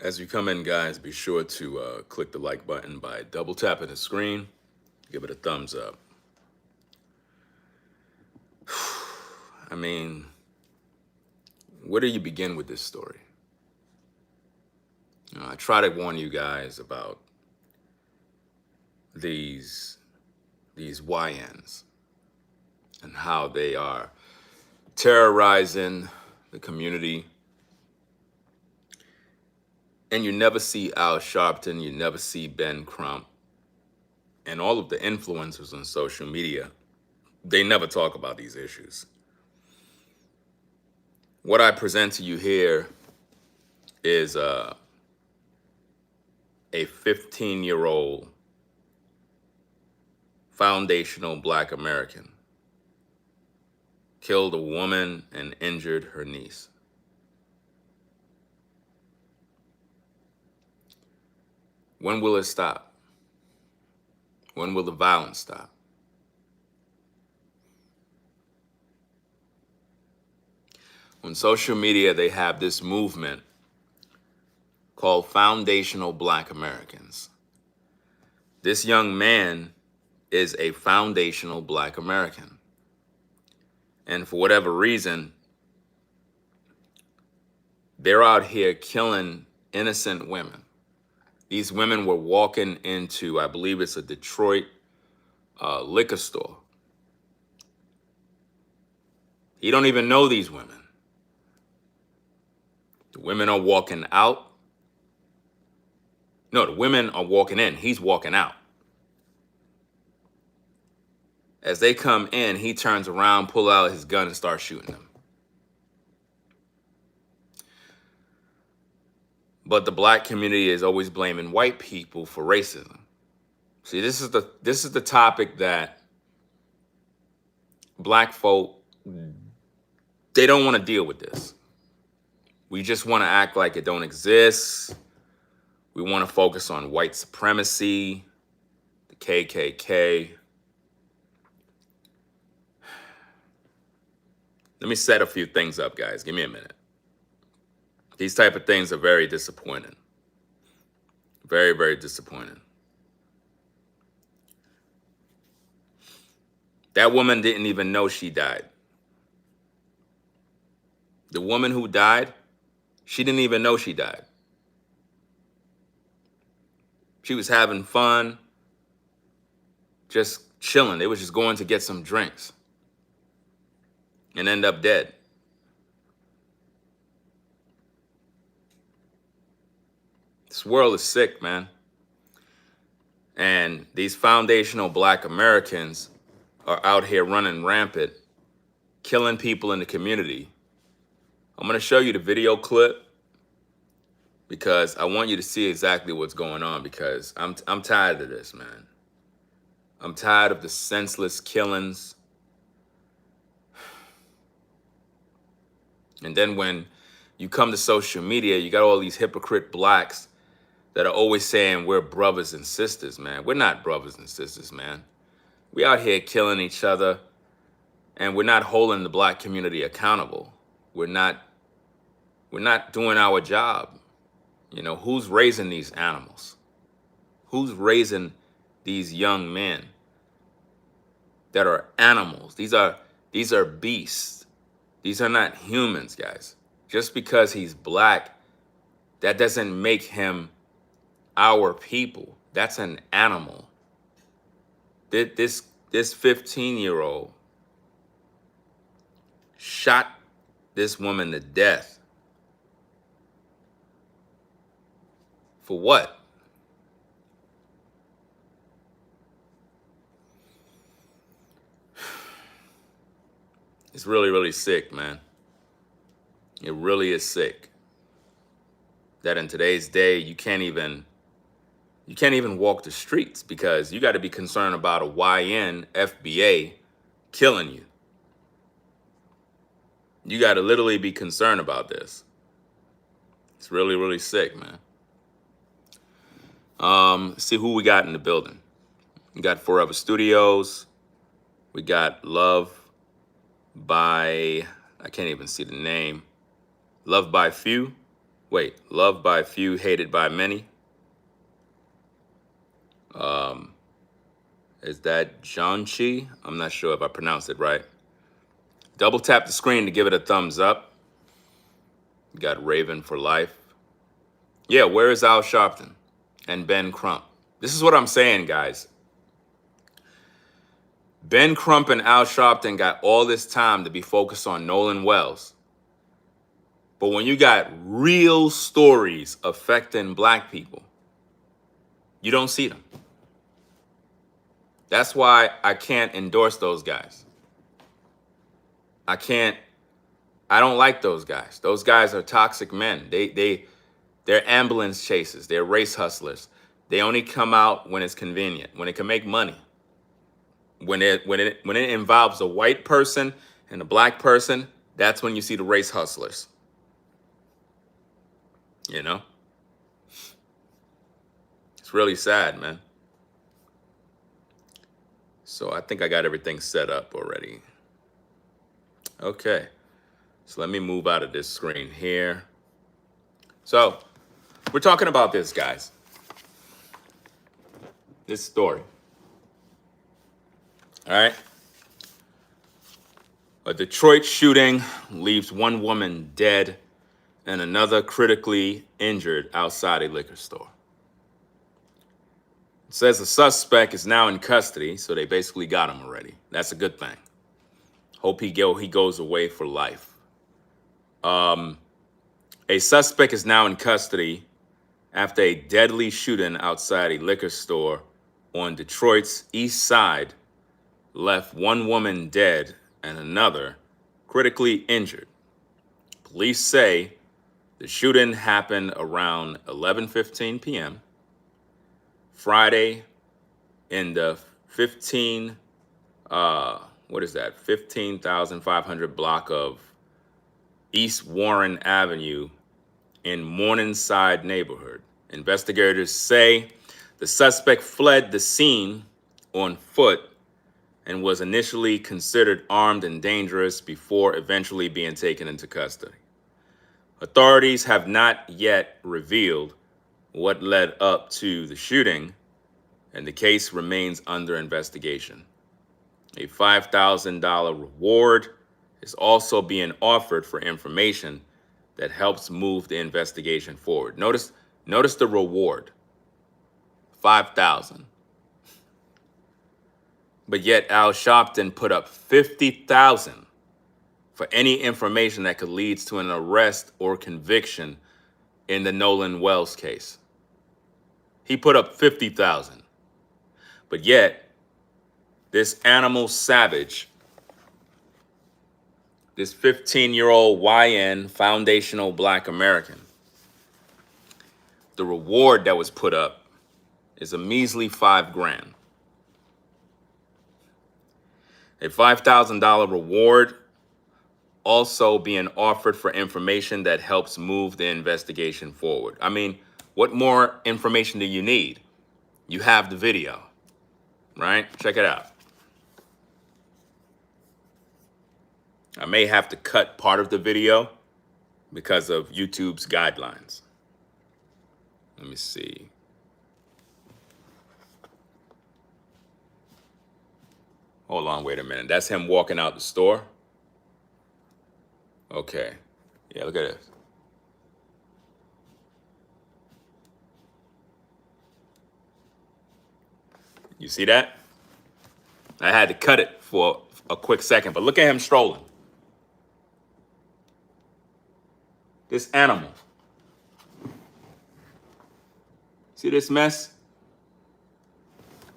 As you come in, guys, be sure to click the like button by double tapping the screen. Give it a thumbs up. I mean, where do you begin with this story? I try to warn you guys about these YNs and how they are terrorizing the community. And you never see Al Sharpton, you never see Ben Crump, and all of the influencers on social media. They never talk about these issues. What I present to you here is a 15-year-old foundational Black American killed a woman and injured her niece. When will it stop? When will the violence stop? On social media, they have this movement called Foundational Black Americans. This young man is a foundational Black American. And for whatever reason, they're out here killing innocent women. These women were walking into, I believe it's a Detroit liquor store. He don't even know these women. The women are walking out. No, the women are walking in. He's walking out. As they come in, he turns around, pull out his gun, and starts shooting them. But the Black community is always blaming white people for racism. See, this is the topic that Black folk, they don't want to deal with this. We just want to act like it don't exist. We want to focus on white supremacy, the KKK. Let me set a few things up, guys. Give me a minute. These type of things are very disappointing. Very, very disappointing. That woman didn't even know she died. The woman who died, she didn't even know she died. She was having fun, just chilling. They was just going to get some drinks and end up dead. This world is sick, man. And these foundational Black Americans are out here running rampant, killing people in the community. I'm going to show you the video clip because I want you to see exactly what's going on, because I'm tired of this, man. I'm tired of the senseless killings. And then when you come to social media, you got all these hypocrite Blacks that are always saying we're brothers and sisters, man. We're not brothers and sisters, man. We out here killing each other, and we're not holding the Black community accountable. We're not doing our job. You know, who's raising these animals? Who's raising these young men that are animals? These are beasts. These are not humans, guys. Just because he's Black, that doesn't make him our people. That's an animal. This 15-year-old shot this woman to death. For what? It's really, really sick, man. It really is sick that in today's day, you can't even walk the streets because you got to be concerned about a YN FBA killing you. You got to literally be concerned about this. It's really, really sick, man. See who we got in the building. We got Forever Studios. We got Love by, I can't even see the name. Love by Few. Wait, loved by few, hated by many. Is that Janchi? I'm not sure if I pronounced it right. Double tap the screen to give it a thumbs up. You got Raven for life. Yeah, where is Al Sharpton and Ben Crump? This is what I'm saying, guys. Ben Crump and Al Sharpton got all this time to be focused on Nolan Wells. But when you got real stories affecting black people, you don't see them. That's why I can't endorse those guys. I don't like those guys. Those guys are toxic men. They're ambulance chasers. They're race hustlers. They only come out when it's convenient, when it can make money. When it involves a white person and a black person, that's when you see the race hustlers. You know? It's really sad, man. So I think I got everything set up already. Okay. So let me move out of this screen here. So we're talking about this, guys. This story. All right. A Detroit shooting leaves one woman dead and another critically injured outside a liquor store. It says the suspect is now in custody, so they basically got him already. That's a good thing. Hope he goes away for life. A suspect is now in custody after a deadly shooting outside a liquor store on Detroit's east side left one woman dead and another critically injured. Police say the shooting happened around 11:15 p.m. Friday in the 15,500 block of East Warren Avenue in Morningside neighborhood. Investigators say the suspect fled the scene on foot and was initially considered armed and dangerous before eventually being taken into custody. Authorities have not yet revealed what led up to the shooting, and the case remains under investigation. A $5,000 reward is also being offered for information that helps move the investigation forward. Notice the reward, $5,000. But yet Al Sharpton put up $50,000 for any information that could lead to an arrest or conviction in the Nolan Wells case. He put up $50,000. But yet, this animal savage, this 15-year-old YN foundational black American, the reward that was put up is a measly $5,000. A $5,000 reward also being offered for information that helps move the investigation forward. I mean, what more information do you need? You have the video, right? Check it out. I may have to cut part of the video because of YouTube's guidelines. Let me see. Hold on, wait a minute. That's him walking out the store? Okay. Yeah, look at this. You see that? I had to cut it for a quick second, but look at him strolling. This animal. See this mess?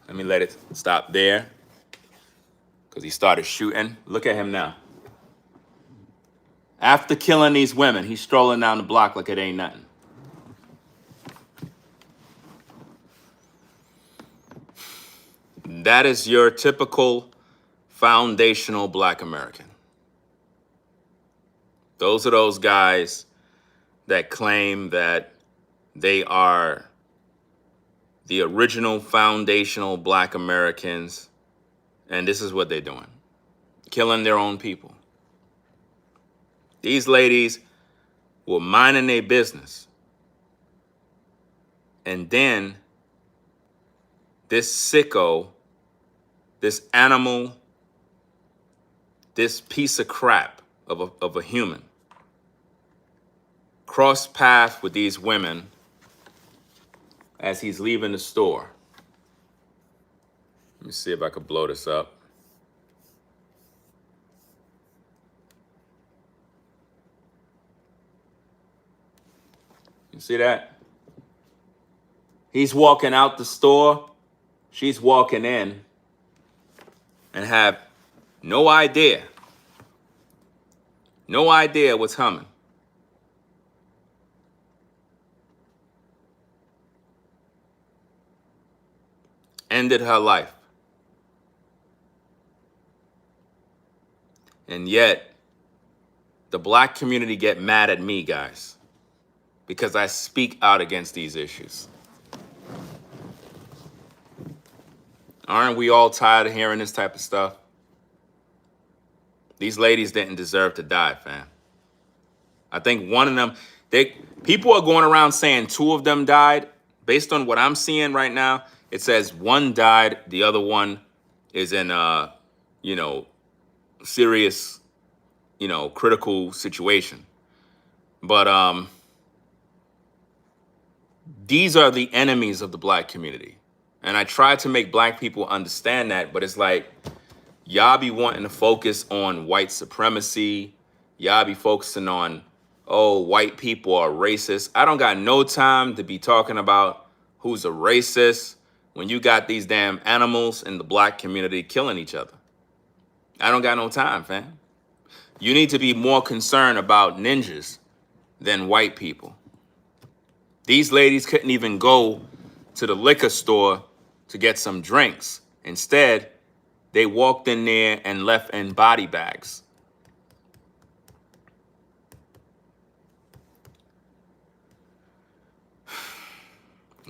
Let me let it stop there because he started shooting. Look at him now. After killing these women, he's strolling down the block like it ain't nothing. That is your typical foundational black American. Those are those guys that claim that they are the original foundational black Americans, and this is what they're doing, killing their own people. These ladies, were minding their business. And then this sicko, this animal, this piece of crap of a human crossed paths with these women as he's leaving the store. Let me see if I can blow this up. You see that? He's walking out the store. She's walking in and have no idea what's coming. Ended her life. And yet, the black community get mad at me, guys, because I speak out against these issues. Aren't we all tired of hearing this type of stuff? These ladies didn't deserve to die, fam. I think one of them, people are going around saying two of them died. Based on what I'm seeing right now, it says one died, the other one is in serious, critical situation. But these are the enemies of the black community. And I try to make black people understand that, but it's like, y'all be wanting to focus on white supremacy. Y'all be focusing on, oh, white people are racist. I don't got no time to be talking about who's a racist when you got these damn animals in the black community killing each other. I don't got no time, fam. You need to be more concerned about ninjas than white people. These ladies couldn't even go to the liquor store to get some drinks. Instead, they walked in there and left in body bags.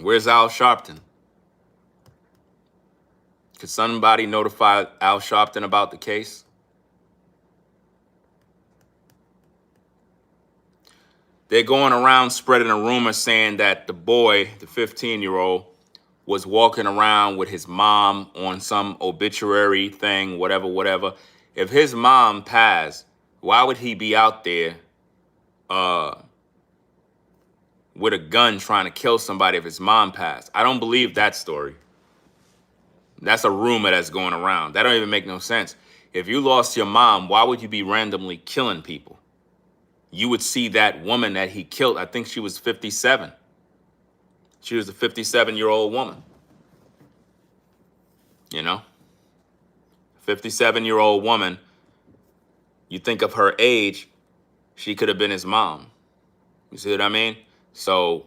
Where's Al Sharpton? Could somebody notify Al Sharpton about the case? They're going around spreading a rumor saying that the boy, the 15-year-old, was walking around with his mom on some obituary thing, whatever. If his mom passed, why would he be out there with a gun trying to kill somebody if his mom passed? I don't believe that story. That's a rumor that's going around. That don't even make no sense. If you lost your mom, why would you be randomly killing people? You would see that woman that he killed. I think she was 57. She was a 57-year-old woman. 57-year-old woman. You think of her age, she could have been his mom. You see what I mean? So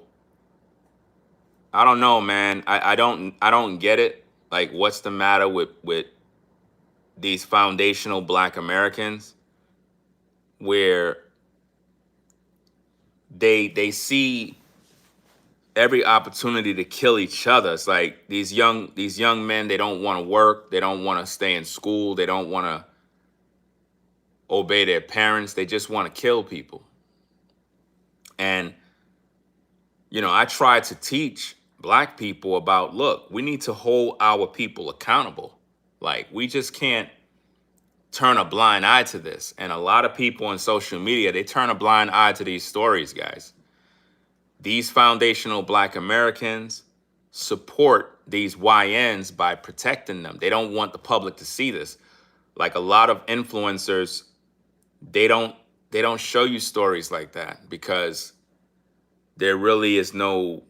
I don't know, man. I don't get it. Like, what's the matter with these foundational black Americans where they see every opportunity to kill each other? It's like these young men, they don't want to work, they don't want to stay in school, they don't want to obey their parents, they just want to kill people. And I try to teach black people about, look, we need to hold our people accountable. Like, we just can't turn a blind eye to this. And a lot of people on social media, they turn a blind eye to these stories, guys. These foundational black Americans support these YNs by protecting them. They don't want the public to see this. Like, a lot of influencers, they don't show you stories like that because there really is no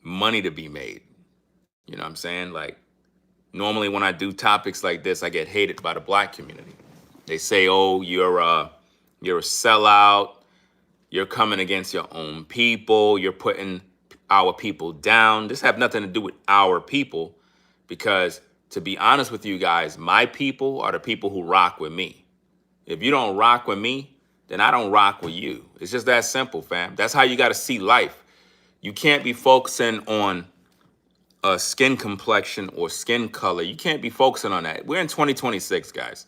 money to be made. You know what I'm saying? Like, normally when I do topics like this, I get hated by the black community. They say, oh, you're a sellout. You're coming against your own people. You're putting our people down. This have nothing to do with our people because, to be honest with you guys, my people are the people who rock with me. If you don't rock with me, then I don't rock with you. It's just that simple, fam. That's how you got to see life. You can't be focusing on a skin complexion or skin color. You can't be focusing on that. We're in 2026, guys.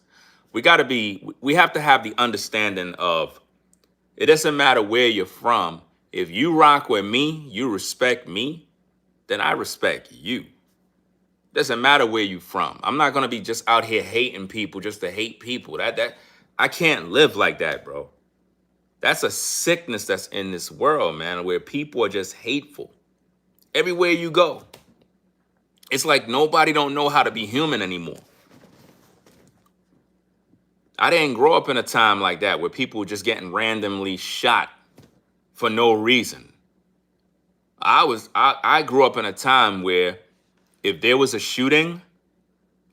We have to have the understanding of It doesn't matter where you're from. If you rock with me, you respect me, then I respect you. Doesn't matter where you from. I'm not gonna be just out here hating people just to hate people. That I can't live like that, bro. That's a sickness that's in this world, man, where people are just hateful. Everywhere you go. It's like nobody don't know how to be human anymore. I didn't grow up in a time like that where people were just getting randomly shot for no reason. I grew up in a time where if there was a shooting,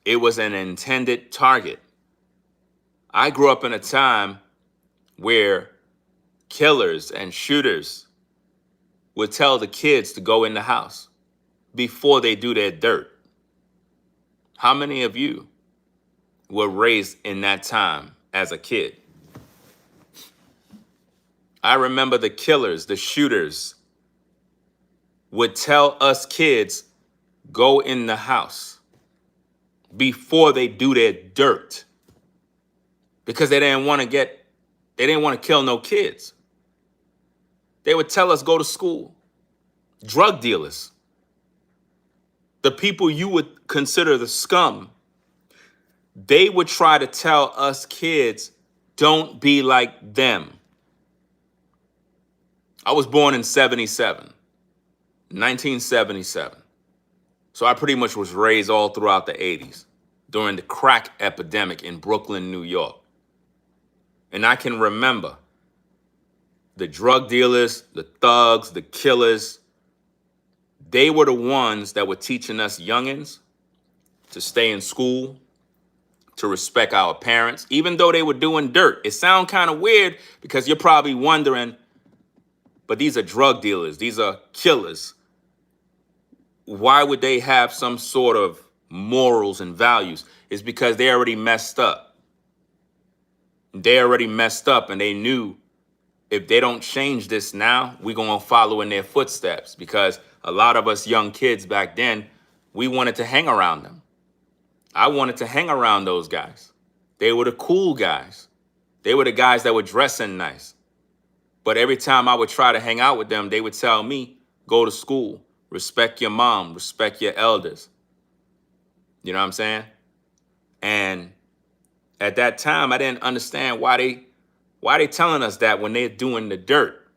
it was an intended target. I grew up in a time where killers and shooters would tell the kids to go in the house before they do their dirt. How many of you were raised in that time as a kid? I remember the killers, the shooters would tell us kids, go in the house before they do their dirt, because they didn't want to kill no kids. They would tell us go to school. Drug dealers, the people you would consider the scum, they would try to tell us kids, don't be like them. I was born in 1977. So I pretty much was raised all throughout the 80s during the crack epidemic in Brooklyn, New York. And I can remember the drug dealers, the thugs, the killers, they were the ones that were teaching us youngins to stay in school, to respect our parents, even though they were doing dirt. It sounds kind of weird because you're probably wondering, but these are drug dealers, these are killers. Why would they have some sort of morals and values? It's because they already messed up. They already messed up, and they knew if they don't change this now, we're going to follow in their footsteps, because a lot of us young kids back then, we wanted to hang around them. I wanted to hang around those guys. They were the cool guys. They were the guys that were dressing nice. But every time I would try to hang out with them, they would tell me, go to school, respect your mom, respect your elders. You know what I'm saying? And at that time, I didn't understand why they telling us that when they're doing the dirt,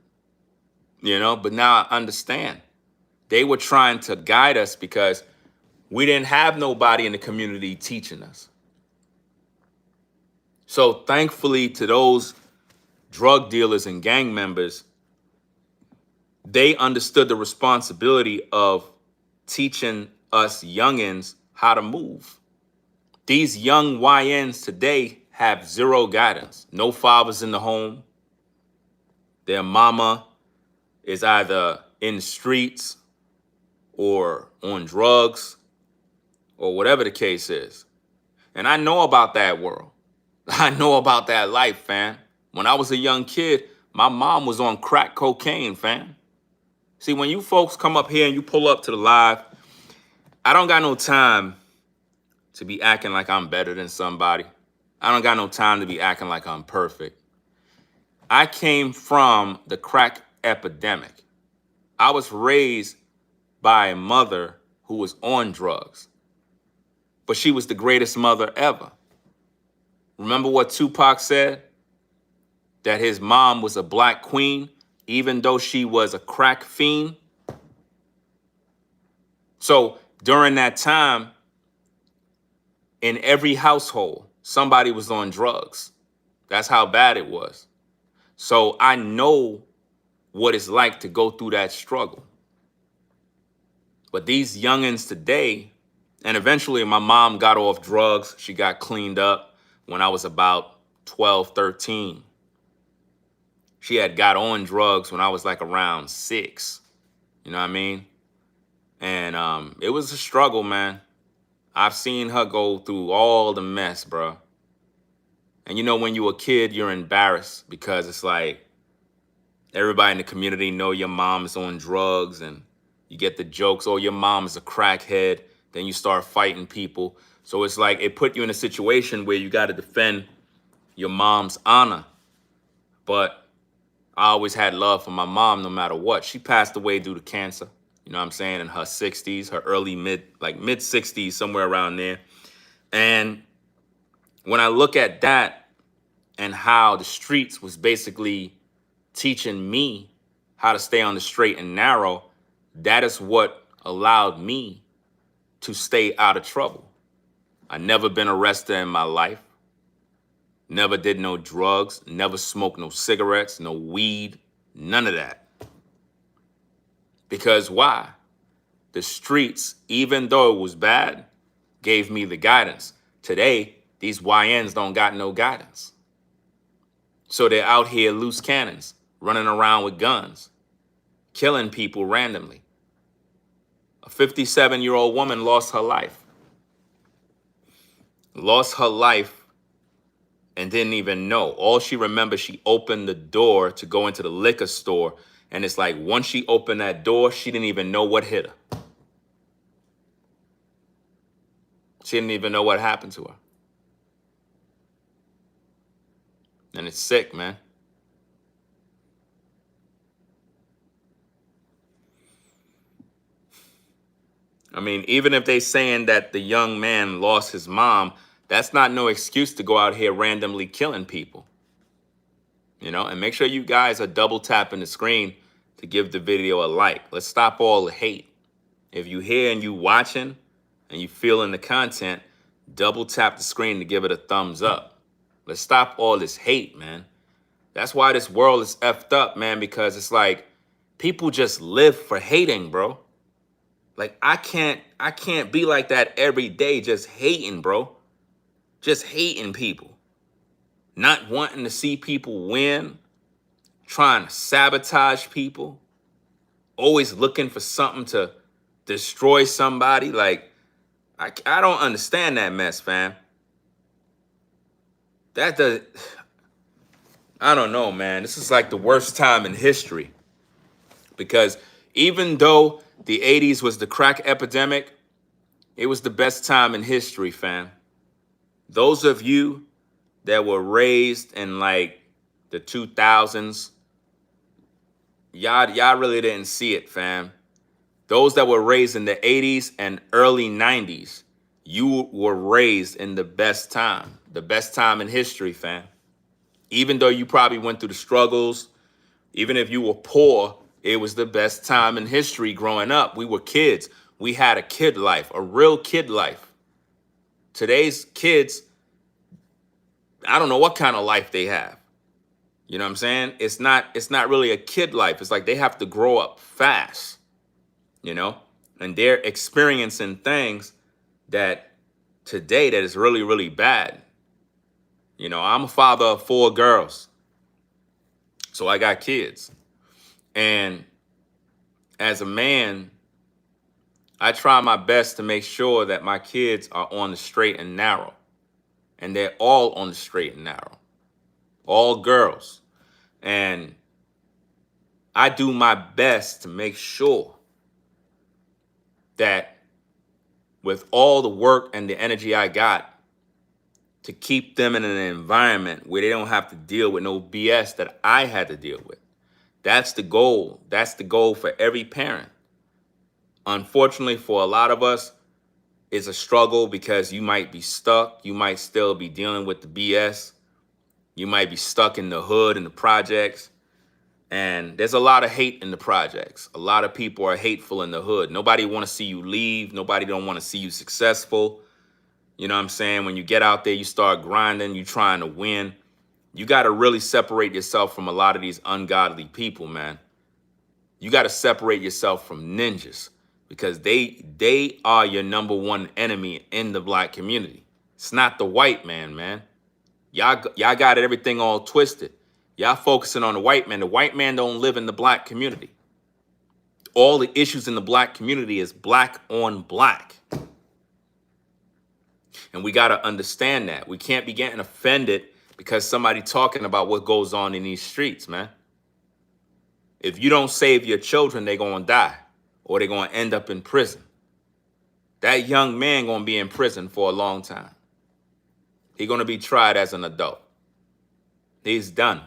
you know? But now I understand. They were trying to guide us because we didn't have nobody in the community teaching us. So thankfully to those drug dealers and gang members, they understood the responsibility of teaching us youngins how to move. These young YNs today have zero guidance. No fathers in the home. Their mama is either in the streets or on drugs or whatever the case is. And I know about that world. I know about that life, fam. When I was a young kid, my mom was on crack cocaine, fam. See, when you folks come up here and you pull up to the live, I don't got no time to be acting like I'm better than somebody. I don't got no time to be acting like I'm perfect. I came from the crack epidemic. I was raised by a mother who was on drugs, but she was the greatest mother ever. Remember what Tupac said? That his mom was a black queen, even though she was a crack fiend. So during that time, in every household, somebody was on drugs. That's how bad it was. So I know what it's like to go through that struggle. But these youngins today, and eventually my mom got off drugs. She got cleaned up when I was about 12, 13. She had got on drugs when I was like around 6. You know what I mean? And it was a struggle, man. I've seen her go through all the mess, bro. And you know, when you're a kid, you're embarrassed because it's like everybody in the community know your mom is on drugs, and you get the jokes, oh, your mom is a crackhead. Then you start fighting people. So it's like it put you in a situation where you got to defend your mom's honor. But I always had love for my mom no matter what. She passed away due to cancer, you know what I'm saying, in her 60s, her early mid 60s, somewhere around there. And when I look at that and how the streets was basically teaching me how to stay on the straight and narrow, that is what allowed me to stay out of trouble. I never been arrested in my life. Never did no drugs, never smoked no cigarettes, no weed, none of that. Because why? The streets, even though it was bad, gave me the guidance. Today, these YNs don't got no guidance. So they're out here loose cannons, running around with guns, killing people randomly. A 57-year-old woman lost her life. Lost her life and didn't even know. All she remembers, she opened the door to go into the liquor store. And it's like once she opened that door, she didn't even know what hit her. She didn't even know what happened to her. And it's sick, man. I mean, even if they saying that the young man lost his mom, that's not no excuse to go out here randomly killing people. You know, and make sure you guys are double tapping the screen to give the video a like. Let's stop all the hate. If you here and you watching and you feeling the content, double tap the screen to give it a thumbs up. Let's stop all this hate, man. That's why this world is effed up, man, because it's like people just live for hating, bro. Like I can't be like that every day, just hating, bro. Just hating people. Not wanting to see people win, trying to sabotage people, always looking for something to destroy somebody. Like, I don't understand that mess, fam. That does, I don't know, man. This is like the worst time in history. Because even though the 80s was the crack epidemic, it was the best time in history, fam. Those of you that were raised in like the 2000s, y'all really didn't see it, fam. Those that were raised in the 80s and early 90s, you were raised in the best time in history, fam. Even though you probably went through the struggles, even if you were poor, it was the best time in history growing up. We were kids. We had a kid life, a real kid life. Today's kids, I don't know what kind of life they have. You know what I'm saying? It's not really a kid life. It's like they have to grow up fast, you know? And they're experiencing things that today that is really, really bad. You know, I'm a father of 4 girls. So I got kids. And as a man, I try my best to make sure that my kids are on the straight and narrow. And they're all on the straight and narrow. All girls. And I do my best to make sure that with all the work and the energy I got, to keep them in an environment where they don't have to deal with no BS that I had to deal with. That's the goal. That's the goal for every parent. Unfortunately, for a lot of us, it's a struggle because you might be stuck. You might still be dealing with the BS. You might be stuck in the hood and the projects. And there's a lot of hate in the projects. A lot of people are hateful in the hood. Nobody want to see you leave. Nobody don't want to see you successful. You know what I'm saying? When you get out there, you start grinding, you trying to win. You got to really separate yourself from a lot of these ungodly people, man. You got to separate yourself from ninjas because they are your number one enemy in the black community. It's not the white man, man. Y'all got everything all twisted. Y'all focusing on the white man. The white man don't live in the black community. All the issues in the black community is black on black. And we got to understand that. We can't be getting offended because somebody talking about what goes on in these streets, man. If you don't save your children, they're going to die or they're going to end up in prison. That young man going to be in prison for a long time. He's going to be tried as an adult. He's done.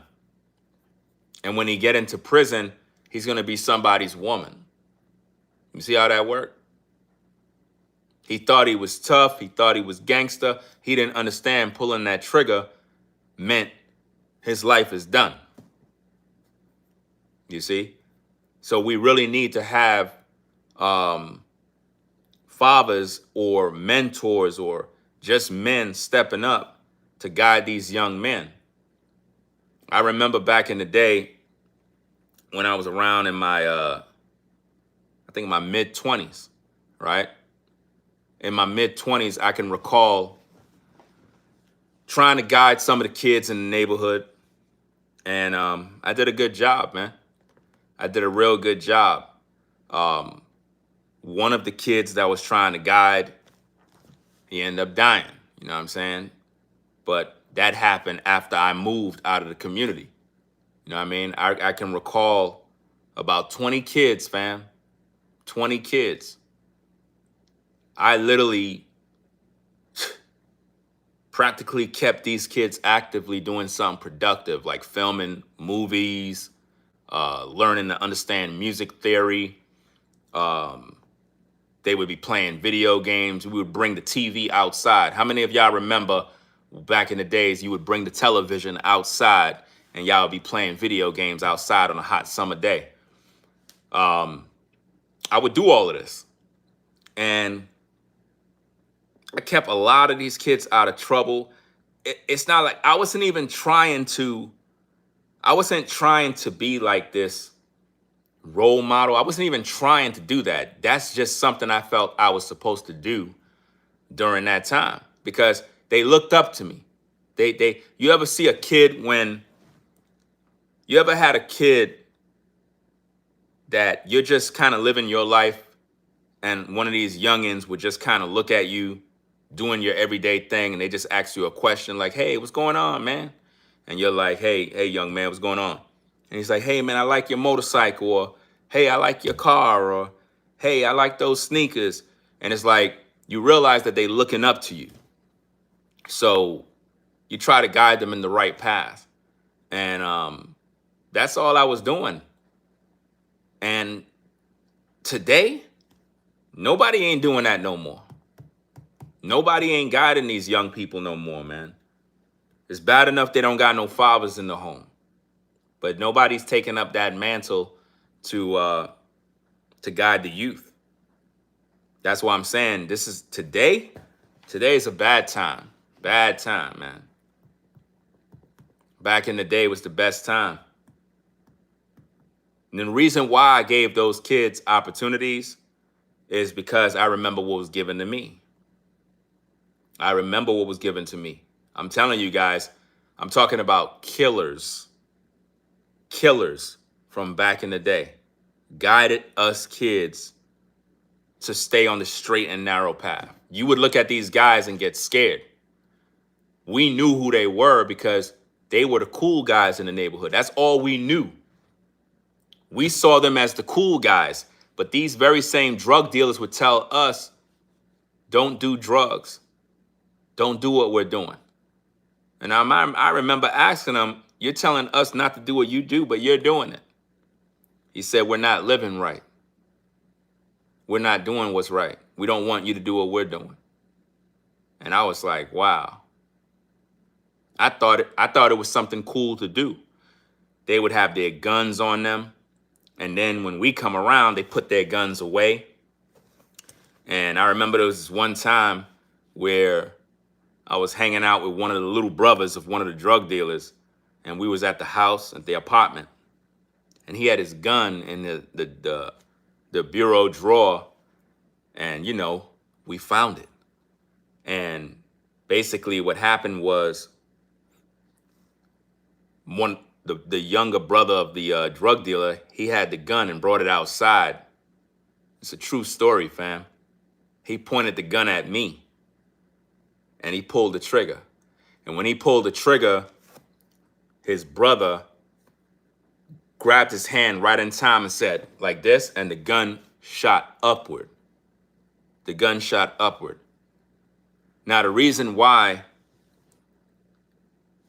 And when he get into prison, he's going to be somebody's woman. You see how that worked? He thought he was tough. He thought he was gangster. He didn't understand pulling that trigger meant his life is done. You see? So we really need to have fathers or mentors or just men stepping up to guide these young men. I remember back in the day when I was around in my, I think my mid-20s, right? In my mid-20s, I can recall trying to guide some of the kids in the neighborhood. And I did a good job, man. I did a real good job. One of the kids that was trying to guide, he ended up dying. You know what I'm saying? But that happened after I moved out of the community. You know what I mean? I can recall about 20 kids, fam. 20 kids. I literally practically kept these kids actively doing something productive, like filming movies, learning to understand music theory. They would be playing video games. We would bring the TV outside. How many of y'all remember back in the days you would bring the television outside and y'all would be playing video games outside on a hot summer day? I would do all of this. And I kept a lot of these kids out of trouble. It's not like I wasn't trying to be like this role model. I wasn't even trying to do that. That's just something I felt I was supposed to do during that time because they looked up to me. You ever see a kid when you ever had a kid that you're just kind of living your life and one of these youngins would just kind of look at you doing your everyday thing and they just ask you a question like, hey, what's going on, man? And you're like, hey, young man, what's going on? And he's like, hey, man, I like your motorcycle, or hey, I like your car, or hey, I like those sneakers. And it's like you realize that they're looking up to you. So you try to guide them in the right path. And that's all I was doing. And today, nobody ain't doing that no more. Nobody ain't guiding these young people no more, man. It's bad enough they don't got no fathers in the home. But nobody's taking up that mantle to guide the youth. That's why I'm saying this is today. Today is a bad time. Bad time, man. Back in the day was the best time. And the reason why I gave those kids opportunities is because I remember what was given to me. I remember what was given to me. I'm telling you guys, I'm talking about killers. Killers from back in the day guided us kids to stay on the straight and narrow path. You would look at these guys and get scared. We knew who they were because they were the cool guys in the neighborhood. That's all we knew. We saw them as the cool guys, but these very same drug dealers would tell us, don't do drugs. Don't do what we're doing. And I remember asking them, you're telling us not to do what you do, but you're doing it. He said, we're not living right. We're not doing what's right. We don't want you to do what we're doing. And I was like, wow. I thought it was something cool to do. They would have their guns on them. And then when we come around, they put their guns away. And I remember there was this one time where I was hanging out with one of the little brothers of one of the drug dealers. And we was at the house, at the apartment. And he had his gun in the bureau drawer. And, you know, we found it. And basically what happened was the younger brother of the drug dealer, he had the gun and brought it outside. It's a true story, fam. He pointed the gun at me and he pulled the trigger. And when he pulled the trigger, his brother grabbed his hand right in time and said, like this, and the gun shot upward. The gun shot upward. Now, the reason why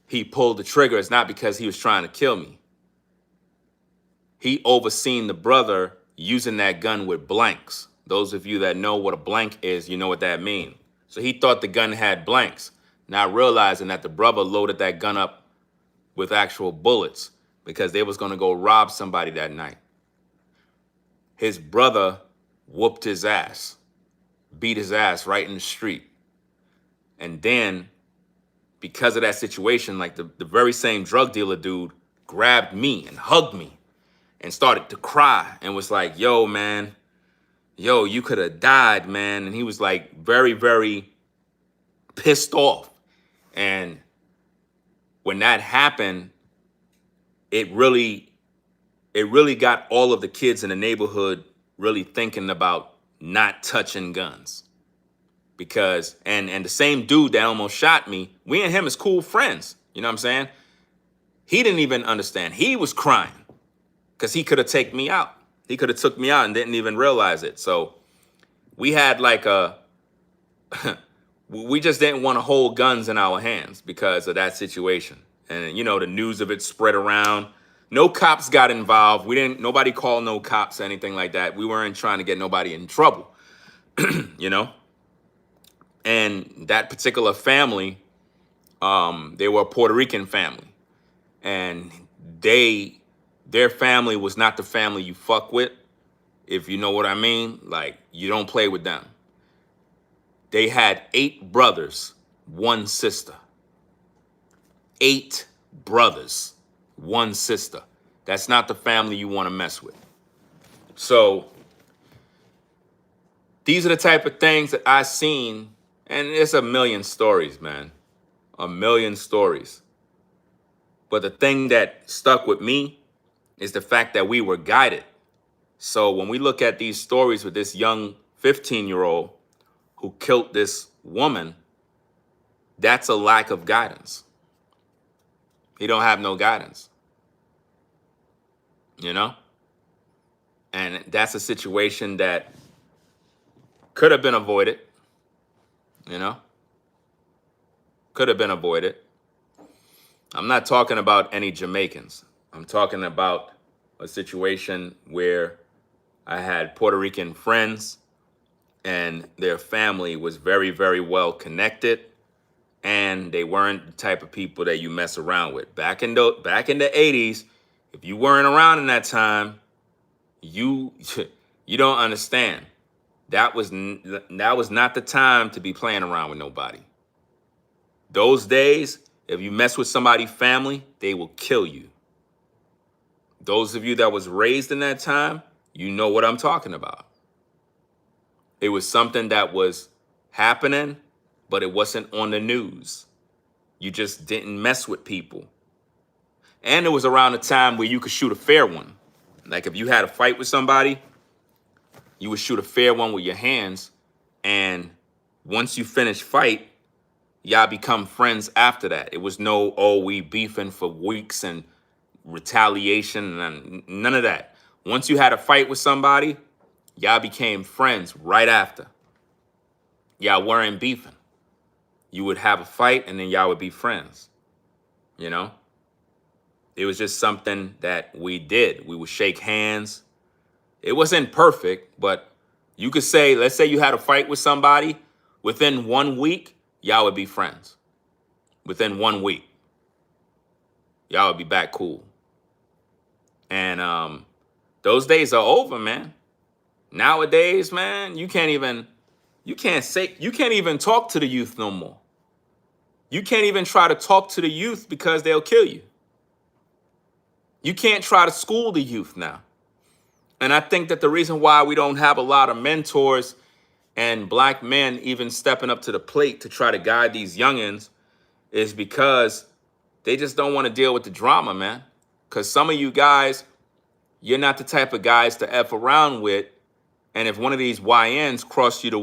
he pulled the trigger is not because he was trying to kill me. he overseen the brother using that gun with blanks. Those of you that know what a blank is, you know what that means. So he thought the gun had blanks, not realizing that the brother loaded that gun up with actual bullets because they was going to go rob somebody that night. His brother whooped his ass, beat his ass right in the street. And then, because of that situation, like the very same drug dealer dude grabbed me and hugged me and started to cry and was like, yo, man, yo, you could have died, man. And he was like very, very pissed off. And when that happened, it really got all of the kids in the neighborhood really thinking about not touching guns. Because, and the same dude that almost shot me, we and him is cool friends. You know what I'm saying? He didn't even understand. He was crying because he could have taken me out. He could have took me out and didn't even realize it. So we had like we just didn't want to hold guns in our hands because of that situation. And, you know, the news of it spread around. No cops got involved. Nobody called no cops or anything like that. We weren't trying to get nobody in trouble, you know? And that particular family, they were a Puerto Rican family. And their family was not the family you fuck with, if you know what I mean. Like, you don't play with them. They had 8 brothers, 1 sister. 8 brothers, 1 sister. That's not the family you want to mess with. So these are the type of things that I've seen, and it's a million stories, man. A million stories. But the thing that stuck with me is the fact that we were guided. So when we look at these stories with this young 15-year-old who killed this woman, that's a lack of guidance. He don't have no guidance, you know? And that's a situation that could have been avoided, you know? Could have been avoided. I'm not talking about any Jamaicans. I'm talking about a situation where I had Puerto Rican friends and their family was very, very well connected, and they weren't the type of people that you mess around with. Back in the 80s, if you weren't around in that time, you don't understand. That was not the time to be playing around with nobody. Those days, if you mess with somebody's family, they will kill you. Those of you that was raised in that time, you know what I'm talking about. It was something that was happening, but it wasn't on the news. You just didn't mess with people. And it was around a time where you could shoot a fair one. Like if you had a fight with somebody, you would shoot a fair one with your hands. And once you finish fight, y'all become friends after that. It was no, oh, we beefing for weeks and retaliation and none of that. Once you had a fight with somebody, y'all became friends right after. Y'all weren't beefing. You would have a fight and then y'all would be friends. You know? It was just something that we did. We would shake hands. It wasn't perfect, but you could say, let's say you had a fight with somebody, within 1 week, y'all would be friends. Within 1 week, y'all would be back cool. And those days are over, man. Nowadays, man, you can't even talk to the youth no more. You can't even try to talk to the youth because they'll kill you. You can't try to school the youth now. And I think that the reason why we don't have a lot of mentors and black men even stepping up to the plate to try to guide these youngins is because they just don't want to deal with the drama, man. Because some of you guys, you're not the type of guys to F around with. And if one of these YNs cross you the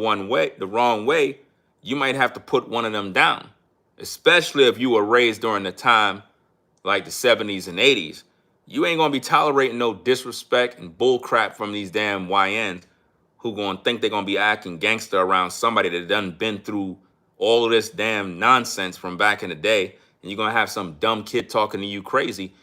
wrong way, you might have to put one of them down. Especially if you were raised during the time like the 70s and 80s. You ain't gonna be tolerating no disrespect and bull crap from these damn YNs who gonna think they're gonna be acting gangster around somebody that done been through all of this damn nonsense from back in the day, and you're gonna have some dumb kid talking to you crazy.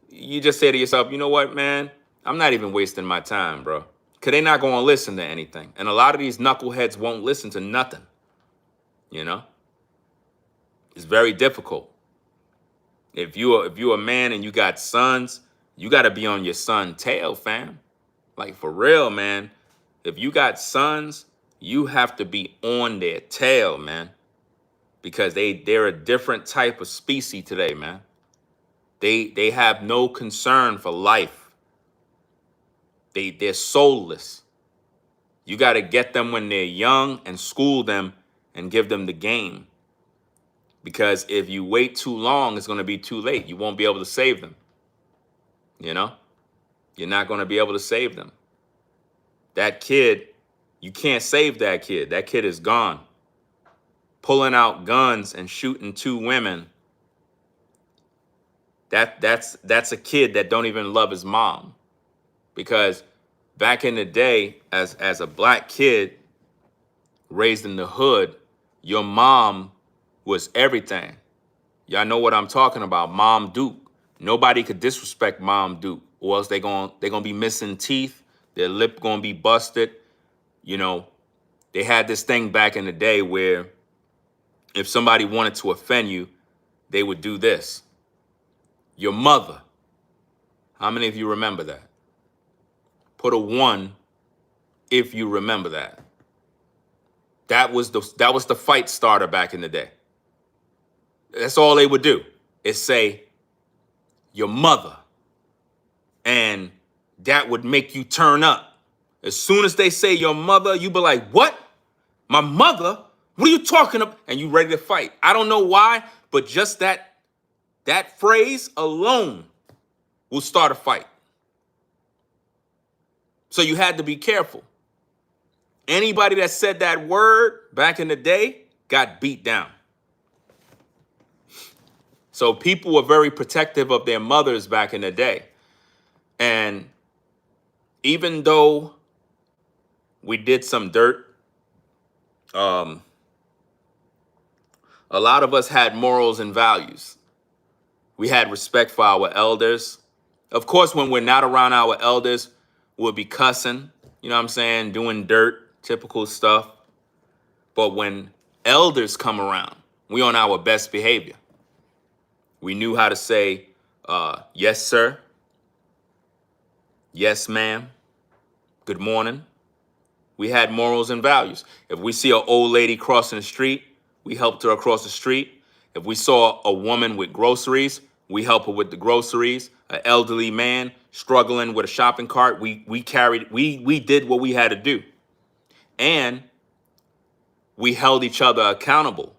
You just say to yourself, you know what, man? I'm not even wasting my time, bro. Because they not going to listen to anything. And a lot of these knuckleheads won't listen to nothing. You know? It's very difficult. If you're a man and you got sons, you got to be on your son tail, fam. Like, for real, man. If you got sons, you have to be on their tail, man. Because they're a different type of species today, man. They have no concern for life. They're soulless. You got to get them when they're young and school them and give them the game. Because if you wait too long, it's going to be too late. You won't be able to save them. You know? You're not going to be able to save them. That kid, you can't save that kid. That kid is gone. Pulling out guns and shooting 2 women. That's a kid that don't even love his mom. Because back in the day, as a black kid raised in the hood, your mom was everything. Y'all know what I'm talking about, Mom Duke. Nobody could disrespect Mom Duke, or else they're gonna be missing teeth, their lip gonna be busted. You know, they had this thing back in the day where if somebody wanted to offend you, they would do this. Your mother. How many of you remember that? Put a 1 if you remember that. That was the fight starter back in the day. That's all they would do is say your mother. And that would make you turn up. As soon as they say your mother, you be like, what? My mother? What are you talking about? And you ready to fight. I don't know why, but just that phrase alone will start a fight. So you had to be careful. Anybody that said that word back in the day got beat down. So people were very protective of their mothers back in the day. And even though we did some dirt, a lot of us had morals and values. We had respect for our elders. Of course, when we're not around our elders, we'll be cussing, you know what I'm saying, doing dirt, typical stuff. But when elders come around, we on our best behavior. We knew how to say, yes, sir. Yes, ma'am. Good morning. We had morals and values. If we see an old lady crossing the street, we helped her across the street. If we saw a woman with groceries, we help her with the groceries. An elderly man struggling with a shopping cart, we did what we had to do. And we held each other accountable.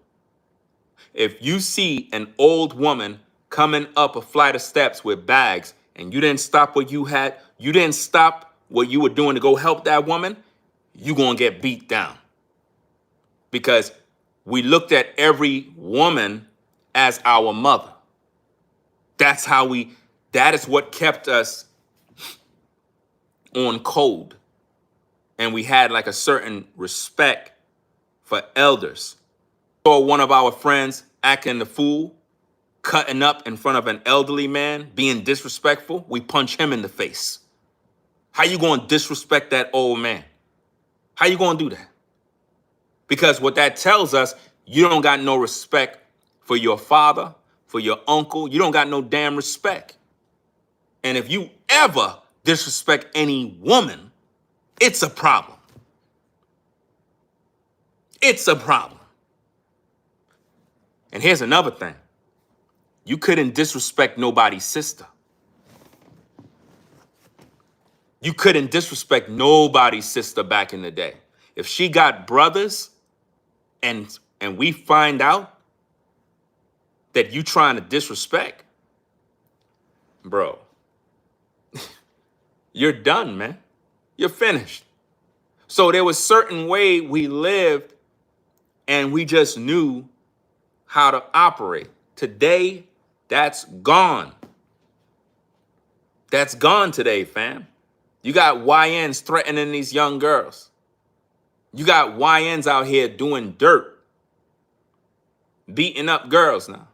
If you see an old woman coming up a flight of steps with bags and you didn't stop what you were doing to go help that woman, you're going to get beat down. Because we looked at every woman as our mother. That is what kept us on code. And we had like a certain respect for elders. Or one of our friends acting the fool, cutting up in front of an elderly man, being disrespectful, we punch him in the face. How you going to disrespect that old man? How you going to do that? Because what that tells us, you don't got no respect for your father, for your uncle. You don't got no damn respect. And if you ever disrespect any woman, it's a problem. It's a problem. And here's another thing. You couldn't disrespect nobody's sister. You couldn't disrespect nobody's sister back in the day. If she got brothers and we find out that you trying to disrespect, bro, you're done, man. You're finished. So there was certain way we lived and we just knew how to operate. Today, that's gone. That's gone today, fam. You got YNs threatening these young girls. You got YNs out here doing dirt, beating up girls now.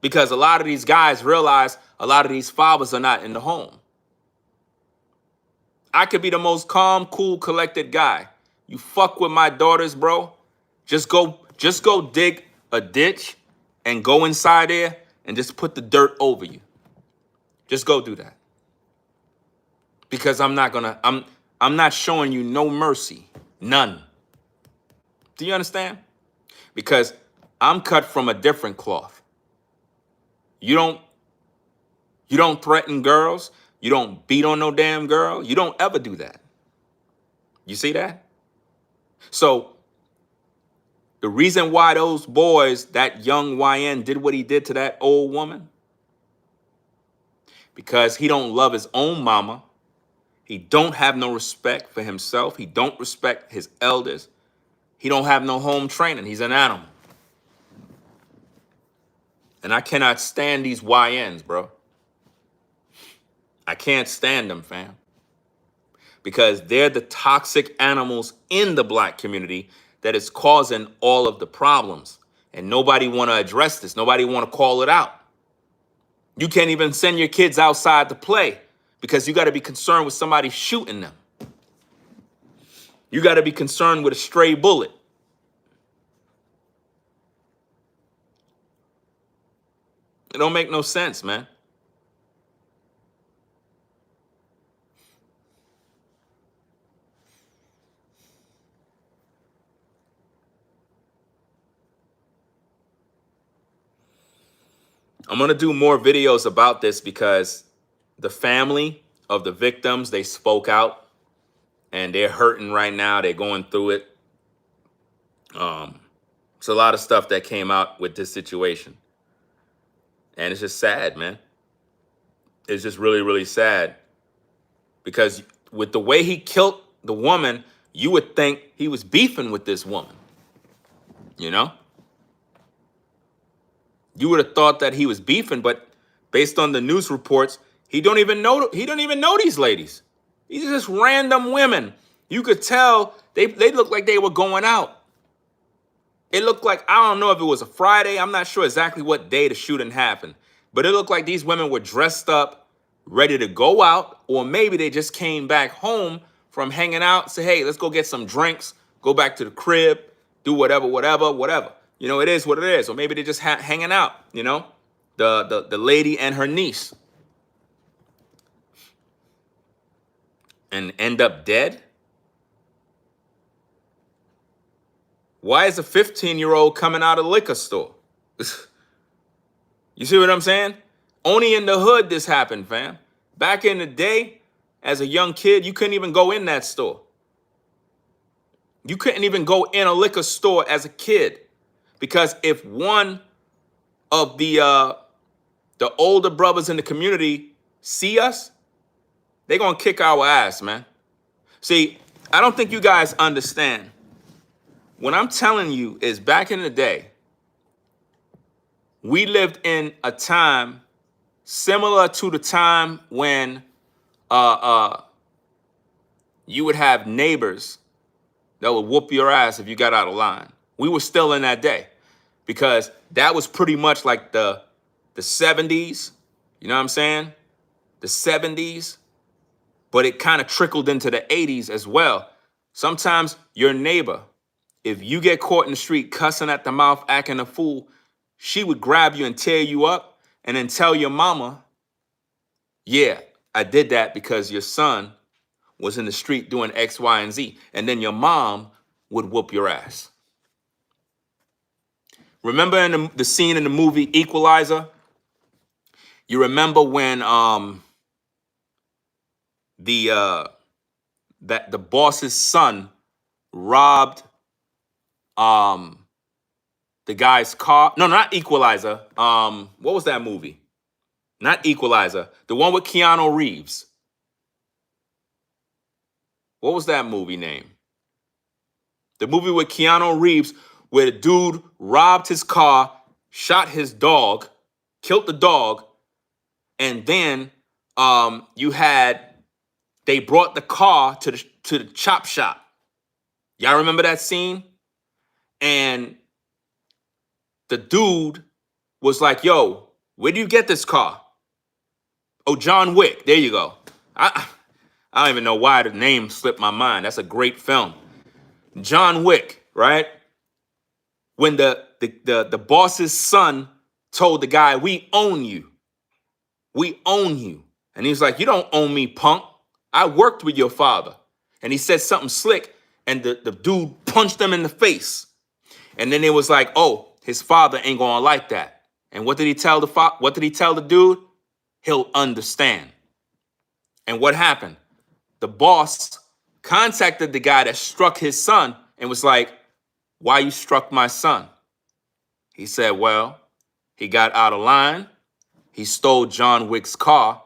Because a lot of these guys realize a lot of these fathers are not in the home. I could be the most calm, cool, collected guy. You fuck with my daughters, bro. Just go dig a ditch and go inside there and just put the dirt over you. Just go do that. Because I'm not showing you no mercy. None. Do you understand? Because I'm cut from a different cloth. You don't threaten girls. You don't beat on no damn girl. You don't ever do that. You see that? So the reason why those boys, that young YN did what he did to that old woman, because he don't love his own mama. He don't have no respect for himself. He don't respect his elders. He don't have no home training. He's an animal. And I cannot stand these YNs, bro. I can't stand them, fam. Because they're the toxic animals in the black community that is causing all of the problems. And nobody want to address this. Nobody want to call it out. You can't even send your kids outside to play because you got to be concerned with somebody shooting them. You got to be concerned with a stray bullet. It don't make no sense, man. I'm going to do more videos about this because the family of the victims, they spoke out and they're hurting right now. They're going through it. It's a lot of stuff that came out with this situation. And it's just sad, man. It's just really, really sad. Because with the way he killed the woman, you would think he was beefing with this woman. You know? You would have thought that he was beefing, but based on the news reports, he don't even know these ladies. These are just random women. You could tell they looked like they were going out. It looked like, I don't know if it was a Friday. I'm not sure exactly what day the shooting happened. But it looked like these women were dressed up, ready to go out. Or maybe they just came back home from hanging out. Say, hey, let's go get some drinks. Go back to the crib. Do whatever. You know, it is what it is. Or maybe they're just hanging out, you know. The lady and her niece. And end up dead? Why is a 15-year-old coming out of the liquor store? You see what I'm saying? Only in the hood this happened, fam. Back in the day, as a young kid, you couldn't even go in that store. You couldn't even go in a liquor store as a kid. Because if one of the older brothers in the community see us, they're going to kick our ass, man. See, I don't think you guys understand. What I'm telling you is back in the day, we lived in a time similar to the time when you would have neighbors that would whoop your ass if you got out of line. We were still in that day because that was pretty much like the 70s. You know what I'm saying? The 70s. But it kind of trickled into the 80s as well. Sometimes your neighbor, if you get caught in the street cussing at the mouth, acting a fool, she would grab you and tear you up and then tell your mama, yeah, I did that because your son was in the street doing X, Y, and Z. And then your mom would whoop your ass. Remember in the scene in the movie Equalizer? You remember when the boss's son robbed the guy's car? No, not Equalizer. What was that movie? Not Equalizer. The one with Keanu Reeves. What was that movie name? The movie with Keanu Reeves where the dude robbed his car, shot his dog, killed the dog, and then they brought the car to the chop shop. Y'all remember that scene? And the dude was like, yo, where do you get this car? Oh, John Wick. There you go. I don't even know why the name slipped my mind. That's a great film. John Wick, right? When the boss's son told the guy, "We own you. We own you." And he was like, "You don't own me, punk. I worked with your father." And he said something slick, and the dude punched him in the face. And then it was like, "Oh, his father ain't gonna like that." And what did he tell what did he tell the dude? He'll understand. And what happened? The boss contacted the guy that struck his son and was like, "Why you struck my son?" He said, "Well, he got out of line. He stole John Wick's car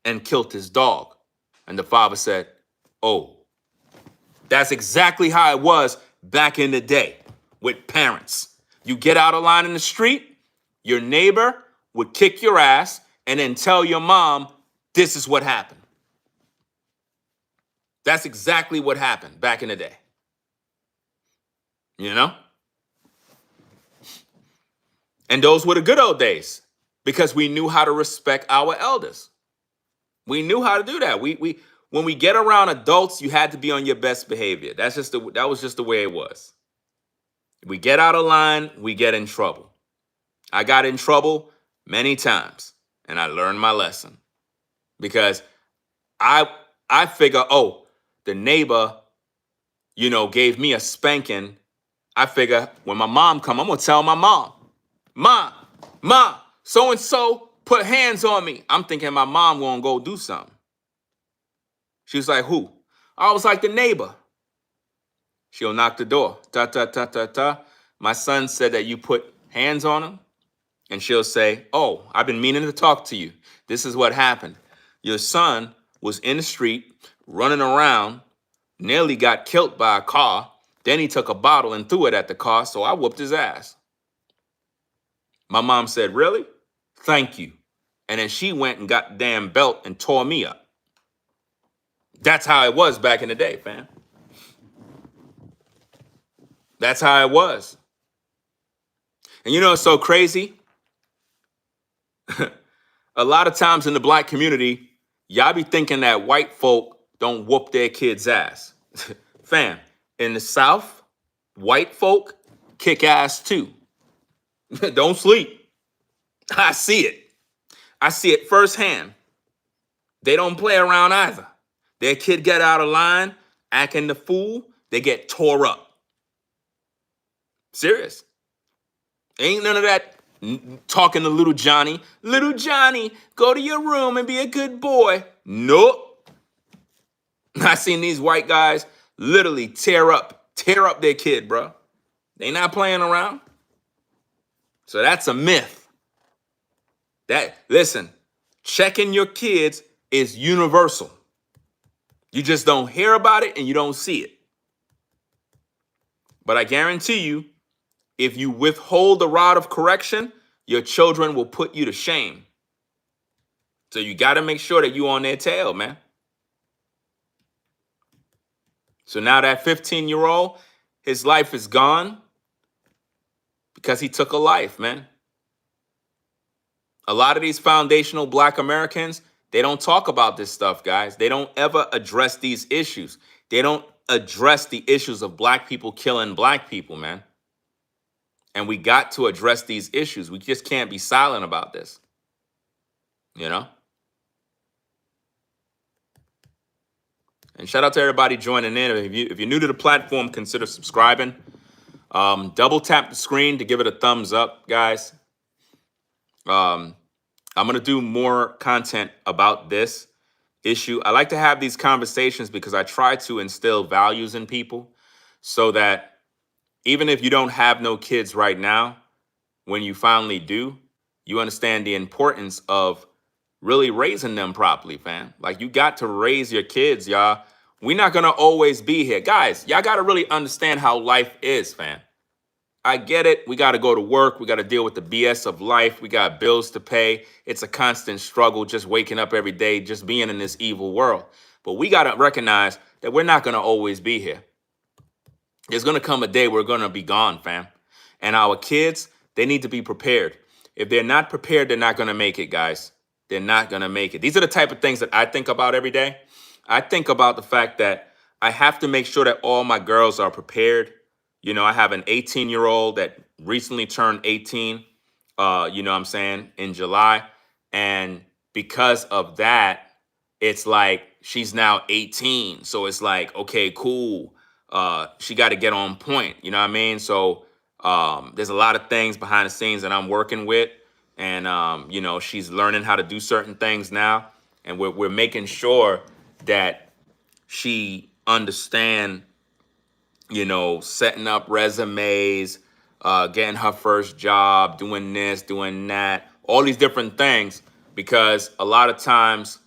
and killed his dog." And the father said, "Oh, that's exactly how it was back in the day with parents. You get out of line in the street, your neighbor would kick your ass and then tell your mom, this is what happened." That's exactly what happened back in the day. You know? And those were the good old days because we knew how to respect our elders. We knew how to do that. We when we get around adults, you had to be on your best behavior. That was just the way it was. We get out of line, we get in trouble. I got in trouble many times, and I learned my lesson because I figure, oh, the neighbor, gave me a spanking. I figure when my mom come, I'm gonna tell my mom, Ma, so and so put hands on me. I'm thinking my mom gonna go do something. She was like, "Who?" I was like, "The neighbor." She'll knock the door. Ta ta ta ta ta. My son said that you put hands on him. And she'll say, "Oh, I've been meaning to talk to you. This is what happened. Your son was in the street, running around, nearly got killed by a car. Then he took a bottle and threw it at the car, so I whooped his ass." My mom said, "Really? Thank you." And then she went and got the damn belt and tore me up. That's how it was back in the day, fam. That's how it was. And it's so crazy? A lot of times in the black community, y'all be thinking that white folk don't whoop their kids' ass. Fam, in the South, white folk kick ass too. Don't sleep. I see it. I see it firsthand. They don't play around either. Their kid get out of line, acting the fool, they get tore up. Serious. Ain't none of that talking to little Johnny. "Little Johnny, go to your room and be a good boy." Nope. I seen these white guys literally tear up their kid, bro. They not playing around. So that's a myth. Listen, checking your kids is universal. You just don't hear about it and you don't see it. But I guarantee you, if you withhold the rod of correction, your children will put you to shame. So you got to make sure that you on their tail, man. So now that 15-year-old, his life is gone because he took a life, man. A lot of these foundational black Americans, they don't talk about this stuff, guys. They don't ever address these issues. They don't address the issues of black people killing black people, man. And we got to address these issues. We just can't be silent about this. And shout out to everybody joining in. If you're new to the platform, consider subscribing. Double tap the screen to give it a thumbs up, guys. I'm going to do more content about this issue. I like to have these conversations because I try to instill values in people so that even if you don't have no kids right now, when you finally do, you understand the importance of really raising them properly, fam. Like, you got to raise your kids, y'all. We're not going to always be here. Guys, y'all got to really understand how life is, fam. I get it. We got to go to work. We got to deal with the BS of life. We got bills to pay. It's a constant struggle just waking up every day, just being in this evil world. But we got to recognize that we're not going to always be here. There's going to come a day we're going to be gone, fam. And our kids, they need to be prepared. If they're not prepared, they're not going to make it, guys. They're not going to make it. These are the type of things that I think about every day. I think about the fact that I have to make sure that all my girls are prepared. You know, I have an 18-year-old that recently turned 18, you know what I'm saying, in July. And because of that, it's like she's now 18. So it's like, okay, cool. She got to get on point. You know what I mean? So there's a lot of things behind the scenes that I'm working with. And, you know, she's learning how to do certain things now. And we're making sure that she understand, you know, setting up resumes, getting her first job, doing this, doing that, all these different things. Because a lot of times,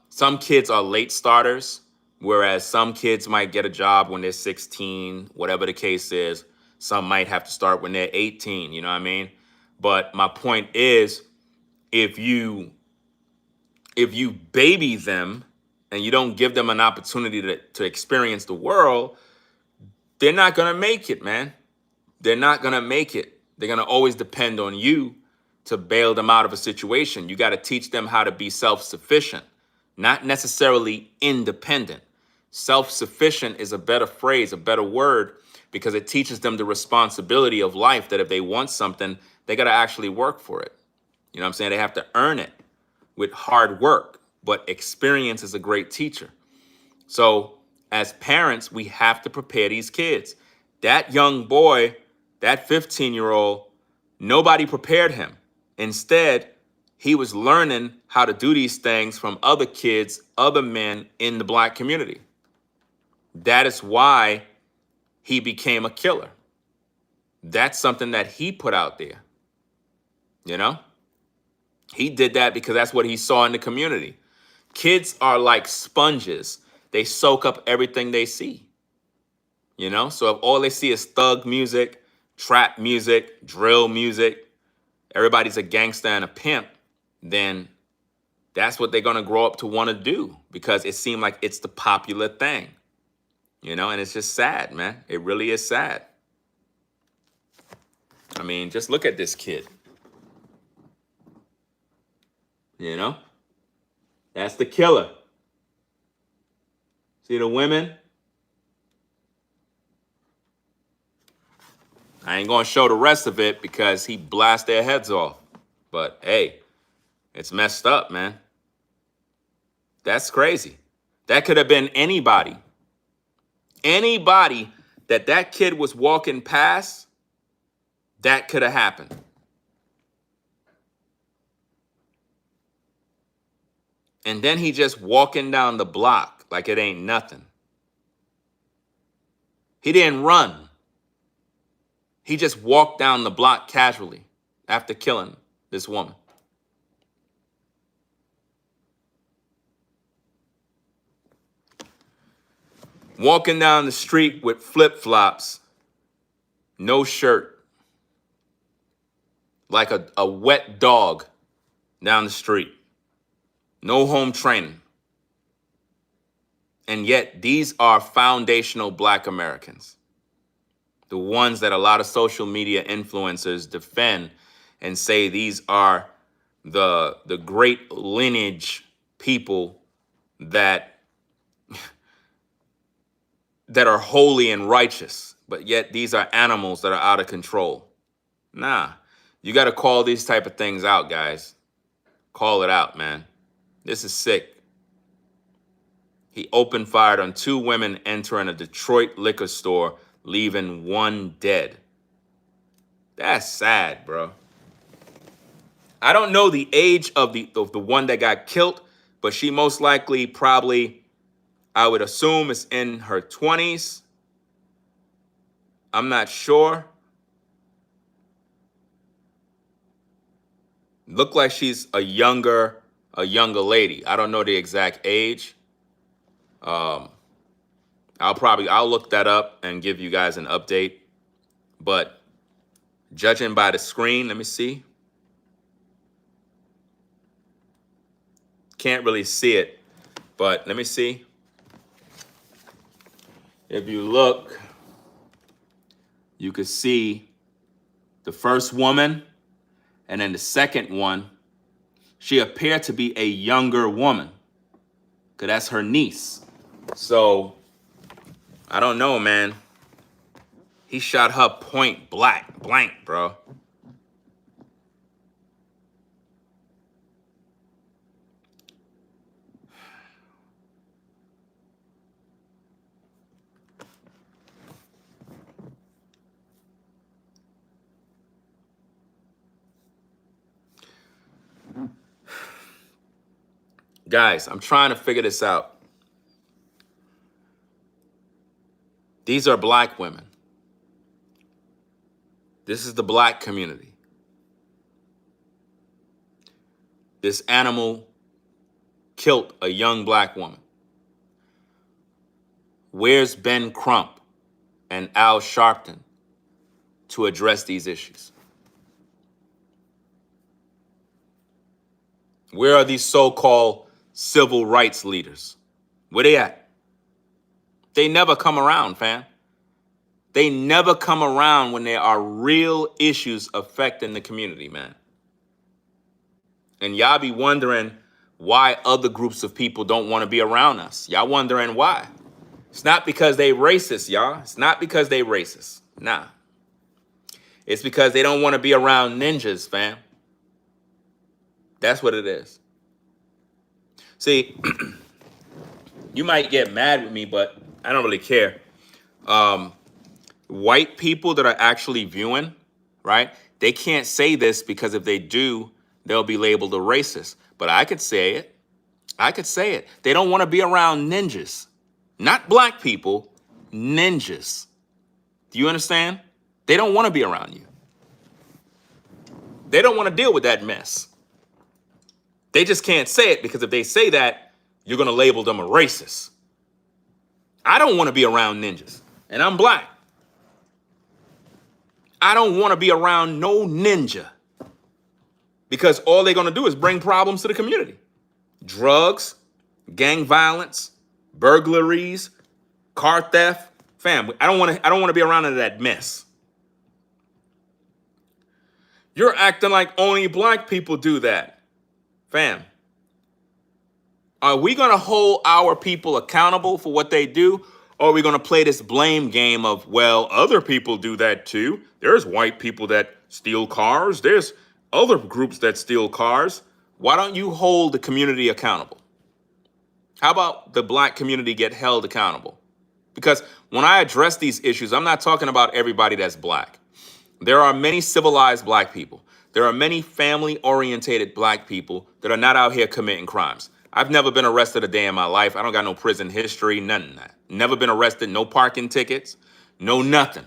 some kids are late starters, whereas some kids might get a job when they're 16, whatever the case is. Some might have to start when they're 18, you know what I mean? But my point is, if you baby them and you don't give them an opportunity to experience the world, they're not going to make it, man. They're not going to make it. They're going to always depend on you to bail them out of a situation. You got to teach them how to be self-sufficient, not necessarily independent. Self-sufficient is a better phrase, a better word, because it teaches them the responsibility of life, that if they want something, they got to actually work for it. You know what I'm saying? They have to earn it with hard work, but experience is a great teacher. So as parents, we have to prepare these kids. That young boy, that 15-year-old, nobody prepared him. Instead, he was learning how to do these things from other kids, other men in the Black community. That is why he became a killer. That's something that he put out there. You know? He did that because that's what he saw in the community. Kids are like sponges. They soak up everything they see. You know? So if all they see is thug music, trap music, drill music, everybody's a gangster and a pimp, then that's what they're going to grow up to want to do, because it seemed like it's the popular thing. You know? And it's just sad, man. It really is sad. I mean, just look at this kid. You know? That's the killer. See the women? I ain't going to show the rest of it because he blasts their heads off. But hey, it's messed up, man. That's crazy. That could have been anybody. Anybody that kid was walking past, that could have happened. And then he just walking down the block like it ain't nothing. He didn't run. He just walked down the block casually after killing this woman. Walking down the street with flip-flops, no shirt, like a wet dog down the street. No home training. And yet these are foundational Black Americans. The ones that a lot of social media influencers defend and say these are the great lineage people that are holy and righteous, but yet these are animals that are out of control. Nah, you got to call these type of things out, guys. Call it out, man. This is sick. He opened fire on 2 women entering a Detroit liquor store, leaving 1 dead. That's sad, bro. I don't know the age of the one that got killed, but she most likely probably, I would assume, is in her 20s. I'm not sure. Look like she's a younger lady. I don't know the exact age. I'll look that up and give you guys an update. But judging by the screen, let me see. Can't really see it, but let me see. If you look, you could see the first woman, and then the second one. She appeared to be a younger woman. because that's her niece. So, I don't know, man. He shot her point blank, bro. Guys, I'm trying to figure this out. These are black women. This is the black community. This animal killed a young black woman. Where's Ben Crump and Al Sharpton to address these issues? Where are these so-called civil rights leaders? Where they at? They never come around, fam. They never come around when there are real issues affecting the community, man. And y'all be wondering why other groups of people don't want to be around us. Y'all wondering why. It's not because they racist, y'all. It's not because they racist. Nah. It's because they don't want to be around ninjas, fam. That's what it is. See, you might get mad with me, but I don't really care. White people that are actually viewing, right? They can't say this because if they do, they'll be labeled a racist. But I could say it. I could say it. They don't want to be around ninjas. Not black people, ninjas. Do you understand? They don't want to be around you. They don't want to deal with that mess. They just can't say it because if they say that, you're going to label them a racist. I don't want to be around ninjas, and I'm black. I don't want to be around no ninja because all they're going to do is bring problems to the community. Drugs, gang violence, burglaries, car theft. Fam, I don't want to be around any of that mess. You're acting like only black people do that. Fam, are we going to hold our people accountable for what they do? Or are we going to play this blame game of, well, other people do that too. There's white people that steal cars. There's other groups that steal cars. Why don't you hold the community accountable? How about the black community get held accountable? Because when I address these issues, I'm not talking about everybody that's black. There are many civilized black people. There are many family-orientated black people that are not out here committing crimes. I've never been arrested a day in my life. I don't got no prison history, none of that. Never been arrested, no parking tickets, no nothing.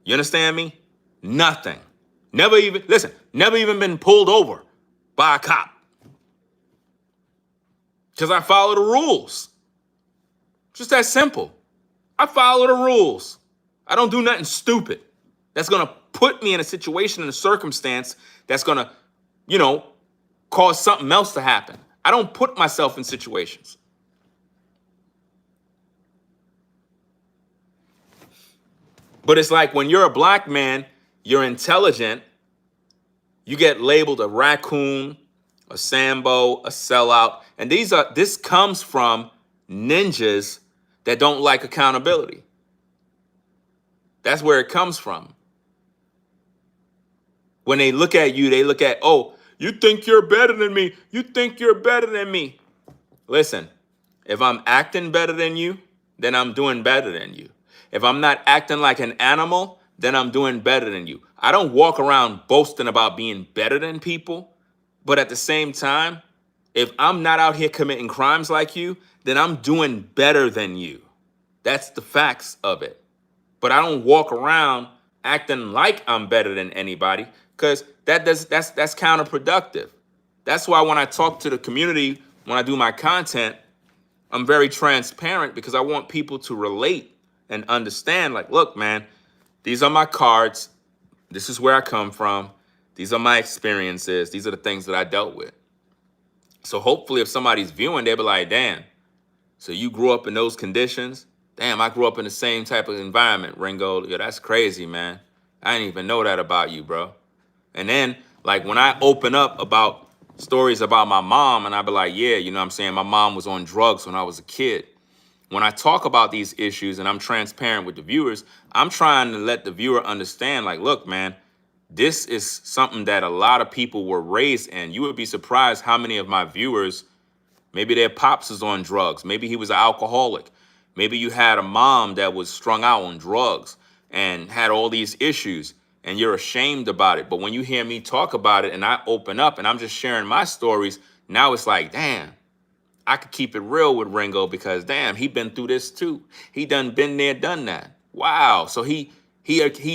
You understand me? Nothing. Never even been pulled over by a cop. Because I follow the rules. Just that simple. I follow the rules. I don't do nothing stupid that's going to put me in a situation, in a circumstance that's going to, cause something else to happen. I don't put myself in situations. But it's like when you're a black man, you're intelligent, you get labeled a raccoon, a Sambo, a sellout. And this comes from ninjas that don't like accountability. That's where it comes from. When they look at you, they look at, oh, you think you're better than me. You think you're better than me. Listen, if I'm acting better than you, then I'm doing better than you. If I'm not acting like an animal, then I'm doing better than you. I don't walk around boasting about being better than people. But at the same time, if I'm not out here committing crimes like you, then I'm doing better than you. That's the facts of it. But I don't walk around acting like I'm better than anybody because that's counterproductive. That's why when I talk to the community, when I do my content, I'm very transparent because I want people to relate and understand, like, look, man, these are my cards. This is where I come from. These are my experiences. These are the things that I dealt with. So hopefully if somebody's viewing, they'll be like, damn, so you grew up in those conditions? Damn, I grew up in the same type of environment, Ringo. Yeah, that's crazy, man. I didn't even know that about you, bro. And then, like, when I open up about stories about my mom, and I'd be like, yeah, you know what I'm saying? My mom was on drugs when I was a kid. When I talk about these issues and I'm transparent with the viewers, I'm trying to let the viewer understand, like, look, man, this is something that a lot of people were raised in. You would be surprised how many of my viewers, maybe their pops is on drugs. Maybe he was an alcoholic. Maybe you had a mom that was strung out on drugs and had all these issues and you're ashamed about it. But when you hear me talk about it and I open up and I'm just sharing my stories, now it's like, damn, I could keep it real with Ringo because damn, he been through this too. He done been there, done that. Wow. So he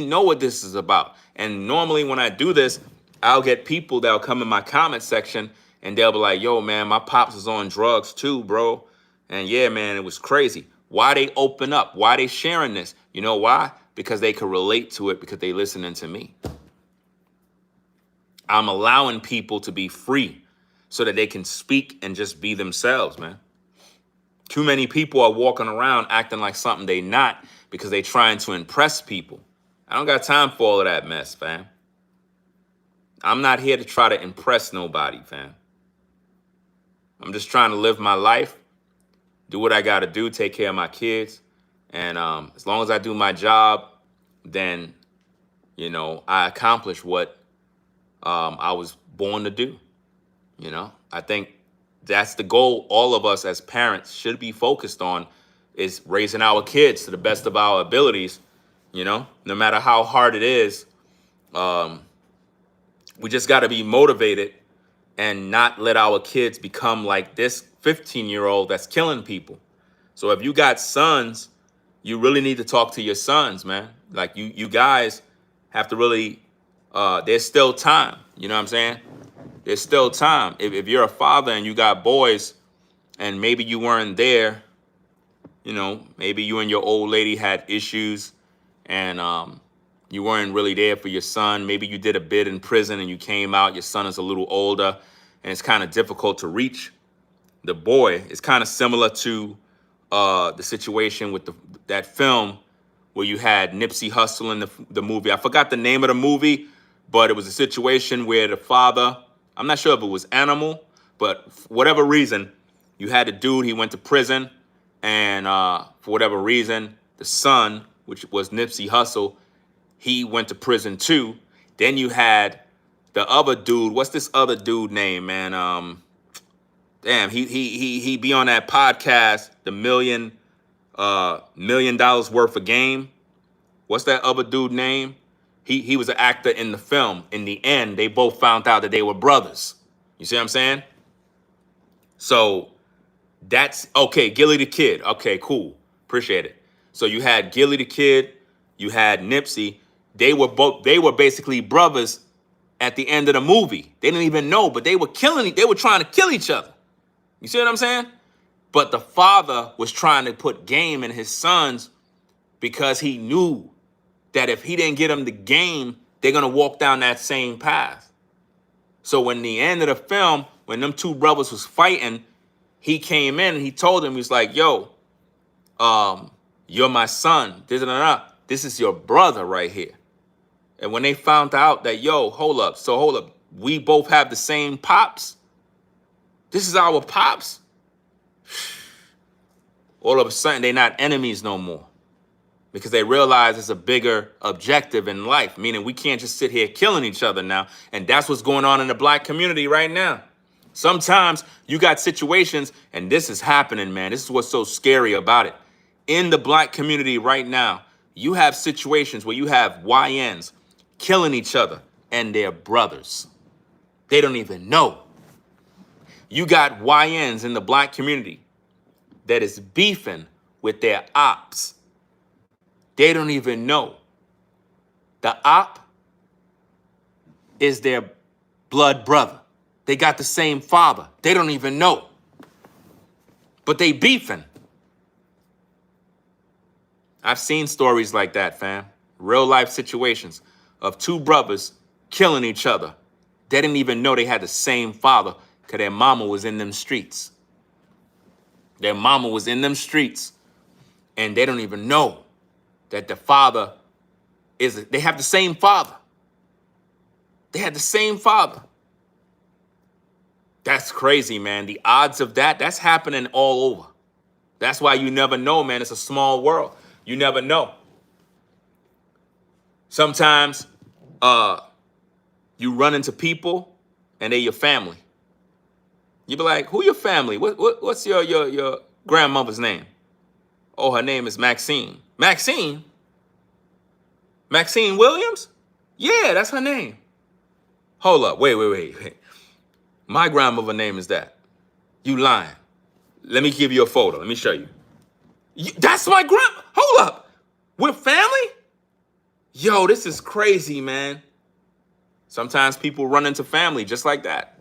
know what this is about. And normally when I do this, I'll get people that'll come in my comment section and they'll be like, yo, man, my pops was on drugs too, bro. And yeah, man, it was crazy. Why they open up? Why they sharing this? You know why? Because they can relate to it because they listening to me. I'm allowing people to be free so that they can speak and just be themselves, man. Too many people are walking around acting like something they not because they trying to impress people. I don't got time for all of that mess, fam. I'm not here to try to impress nobody, fam. I'm just trying to live my life, do what I got to do, take care of my kids. And as long as I do my job, then, you know, I accomplish what I was born to do. You know, I think that's the goal all of us as parents should be focused on, is raising our kids to the best of our abilities. You know, no matter how hard it is, we just got to be motivated and not let our kids become like this 15-year-old that's killing people. So if you got sons, you really need to talk to your sons, man. Like you guys have to really, there's still time. You know what I'm saying? There's still time. If you're a father and you got boys and maybe you weren't there, you know, maybe you and your old lady had issues and you weren't really there for your son. Maybe you did a bid in prison and you came out, your son is a little older and it's kind of difficult to reach the boy. It's kind of similar to the situation with that film where you had Nipsey Hussle in the movie. I forgot the name of the movie, but it was a situation where the father, I'm not sure if it was Animal, but for whatever reason, you had a dude, he went to prison, and for whatever reason, the son, which was Nipsey Hussle, he went to prison too. Then you had the other dude, what's this other dude name, man? Damn, he be on that podcast, the $1 million worth of game. What's that other dude name? He was an actor in the film. In the end, they both found out that they were brothers. You see what I'm saying? So that's okay. Gilly the Kid. Okay, cool. Appreciate it. So you had Gilly the Kid, you had Nipsey. They were basically brothers at the end of the movie. They didn't even know, but they were trying to kill each other. You see what I'm saying? But the father was trying to put game in his sons because he knew that if he didn't get them the game, they're going to walk down that same path. So when the end of the film, when them two brothers was fighting, he came in and he told them, he was like, yo, you're my son. This is your brother right here. And when they found out that, yo, hold up, we both have the same pops. This is our pops. All of a sudden, they're not enemies no more because they realize it's a bigger objective in life, meaning we can't just sit here killing each other now. And that's what's going on in the black community right now. Sometimes you got situations, and this is happening, man. This is what's so scary about it. In the black community right now, you have situations where you have YNs killing each other and their brothers. They don't even know. You got YNs in the black community that is beefing with their ops. They don't even know. The op is their blood brother. They got the same father. They don't even know. But they beefing. I've seen stories like that, fam. Real life situations of two brothers killing each other. They didn't even know they had the same father because their mama was in them streets. Their mama was in them streets and they don't even know that the father they have the same father. They had the same father. That's crazy, man. The odds of that, that's happening all over. That's why you never know, man. It's a small world. You never know. Sometimes you run into people and they're your family. You be like, who your family? What's your grandmother's name? Oh, her name is Maxine. Maxine? Maxine Williams? Yeah, that's her name. Hold up. Wait. My grandmother's name is that. You lying. Let me give you a photo. Let me show you. That's my grandma. Hold up. We're family? Yo, this is crazy, man. Sometimes people run into family just like that.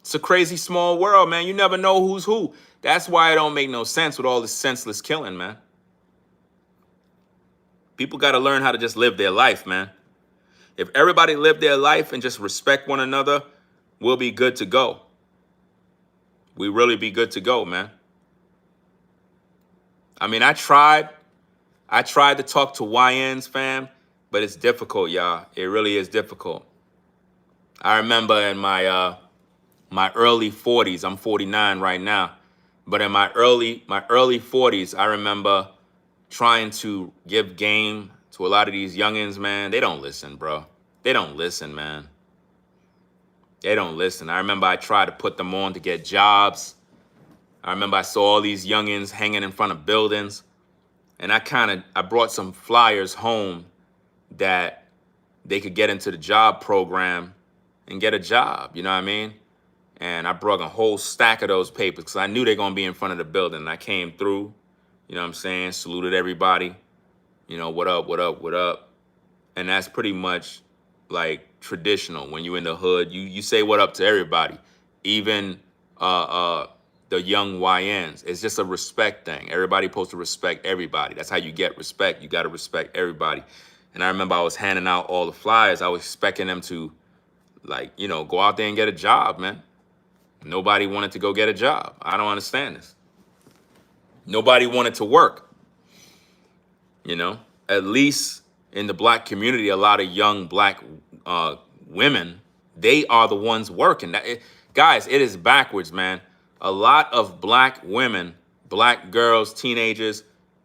It's a crazy small world, man. You never know who's who. That's why it don't make no sense with all this senseless killing, man. People got to learn how to just live their life, man. If everybody lived their life and just respect one another, we'll be good to go. We really be good to go, man. I mean, I tried to talk to YNs, fam, but it's difficult, y'all. It really is difficult. I remember in my early 40s, I'm 49 right now, but in my early 40s, I remember trying to give game to a lot of these youngins, man. They don't listen, bro. They don't listen, man. They don't listen. I remember I tried to put them on to get jobs. I remember I saw all these youngins hanging in front of buildings, and I brought some flyers home that they could get into the job program and get a job, you know what I mean? And I brought a whole stack of those papers because I knew they're going to be in front of the building. And I came through, you know what I'm saying, saluted everybody, you know, what up, what up, what up. And that's pretty much like traditional. When you in the hood, you say what up to everybody, even the young YNs. It's just a respect thing. Everybody supposed to respect everybody. That's how you get respect. You got to respect everybody. And I remember I was handing out all the flyers. I was expecting them to, like, you know, go out there and get a job, man. Nobody wanted to go get a job. I don't understand this. Nobody wanted to work. You know, at least in the black community, a lot of young black women, they are the ones working. Guys, it is backwards, man. A lot of black women, black girls, teenagers,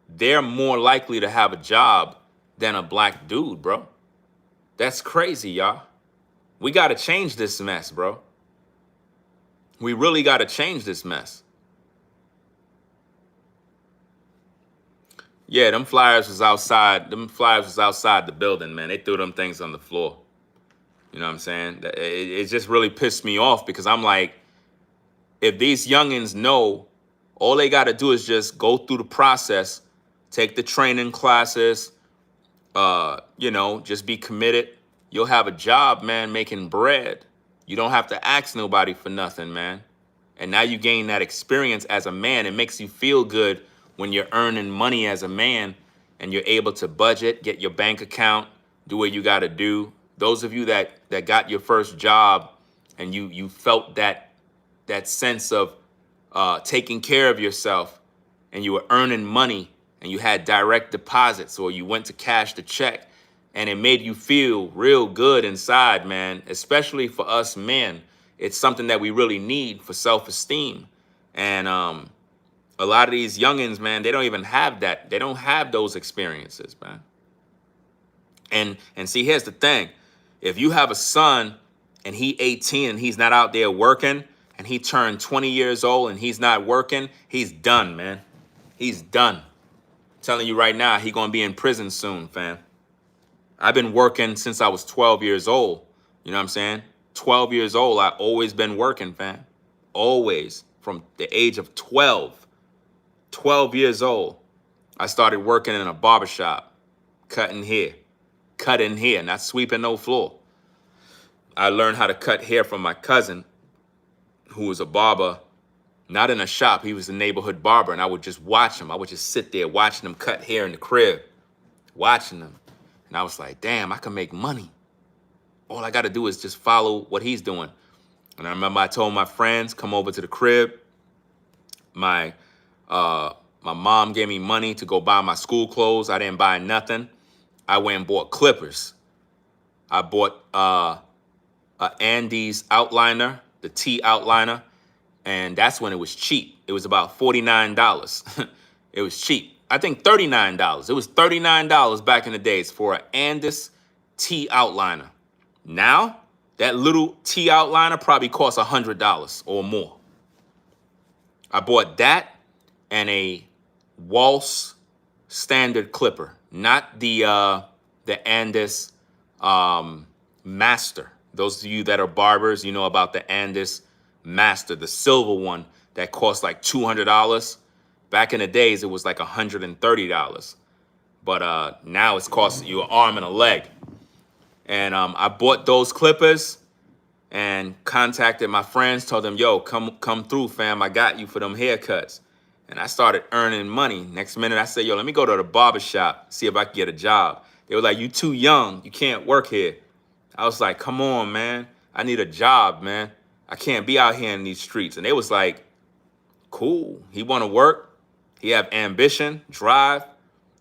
they're more likely to have a job than a black dude, bro. That's crazy, y'all. We got to change this mess, bro. We really got to change this mess. Yeah, them flyers was outside. Them flyers was outside the building, man. They threw them things on the floor. You know what I'm saying? It just really pissed me off because I'm like, if these youngins know, all they got to do is just go through the process, take the training classes, you know, just be committed. You'll have a job, man, making bread. You don't have to ask nobody for nothing, man. And now you gain that experience as a man. It makes you feel good when you're earning money as a man and you're able to budget, get your bank account, do what you got to do. Those of you that got your first job and you felt that sense of taking care of yourself and you were earning money and you had direct deposits or you went to cash the check and it made you feel real good inside, man, especially for us men. It's something that we really need for self-esteem. And a lot of these youngins, man, they don't even have that. They don't have those experiences, man. And see, here's the thing. If you have a son and he 18 and he's not out there working and he turned 20 years old and he's not working, he's done, man. He's done. I'm telling you right now, he's going to be in prison soon, fam. I've been working since I was 12 years old. You know what I'm saying? 12 years old, I've always been working, fam. Always. From the age of 12 years old, I started working in a barbershop, cutting hair, not sweeping no floor. I learned how to cut hair from my cousin, who was a barber, not in a shop. He was a neighborhood barber, and I would just watch him. I would just sit there watching him cut hair in the crib, watching him. And I was like, damn, I can make money. All I got to do is just follow what he's doing. And I remember I told my friends, come over to the crib. My mom gave me money to go buy my school clothes. I didn't buy nothing. I went and bought clippers. I bought a Andes outliner, the T outliner, and that's when it was cheap. It was about $49. It was cheap. I think $39. It was $39 back in the days for an Andis T outliner. Now, that little T outliner probably costs $100 or more. I bought that and a Waltz standard clipper, not the Andis Master. Those of you that are barbers, you know about the Andis Master, the silver one that costs like $200. Back in the days, it was like $130. But now it's costing you an arm and a leg. And I bought those clippers and contacted my friends, told them, yo, come through, fam. I got you for them haircuts. And I started earning money. Next minute, I said, yo, let me go to the barber shop, see if I can get a job. They were like, you too young. You can't work here. I was like, come on, man. I need a job, man. I can't be out here in these streets. And they was like, cool. He want to work. He have ambition, drive.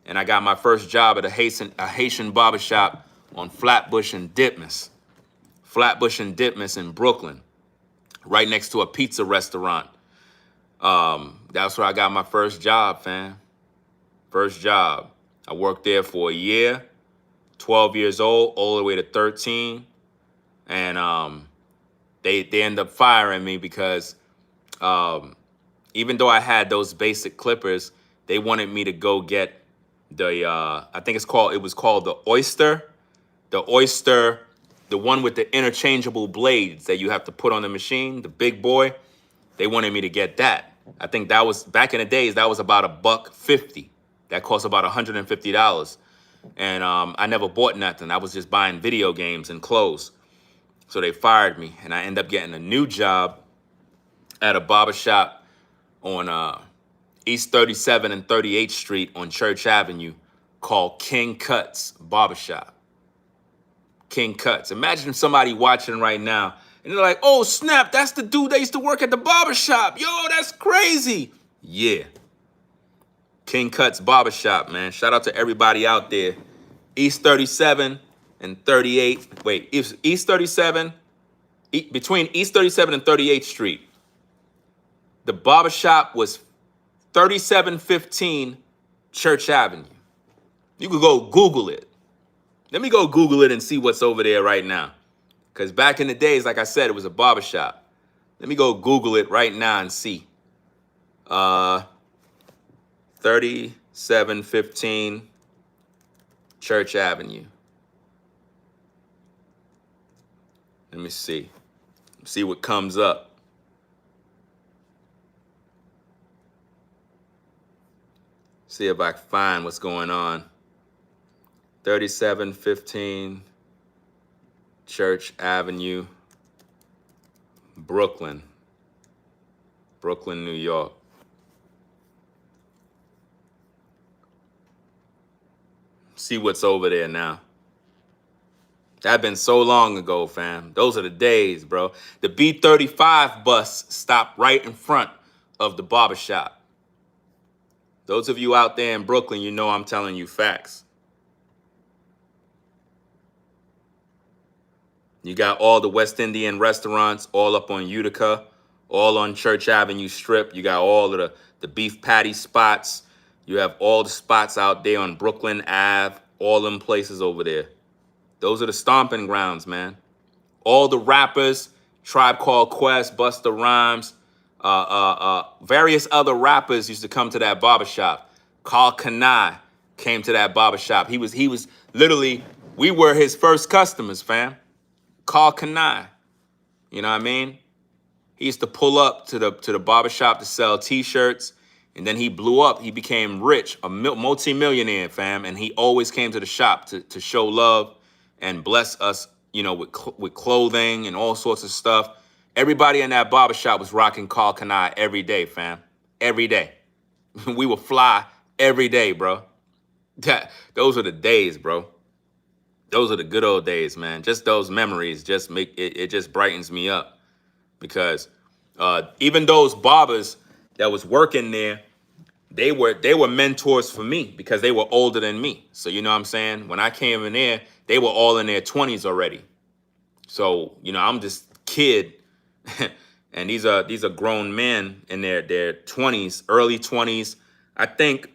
And I got my first job at a Haitian barbershop on Flatbush and Ditmas. Flatbush and Ditmas in Brooklyn, right next to a pizza restaurant. That's where I got my first job, fam. First job. I worked there for a year, 12 years old, all the way to 13. And they ended up firing me because even though I had those basic clippers, they wanted me to go get the, I think it was called the Oyster. The Oyster, the one with the interchangeable blades that you have to put on the machine, the big boy. They wanted me to get that. I think that was, back in the days, that was about $150. That cost about $150. And I never bought nothing. I was just buying video games and clothes. So they fired me, and I ended up getting a new job at a barbershop on East 37 and 38th Street on Church Avenue called King Cuts Barbershop. King Cuts. Imagine somebody watching right now, and they're like, oh, snap, that's the dude that used to work at the barbershop. Yo, that's crazy. Yeah. King Cuts Barbershop, man. Shout out to everybody out there. East 37 and 38. Wait, East 37, between East 37 and 38th Street. The barbershop was 3715 Church Avenue. You could go Google it. Let me go Google it and see what's over there right now. Because back in the days, like I said, it was a barbershop. Let me go Google it right now and see. 3715 Church Avenue. Let me see. See what comes up. See if I can find what's going on. 3715 Church Avenue, Brooklyn, New York. See what's over there now. That been so long ago, fam. Those are the days, bro. The B35 bus stopped right in front of the barbershop. Those of you out there in Brooklyn, you know I'm telling you facts. You got all the West Indian restaurants all up on Utica, all on Church Avenue Strip. You got all of the beef patty spots. You have all the spots out there on Brooklyn Ave, all them places over there. Those are the stomping grounds, man. All the rappers, Tribe Called Quest, Busta Rhymes, various other rappers used to come to that barbershop. Carl Kanai came to that barbershop. He was literally, we were his first customers, fam. Carl Kanai, you know what I mean? He used to pull up to the barbershop to sell t-shirts, and then he blew up. He became rich, a multi-millionaire, fam, and he always came to the shop to show love and bless us, you know, with clothing and all sorts of stuff. Everybody in that barbershop was rocking Carl Kanai every day, fam. Every day. We would fly every day, bro. Those are the days, bro. Those are the good old days, man. Just those memories just make it just brightens me up. Because even those barbers that was working there, they were mentors for me because they were older than me. So you know what I'm saying? When I came in there, they were all in their 20s already. So, you know, I'm just kid And these are grown men in their 20s, early 20s. I think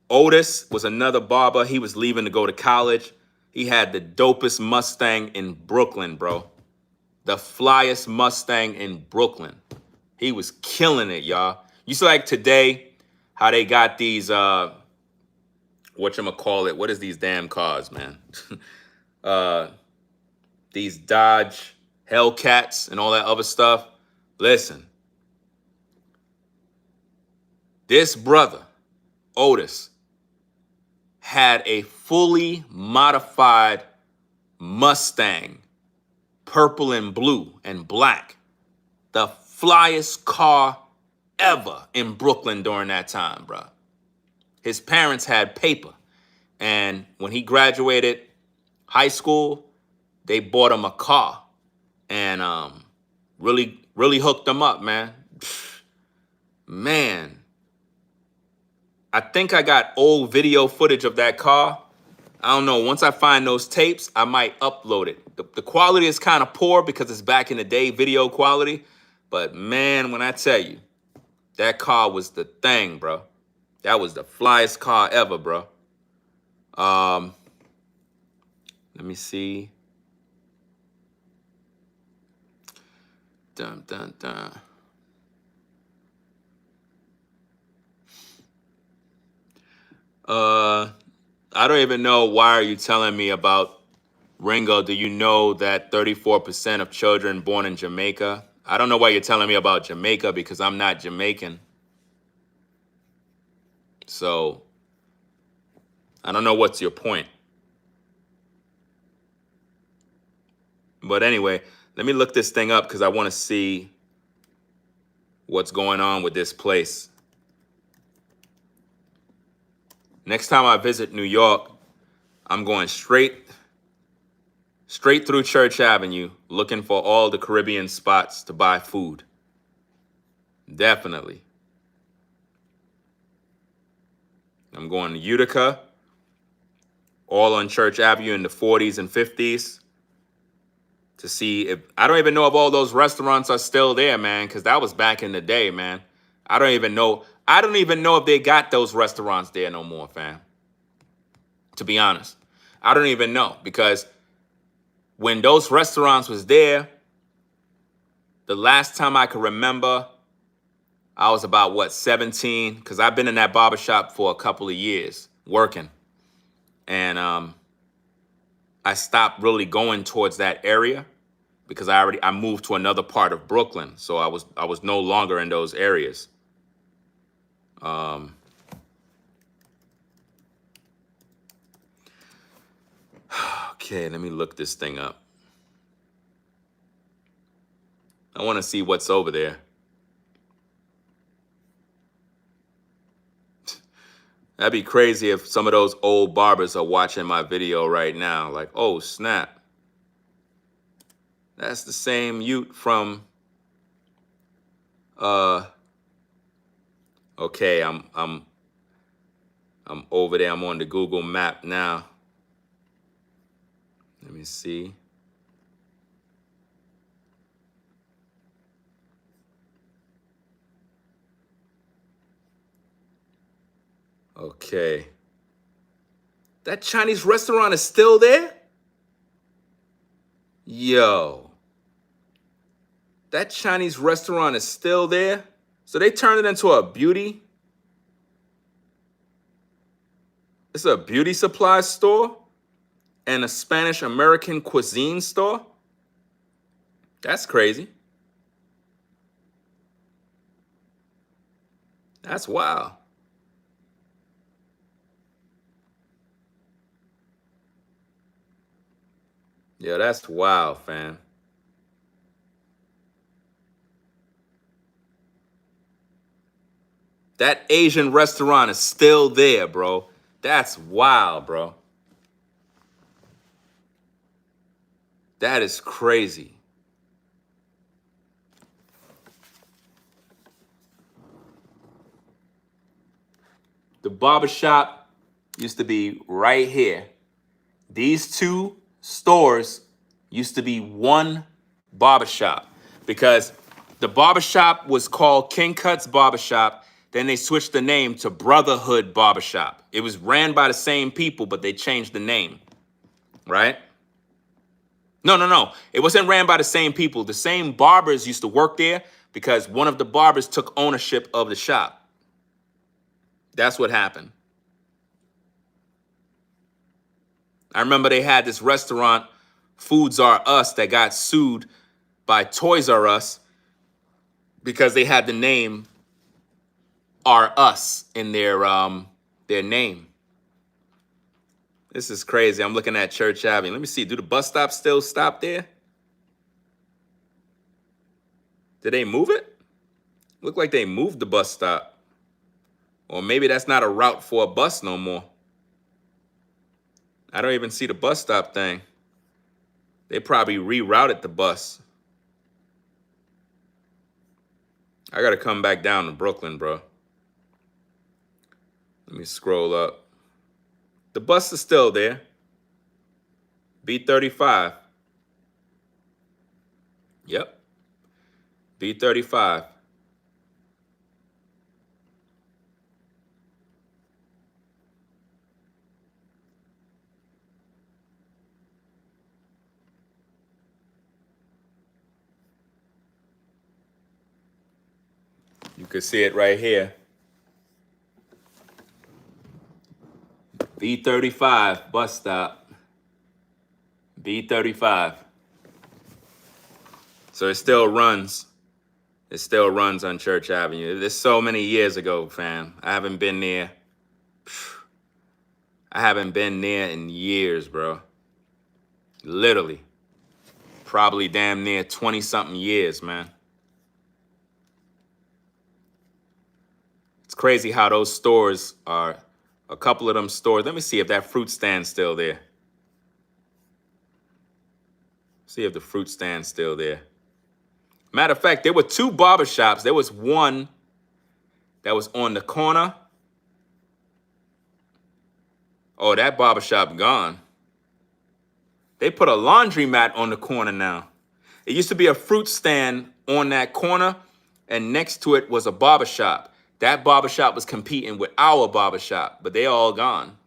Otis was another barber. He was leaving to go to college. He had the dopest Mustang in Brooklyn, bro. The flyest Mustang in Brooklyn. He was killing it, y'all. You see, like today, how they got these whatchamacallit, what is these damn cars, man? These Dodge Hellcats and all that other stuff. Listen, this brother, Otis, had a fully modified Mustang, purple and blue and black. The flyest car ever in Brooklyn during that time, bro. His parents had paper. And when he graduated high school, they bought him a car and really hooked him up, man. Man, I think I got old video footage of that car. I don't know. Once I find those tapes, I might upload it. The quality is kind of poor because it's back in the day video quality. But man, when I tell you, that car was the thing, bro. That was the flyest car ever, bro. Let me see. Dun, dun, dun. I don't even know, why are you telling me about Ringo? Do you know that 34% of children born in Jamaica? I don't know why you're telling me about Jamaica because I'm not Jamaican. So I don't know what's your point. But anyway, let me look this thing up because I want to see what's going on with this place. Next time I visit New York, I'm going straight through Church Avenue, looking for all the Caribbean spots to buy food. Definitely. I'm going to Utica, all on Church Avenue in the 40s and 50s, to see if, I don't even know if all those restaurants are still there, man, because that was back in the day, man. I don't even know if they got those restaurants there no more, fam. To be honest, I don't even know, because when those restaurants was there, the last time I could remember, I was about, 17? Because I've been in that barbershop for a couple of years working. And I stopped really going towards that area because I moved to another part of Brooklyn. So I was no longer in those areas. Okay, let me look this thing up. I want to see what's over there. That'd be crazy if some of those old barbers are watching my video right now. Like, oh, snap. That's the same Ute from, okay, I'm over there. I'm on the Google map now. Let me see. Okay. That Chinese restaurant is still there? Yo. That Chinese restaurant is still there? So they turned it into a beauty? It's a beauty supply store and a Spanish American cuisine store? That's crazy. That's wild. Yeah, that's wild, fam. That Asian restaurant is still there, bro. That's wild, bro. That is crazy. The barbershop used to be right here. These two stores used to be one barbershop. because the barbershop was called King Cut's Barbershop. Then they switched the name to Brotherhood Barbershop. It was ran by the same people, but they changed the name, right? No. It wasn't ran by the same people. The same barbers used to work there because one of the barbers took ownership of the shop. That's what happened. I remember they had this restaurant, Foods R Us, that got sued by Toys R Us because they had the name R Us in their name. This is crazy. I'm looking at Church Avenue. Let me see. Do the bus stop still stop there? Did they move it? Look like they moved the bus stop. Or maybe that's not a route for a bus no more. I don't even see the bus stop thing. They probably rerouted the bus. I gotta come back down to Brooklyn, bro. Let me scroll up. The bus is still there. B35. Yep. B35. You can see it right here. B35 bus stop. B35. So it still runs. It still runs on Church Avenue. This so many years ago, fam. I haven't been there. I haven't been there in years, bro. Literally. Probably damn near 20-something years, man. It's crazy how those stores are, a couple of them stores. Let me see if that fruit stand's still there. See if the fruit stand's still there. Matter of fact, there were two barbershops. There was one that was on the corner. Oh, that barbershop gone. They put a laundromat on the corner now. It used to be a fruit stand on that corner, and next to it was a barbershop. That barbershop was competing with our barbershop, but they all gone.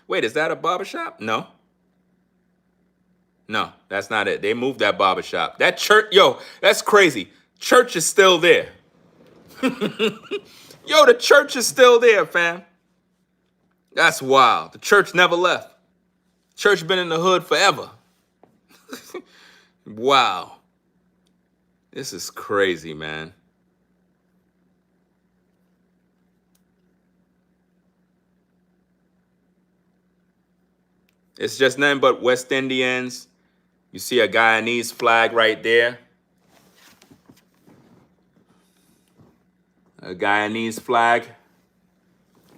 Wait, is that a barbershop? No. No, that's not it. They moved that barbershop. That church, yo, that's crazy. Church is still there. Yo, the church is still there, fam. That's wild. The church never left. Church been in the hood forever. Wow. This is crazy, man. It's just nothing but West Indians. You see a Guyanese flag right there. A Guyanese flag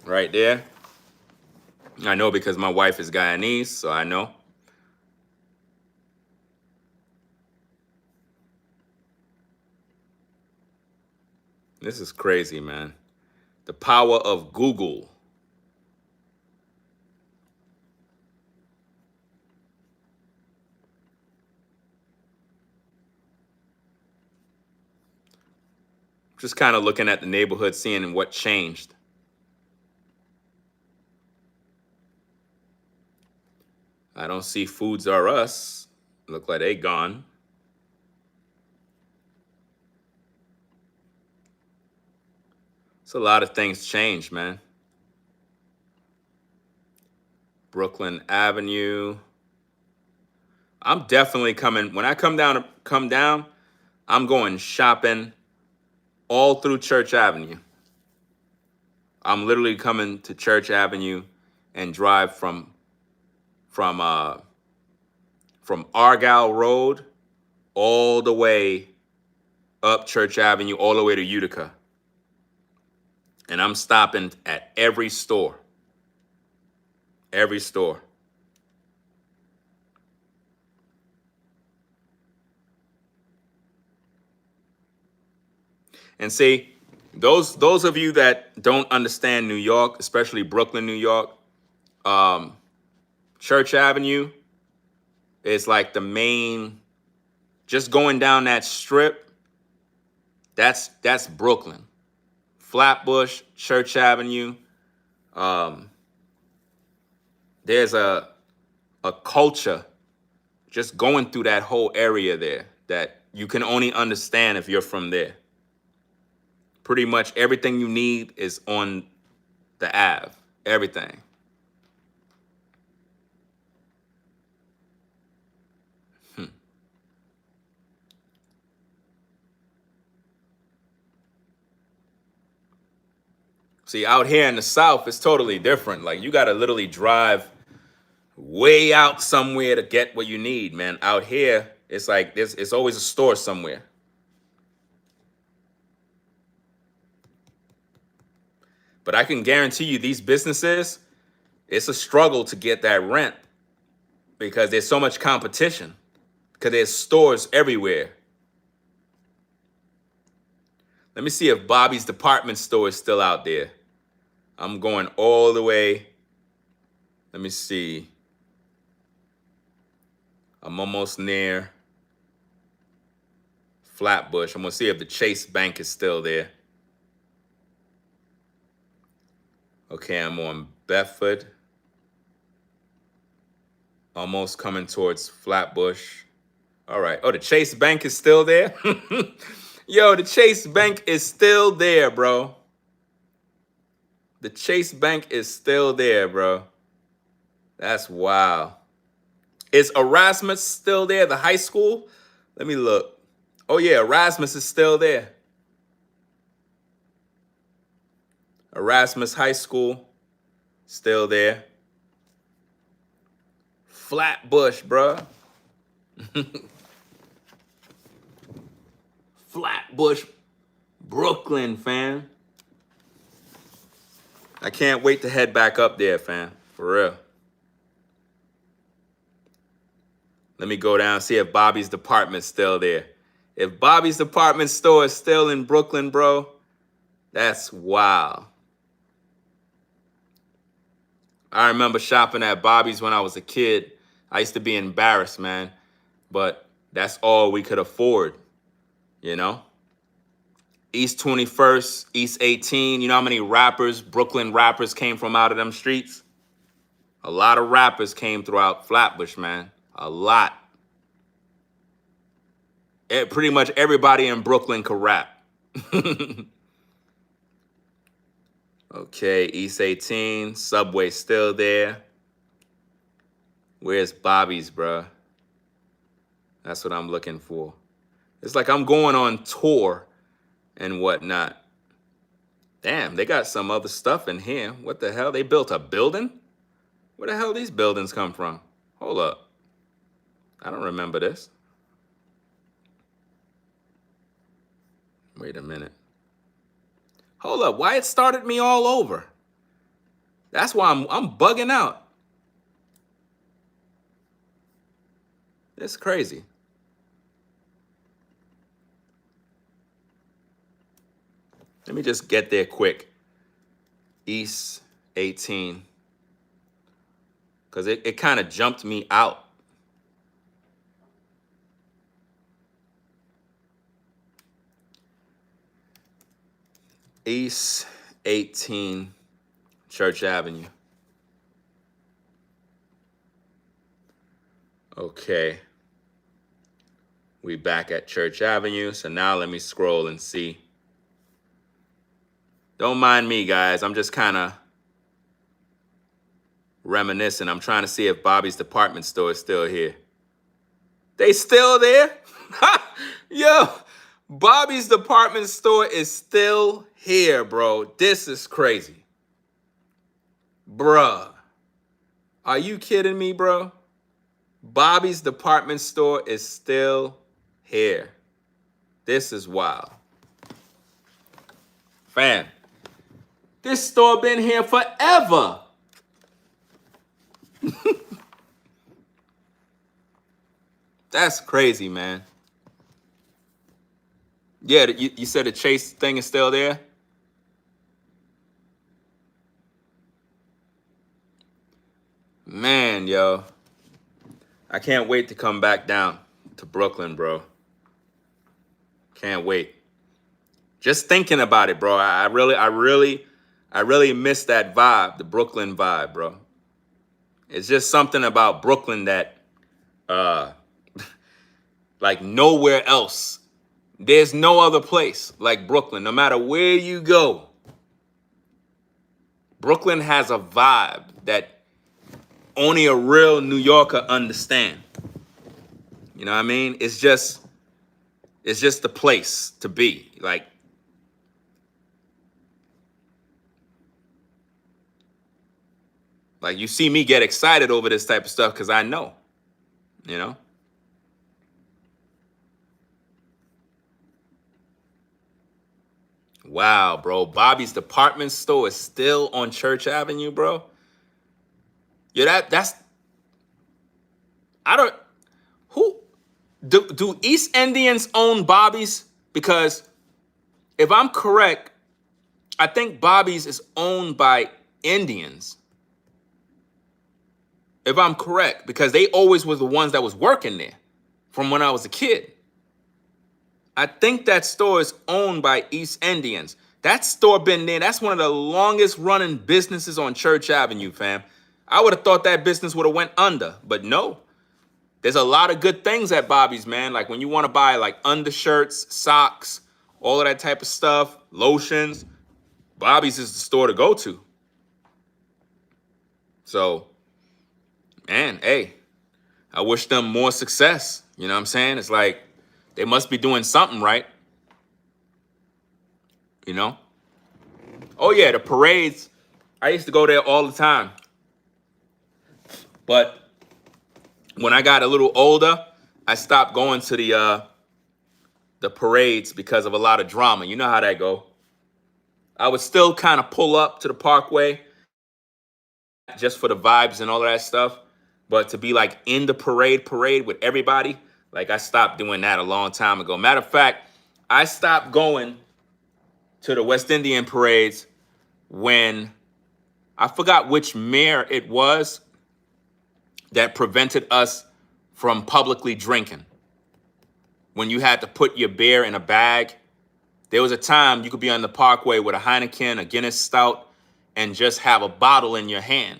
right there. I know because my wife is Guyanese, so I know. This is crazy, man. The power of Google. Just kind of looking at the neighborhood, seeing what changed. I don't see Foods R Us. Look like they gone. So a lot of things changed, man. Brooklyn Avenue. I'm definitely coming. When I come down, I'm going shopping all through Church Avenue. I'm literally coming to Church Avenue and drive from Argyle Road all the way up Church Avenue, all the way to Utica. And I'm stopping at every store. Every store. And see, those of you that don't understand New York, especially Brooklyn, New York, Church Avenue is like the main, just going down that strip, that's Brooklyn. Flatbush, Church Avenue. There's a culture just going through that whole area there that you can only understand if you're from there. Pretty much everything you need is on the Ave. Everything. See, out here in the South, it's totally different. Like, you got to literally drive way out somewhere to get what you need, man. Out here, it's like it's always a store somewhere. But I can guarantee you these businesses, it's a struggle to get that rent because there's so much competition, because there's stores everywhere. Let me see if Bobby's department store is still out there. I'm going all the way. Let me see. I'm almost near Flatbush. I'm going to see if the Chase Bank is still there. Okay, I'm on Bedford. Almost coming towards Flatbush. All right. Oh, the Chase Bank is still there? Yo, the Chase Bank is still there, bro. The Chase Bank is still there, bro. That's wild. Is Erasmus still there, the high school? Let me look. Oh, yeah, Erasmus is still there. Erasmus High School, still there. Flatbush, bro. Flatbush, Brooklyn, fam. I can't wait to head back up there, fam. For real. Let me go down and see if Bobby's department's still there. If Bobby's department store is still in Brooklyn, bro, that's wild. I remember shopping at Bobby's when I was a kid. I used to be embarrassed, man. But that's all we could afford, you know? East 21st, East 18. You know how many rappers, Brooklyn rappers came from out of them streets? A lot of rappers came throughout Flatbush, man. A lot. Pretty much everybody in Brooklyn could rap. Okay, East 18, Subway still there. Where's Bobby's, bruh? That's what I'm looking for. It's like I'm going on tour and whatnot. Damn, they got some other stuff in here. What the hell? They built a building? Where the hell these buildings come from? Hold up. I don't remember this. Wait a minute. Hold up. Why it started me all over? That's why I'm bugging out. It's crazy. Let me just get there quick. East 18. Because it kind of jumped me out. East 18, Church Avenue. Okay. We back at Church Avenue. So now let me scroll and see. Don't mind me, guys. I'm just kind of reminiscing. I'm trying to see if Bobby's department store is still here. They still there? Yo, Bobby's department store is still here, bro. This is crazy. Bruh. Are you kidding me, bro? Bobby's department store is still here. This is wild. Fam, this store been here forever. That's crazy, man. Yeah, you said the Chase thing is still there? Man, yo. I can't wait to come back down to Brooklyn, bro. Can't wait. Just thinking about it, bro. I really miss that vibe, the Brooklyn vibe, bro. It's just something about Brooklyn that, uh, like nowhere else. There's no other place like Brooklyn. No matter where you go, Brooklyn has a vibe that only a real New Yorker understand. You know what I mean? It's just the place to be. Like you see me get excited over this type of stuff because I know, you know? Wow, bro. Bobby's department store is still on Church Avenue, bro. Yeah, that's I don't who do East Indians own Bobby's? Because if I'm correct, I think Bobby's is owned by Indians. If I'm correct, because they always were the ones that was working there from when I was a kid. I think that store is owned by East Indians. That store been there. That's one of the longest running businesses on Church Avenue, fam. I would have thought that business would have went under, but no. There's a lot of good things at Bobby's, man. Like when you want to buy like undershirts, socks, all of that type of stuff, lotions, Bobby's is the store to go to. So, man, hey, I wish them more success. You know what I'm saying? It's like they must be doing something right. You know? Oh, yeah, the parades. I used to go there all the time. But when I got a little older, I stopped going to the parades because of a lot of drama. You know how that go. I would still kind of pull up to the Parkway just for the vibes and all of that stuff. But to be like in the parade with everybody, like I stopped doing that a long time ago. Matter of fact, I stopped going to the West Indian parades when I forgot which mayor it was that prevented us from publicly drinking. When you had to put your beer in a bag, there was a time you could be on the Parkway with a Heineken, a Guinness Stout, and just have a bottle in your hand.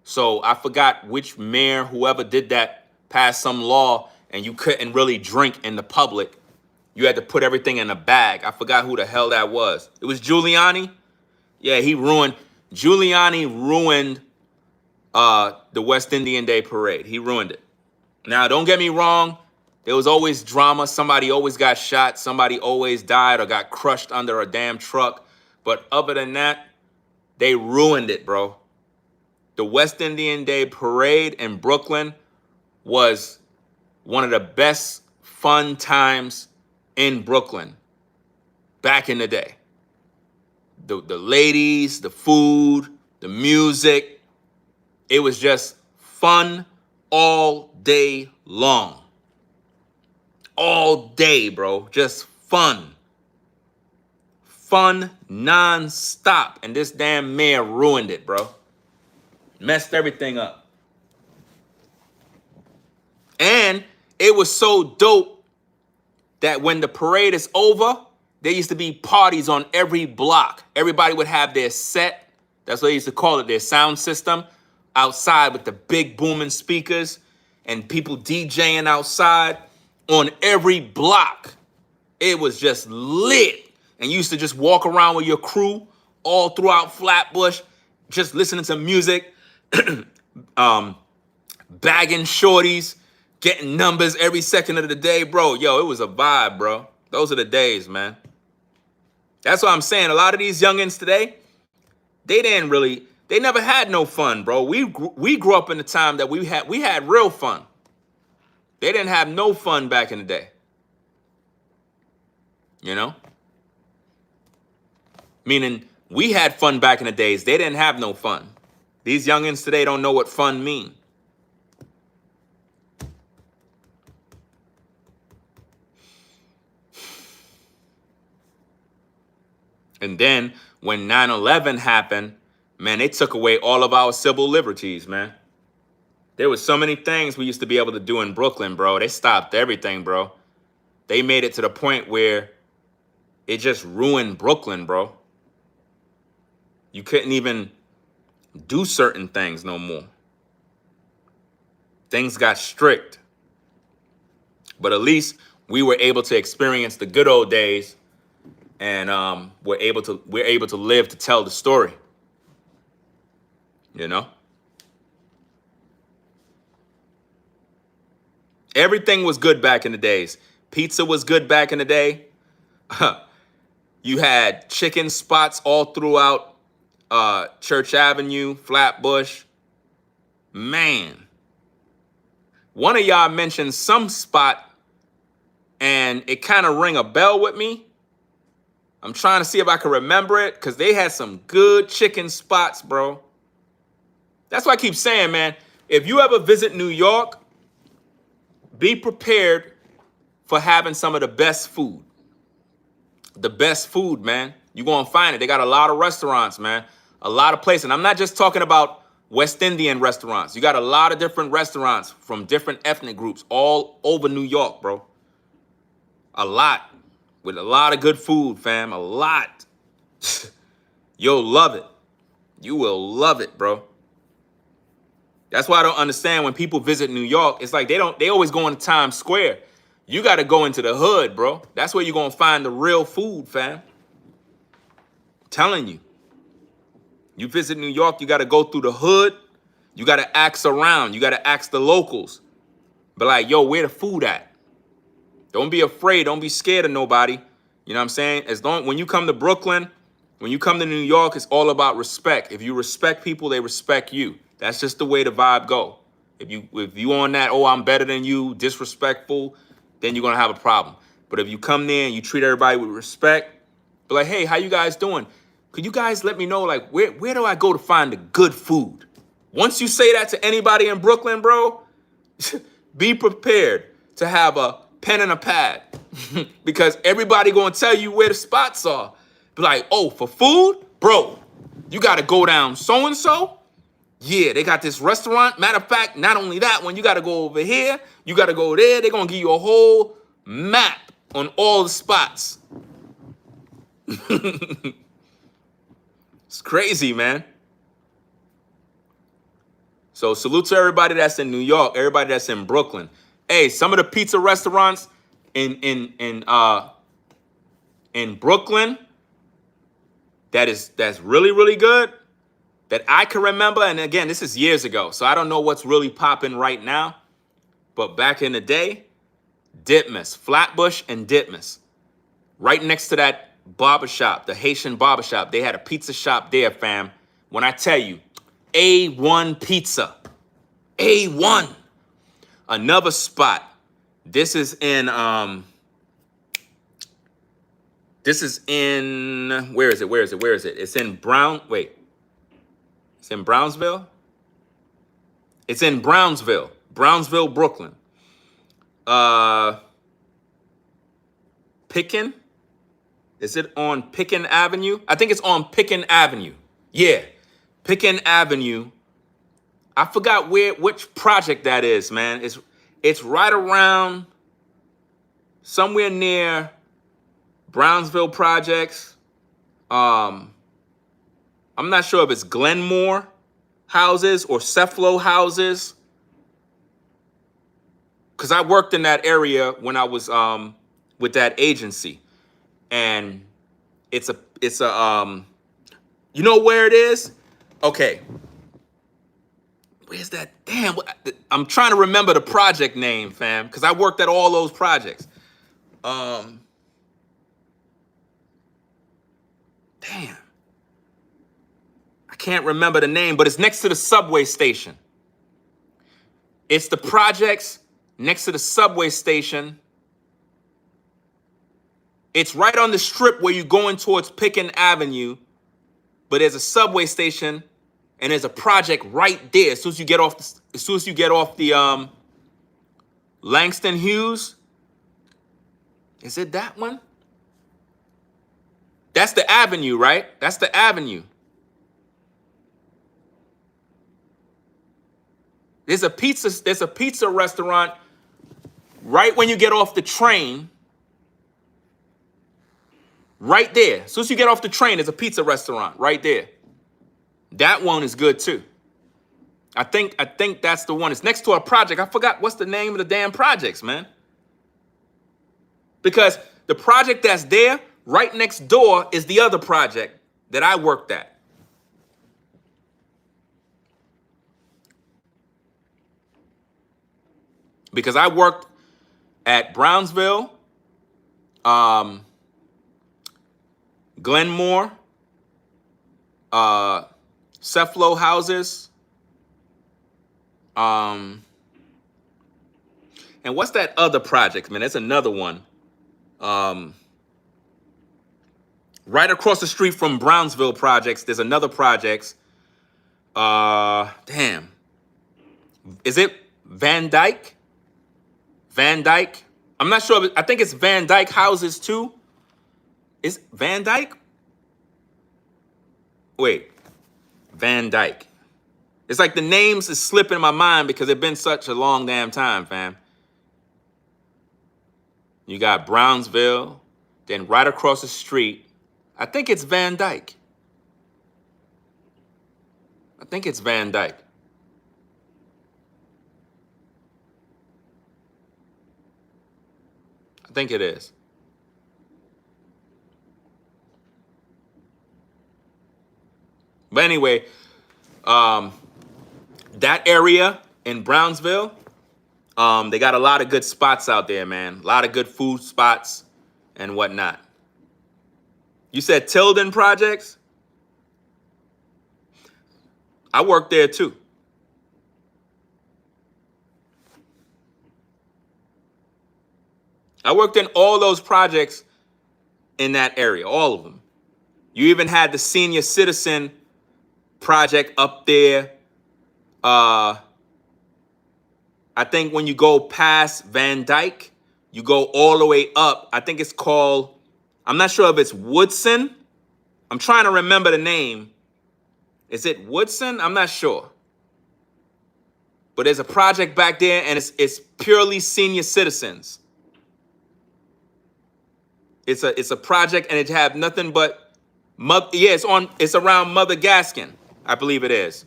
So I forgot which mayor, whoever did that, passed some law and you couldn't really drink in the public. You had to put everything in a bag. I forgot who the hell that was. It was Giuliani. Yeah, Giuliani ruined the West Indian Day Parade. He ruined it. Now, don't get me wrong. There was always drama. Somebody always got shot. Somebody always died or got crushed under a damn truck. But other than that, they ruined it, bro. The West Indian Day Parade in Brooklyn was one of the best fun times in Brooklyn back in the day. The ladies, the food, the music, it was just fun all day long. All day, bro. Just fun. Fun non-stop. And this damn mayor ruined it, bro. Messed everything up. And it was so dope that when the parade is over, there used to be parties on every block. Everybody would have their set. That's what they used to call it, their sound system. Outside with the big booming speakers and people DJing outside on every block. It was just lit. And you used to just walk around with your crew all throughout Flatbush, just listening to music, bagging shorties, getting numbers every second of the day, bro. Yo, it was a vibe, bro. Those are the days, man. That's what I'm saying. A lot of these youngins today, they never had no fun, bro. We grew up in the time that we had real fun. They didn't have no fun back in the day. You know? Meaning we had fun back in the days. They didn't have no fun. These youngins today don't know what fun mean. And then when 9/11 happened, man, they took away all of our civil liberties, man. There was so many things we used to be able to do in Brooklyn, bro. They stopped everything, bro. They made it to the point where it just ruined Brooklyn, bro. You couldn't even do certain things no more. Things got strict. But at least we were able to experience the good old days, and we're able to live to tell the story. You know? Everything was good back in the days. Pizza was good back in the day. You had chicken spots all throughout Church Avenue, Flatbush. Man. One of y'all mentioned some spot, and it kind of rang a bell with me. I'm trying to see if I can remember it, because they had some good chicken spots, bro. That's why I keep saying, man, if you ever visit New York, be prepared for having some of the best food. The best food, man. You're going to find it. They got a lot of restaurants, man. A lot of places. And I'm not just talking about West Indian restaurants. You got a lot of different restaurants from different ethnic groups all over New York, bro. A lot. With a lot of good food, fam. A lot. You'll love it. You will love it, bro. That's why I don't understand when people visit New York. It's like they always go into Times Square. You got to go into the hood, bro. That's where you're going to find the real food, fam. I'm telling you. You visit New York, you got to go through the hood. You got to ask around. You got to ask the locals. But like, yo, where the food at? Don't be afraid. Don't be scared of nobody. You know what I'm saying? When you come to Brooklyn, when you come to New York, it's all about respect. If you respect people, they respect you. That's just the way the vibe go. If you on that, oh, I'm better than you, disrespectful, then you're gonna have a problem. But if you come there and you treat everybody with respect, be like, hey, how you guys doing? Could you guys let me know, like, where do I go to find the good food? Once you say that to anybody in Brooklyn, bro, be prepared to have a pen and a pad because everybody gonna tell you where the spots are. Be like, oh, for food? Bro, you gotta go down so-and-so. Yeah, they got this restaurant. Matter of fact, not only that one, you got to go over here. You got to go there. They're going to give you a whole map on all the spots. It's crazy, man. So salute to everybody that's in New York, everybody that's in Brooklyn. Hey, some of the pizza restaurants in Brooklyn that's really, really good, that I can remember, and again, this is years ago, so I don't know what's really popping right now, but back in the day, Ditmas, Flatbush and Ditmas, right next to that barbershop, the Haitian barbershop, they had a pizza shop there, fam. When I tell you, A1 pizza, A1. Another spot, this is in, where is it? It's in It's in Brownsville? It's in Brownsville, Brooklyn. Pitkin? Is it on Pitkin Avenue? I think it's on Pitkin Avenue. Yeah, Pitkin Avenue. I forgot which project that is, man. It's right around somewhere near Brownsville projects. I'm not sure if it's Glenmore houses or Ceflo houses, because I worked in that area when I was with that agency, and it's a you know where it is? Okay, where's that? Damn, I'm trying to remember the project name, fam, because I worked at all those projects. Damn. I can't remember the name, but it's next to the subway station. It's the projects next to the subway station. It's right on the strip where you're going towards Pitkin Avenue, but there's a subway station and there's a project right there. As soon as you get off the Langston Hughes. Is it that one? That's the avenue, right? That's the avenue. There's a pizza restaurant right when you get off the train. Right there. As soon as you get off the train, there's a pizza restaurant right there. That one is good too. I think that's the one. It's next to a project. I forgot what's the name of the damn projects, man. Because the project that's there, right next door, is the other project that I worked at. Because I worked at Brownsville, Glenmore, Cephalo houses, and what's that other project, man? That's another one. Right across the street from Brownsville projects, there's another projects. Damn. Is it Van Dyke? Van Dyke? I'm not sure. I think it's Van Dyke houses too. Is Van Dyke? Wait, Van Dyke. It's like the names is slipping in my mind because it's been such a long damn time, fam. You got Brownsville, then right across the street, I think it's Van Dyke. I think it's Van Dyke. I think it is. But anyway, that area in Brownsville, they got a lot of good spots out there, man. A lot of good food spots and whatnot. You said Tilden Projects? I worked there too. I worked in all those projects in that area, all of them. You even had the senior citizen project up there. I think when you go past Van Dyke, you go all the way up. I think it's called, I'm not sure if it's Woodson. I'm trying to remember the name. Is it Woodson? I'm not sure. But there's a project back there and it's purely senior citizens. It's a project and it have nothing but it's around Mother Gaskin, I believe it is.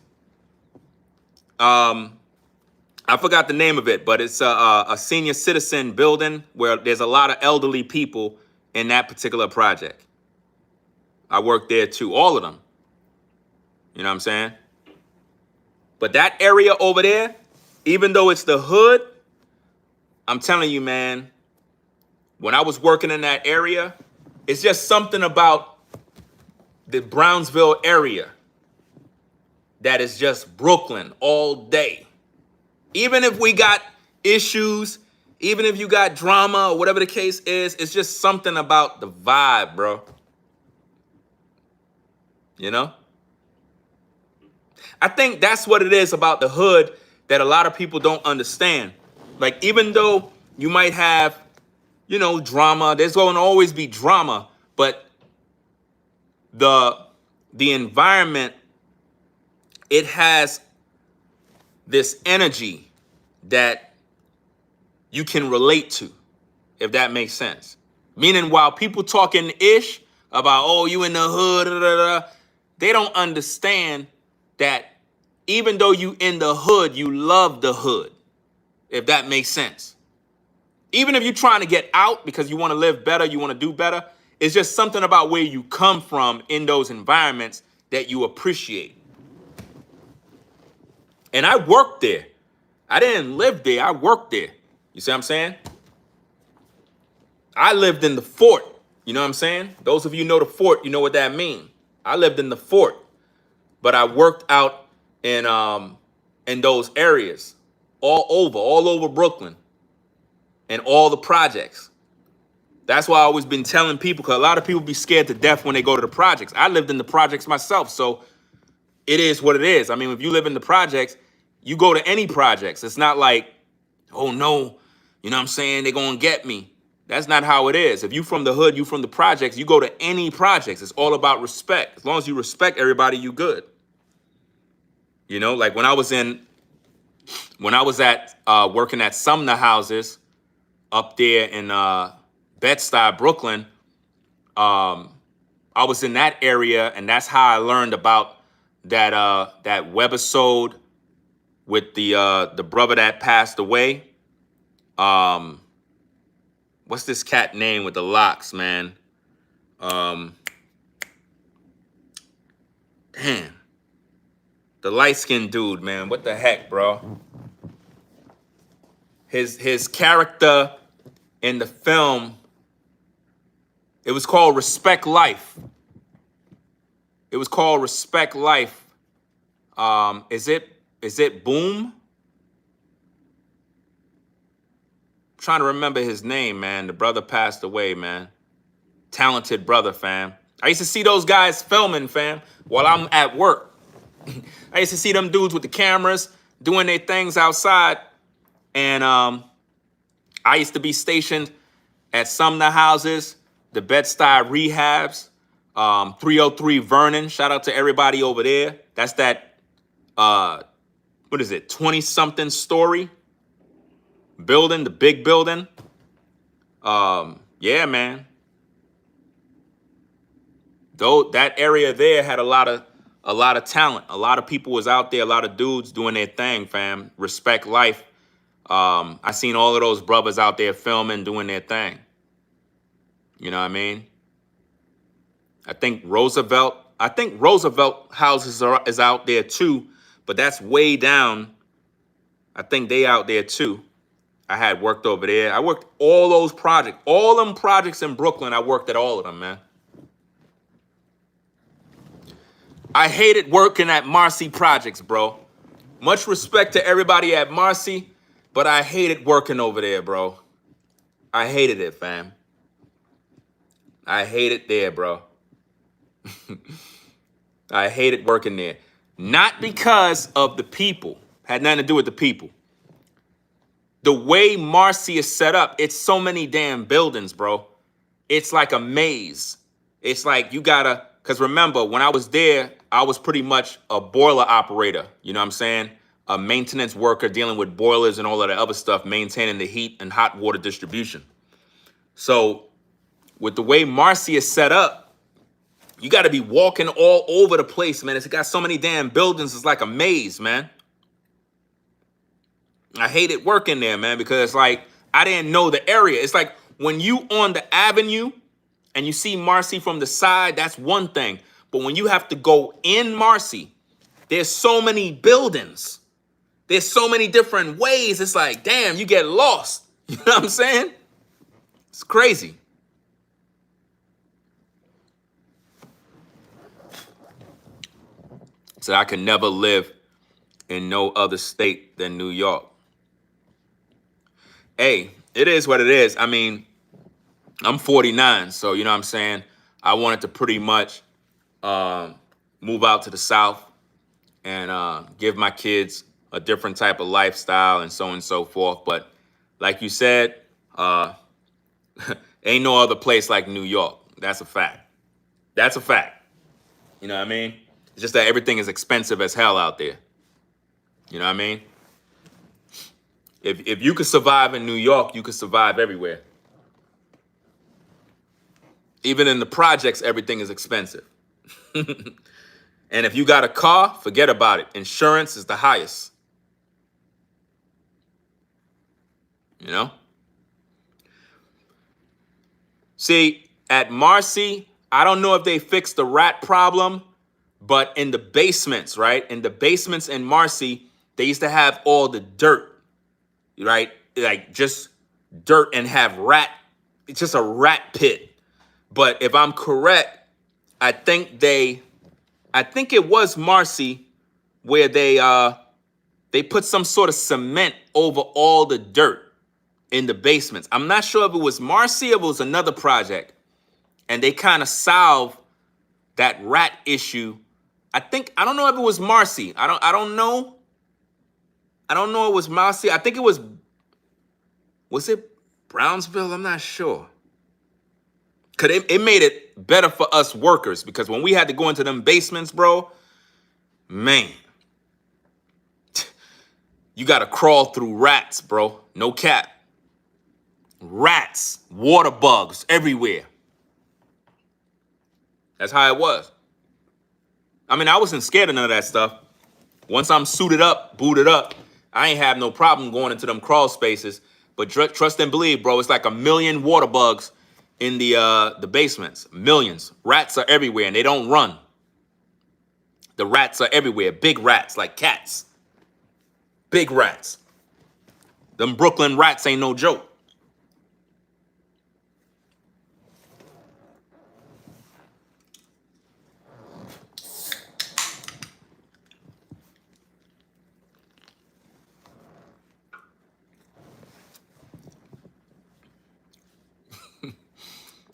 I forgot the name of it, but it's a senior citizen building where there's a lot of elderly people in that particular project. I worked there too, all of them. You know what I'm saying? But that area over there, even though it's the hood, I'm telling you, man, when I was working in that area, it's just something about the Brownsville area that is just Brooklyn all day. Even if we got issues, even if you got drama or whatever the case is, it's just something about the vibe, bro. You know? I think that's what it is about the hood that a lot of people don't understand. Like, even though you might have, you know, drama, there's going to always be drama, but the environment, it has this energy that you can relate to, if that makes sense. Meaning, while people talking ish about, oh, you in the hood, da, da, da, they don't understand that even though you in the hood, you love the hood, if that makes sense. Even if you're trying to get out because you want to live better, you want to do better, it's just something about where you come from in those environments that you appreciate. And I worked there. I didn't live there. I worked there. You see what I'm saying? I lived in the fort. You know what I'm saying? Those of you know the fort, you know what that means. I lived in the fort, but I worked out in those areas all over Brooklyn and all the projects. That's why I always been telling people, because a lot of people be scared to death when they go to the projects. I lived in the projects myself, so it is what it is. I mean, if you live in the projects, you go to any projects. It's not like, oh no, you know what I'm saying, they're gonna get me. That's not how it is. If you from the hood, you from the projects, you go to any projects. It's all about respect. As long as you respect everybody, you good. You know, like when I was in When I was at working at Sumner Houses up there in Bed-Stuy, Brooklyn, I was in that area, and that's how I learned about that webisode with the brother that passed away. What's this cat name with the locks, man? Damn. The light-skinned dude, man. What the heck, bro? His character in the film, it was called Respect Life. It was called Respect Life. Is it Boom? I'm trying to remember his name, man. The brother passed away, man. Talented brother, fam. I used to see those guys filming, fam, while I'm at work. I used to see them dudes with the cameras doing their things outside. And I used to be stationed at Sumner Houses, the Bed-Stuy Rehabs, 303 Vernon. Shout out to everybody over there. That's that, what is it, 20-something story building, the big building. Yeah, man. Though that area there had a lot of talent. A lot of people was out there, a lot of dudes doing their thing, fam. Respect Life. I seen all of those brothers out there filming, doing their thing. You know what I mean? I think Roosevelt Houses is out there too, but that's way down. I think they out there too. I had worked over there. I worked all those projects, all them projects in Brooklyn. I worked at all of them, man. I hated working at Marcy Projects, bro. Much respect to everybody at Marcy, but I hated working over there, bro. I hated it, fam. I hated there, bro. I hated working there. Not because of the people. Had nothing to do with the people. The way Marcy is set up, it's so many damn buildings, bro. It's like a maze. It's like you gotta, because remember, when I was there, I was pretty much a boiler operator. You know what I'm saying? A maintenance worker dealing with boilers and all of the other stuff, maintaining the heat and hot water distribution. So with the way Marcy is set up, you got to be walking all over the place, man. It's got so many damn buildings. It's like a maze, man. I hated working there, man, because it's like I didn't know the area. It's like when you on the avenue and you see Marcy from the side, that's one thing. But when you have to go in Marcy, there's so many buildings. There's so many different ways. It's like, damn, you get lost. You know what I'm saying? It's crazy. So I could never live in no other state than New York. Hey, it is what it is. I mean, I'm 49, so you know what I'm saying? I wanted to pretty much move out to the South and give my kids a different type of lifestyle and so on and so forth. But like you said, ain't no other place like New York. That's a fact. That's a fact. You know what I mean? It's just that everything is expensive as hell out there. You know what I mean? If you could survive in New York, you could survive everywhere. Even in the projects, everything is expensive. And if you got a car, forget about it. Insurance is the highest. You know? See, at Marcy, I don't know if they fixed the rat problem, but in the basements, right? In the basements in Marcy, they used to have all the dirt, right? Like just dirt and have it's just a rat pit. But if I'm correct, I think it was Marcy where they put some sort of cement over all the dirt in the basements. I'm not sure if it was Marcy or if it was another project. And they kind of solved that rat issue. I don't know if it was Marcy. I don't know. I don't know if it was Marcy. I think it was it Brownsville? I'm not sure. Cause it made it better for us workers because when we had to go into them basements, bro, man, You got to crawl through rats, bro. No cap. Rats, water bugs everywhere. That's how it was. I mean, I wasn't scared of none of that stuff. Once I'm suited up, booted up, I ain't have no problem going into them crawl spaces. But trust and believe, bro, it's like 1,000,000 water bugs in the basements. Millions. Rats are everywhere, and they don't run. The rats are everywhere. Big rats, like cats. Big rats. Them Brooklyn rats ain't no joke.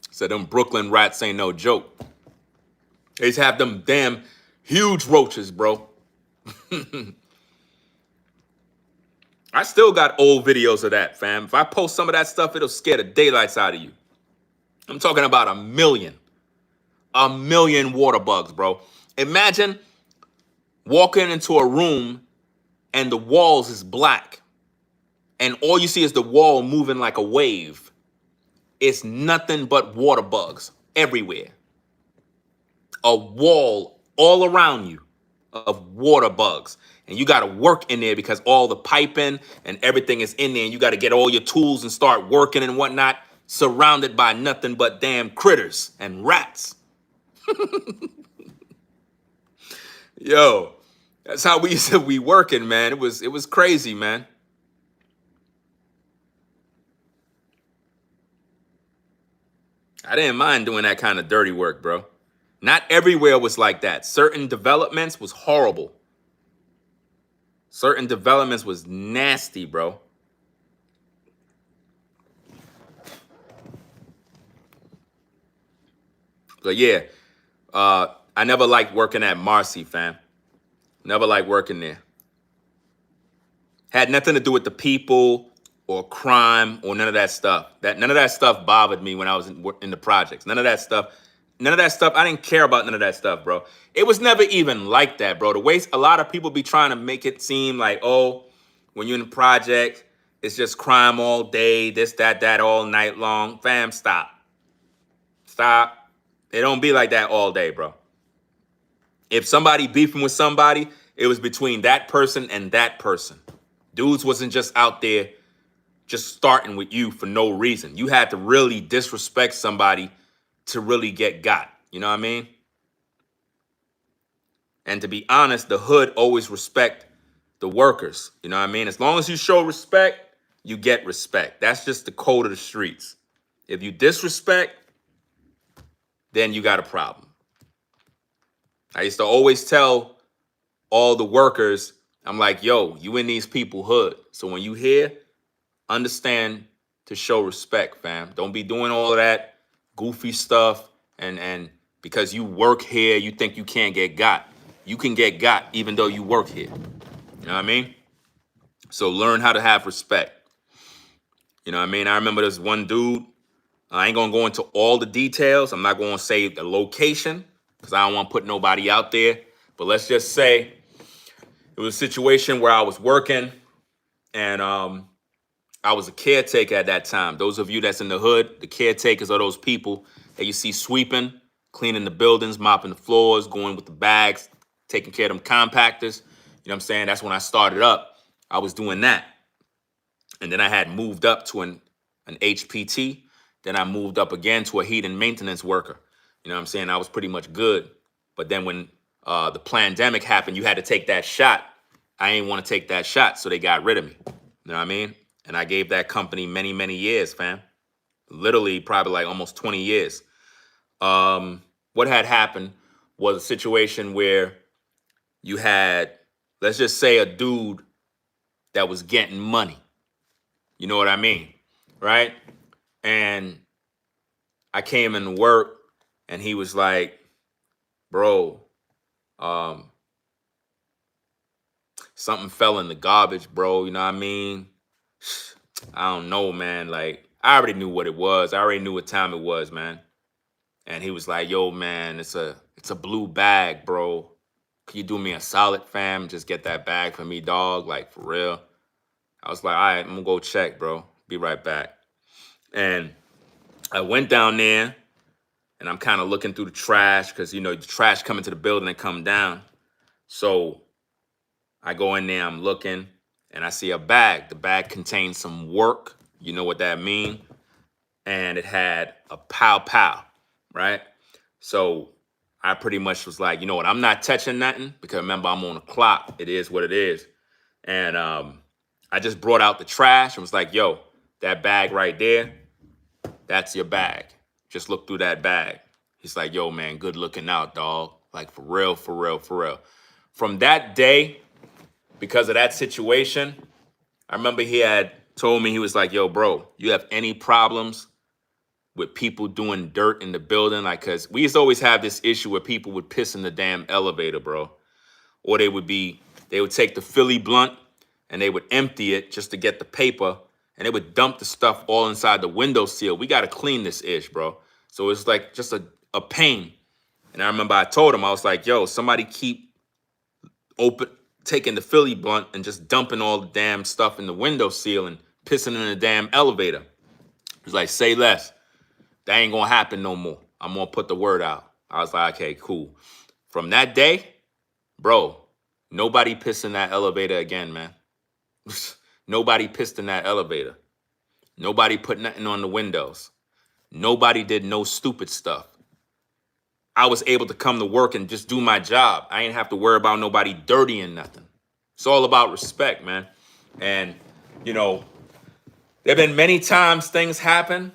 So them Brooklyn rats ain't no joke. They just have them damn huge roaches, bro. I still got old videos of that, fam. If I post some of that stuff, it'll scare the daylights out of you. I'm talking about 1,000,000. 1,000,000 water bugs, bro. Imagine walking into a room and the walls is black and all you see is the wall moving like a wave. It's nothing but water bugs everywhere. A wall all around you of water bugs. And you got to work in there because all the piping and everything is in there. And you got to get all your tools and start working and whatnot, surrounded by nothing but damn critters and rats. Yo, that's how we used to be working, man. It was crazy, man. I didn't mind doing that kind of dirty work, bro. Not everywhere was like that. Certain developments was horrible. Certain developments was nasty, bro. But yeah, I never liked working at Marcy, fam. Never liked working there. Had nothing to do with the people or crime or none of that stuff. None of that stuff bothered me when I was in the projects. None of that stuff. None of that stuff. I didn't care about none of that stuff, bro. It was never even like that, bro. The way a lot of people be trying to make it seem like, oh, when you're in the project, it's just crime all day, this, that all night long. Fam, stop. Stop. It don't be like that all day, bro. If somebody beefing with somebody, it was between that person and that person. Dudes wasn't just out there just starting with you for no reason. You had to really disrespect somebody to really get got. You know what I mean? And to be honest, the hood always respect the workers. You know what I mean? As long as you show respect, you get respect. That's just the code of the streets. If you disrespect, then you got a problem. I used to always tell all the workers, I'm like, yo, you in these people hood. So when you here, understand to show respect, fam. Don't be doing all of that goofy stuff and because you work here, you think you can't get got. You can get got even though you work here. You know what I mean? So learn how to have respect. You know what I mean? I remember this one dude. I ain't gonna go into all the details. I'm not gonna say the location because I don't want to put nobody out there. But let's just say it was a situation where I was working and I was a caretaker at that time. Those of you that's in the hood, the caretakers are those people that you see sweeping, cleaning the buildings, mopping the floors, going with the bags, taking care of them compactors. You know what I'm saying? That's when I started up. I was doing that. And then I had moved up to an HPT. Then I moved up again to a heat and maintenance worker. You know what I'm saying? I was pretty much good. But then when the pandemic happened, you had to take that shot. I ain't want to take that shot, so they got rid of me. You know what I mean? And I gave that company many, many years, fam. Literally probably like almost 20 years. What had happened was a situation where you had, let's just say, a dude that was getting money. You know what I mean? Right? And I came into work and he was like, bro, something fell in the garbage, bro. You know what I mean? I don't know, man. Like, I already knew what it was. I already knew what time it was, man. And he was like, yo, man, it's a blue bag, bro. Can you do me a solid, fam? Just get that bag for me, dog. Like, for real. I was like, all right, I'm gonna go check, bro. Be right back. And I went down there and I'm kind of looking through the trash because, you know, the trash come into the building and come down. So I go in there, I'm looking, and I see a bag. The bag contains some work. You know what that means? And it had a pow pow, right? So I pretty much was like, you know what? I'm not touching nothing because remember, I'm on the clock. It is what it is. And I just brought out the trash and was like, yo, that bag right there, that's your bag. Just look through that bag. He's like, yo, man, good looking out, dog. Like, for real, for real, for real. From that day, because of that situation, I remember he had told me, he was like, yo, bro, you have any problems with people doing dirt in the building? Like, because we used to always have this issue where people would piss in the damn elevator, bro. Or they would take the Philly blunt and they would empty it just to get the paper, and they would dump the stuff all inside the windowsill. We got to clean this ish, bro. So it's like just a pain. And I remember I told him, I was like, yo, somebody keep taking the Philly blunt and just dumping all the damn stuff in the windowsill and pissing in the damn elevator. He's like, say less. That ain't gonna happen no more. I'm gonna put the word out. I was like, okay, cool. From that day, bro, nobody pissed in that elevator again, man. Nobody pissed in that elevator. Nobody put nothing on the windows. Nobody did no stupid stuff. I was able to come to work and just do my job. I ain't have to worry about nobody dirtying nothing. It's all about respect, man. And, you know, there have been many times things happen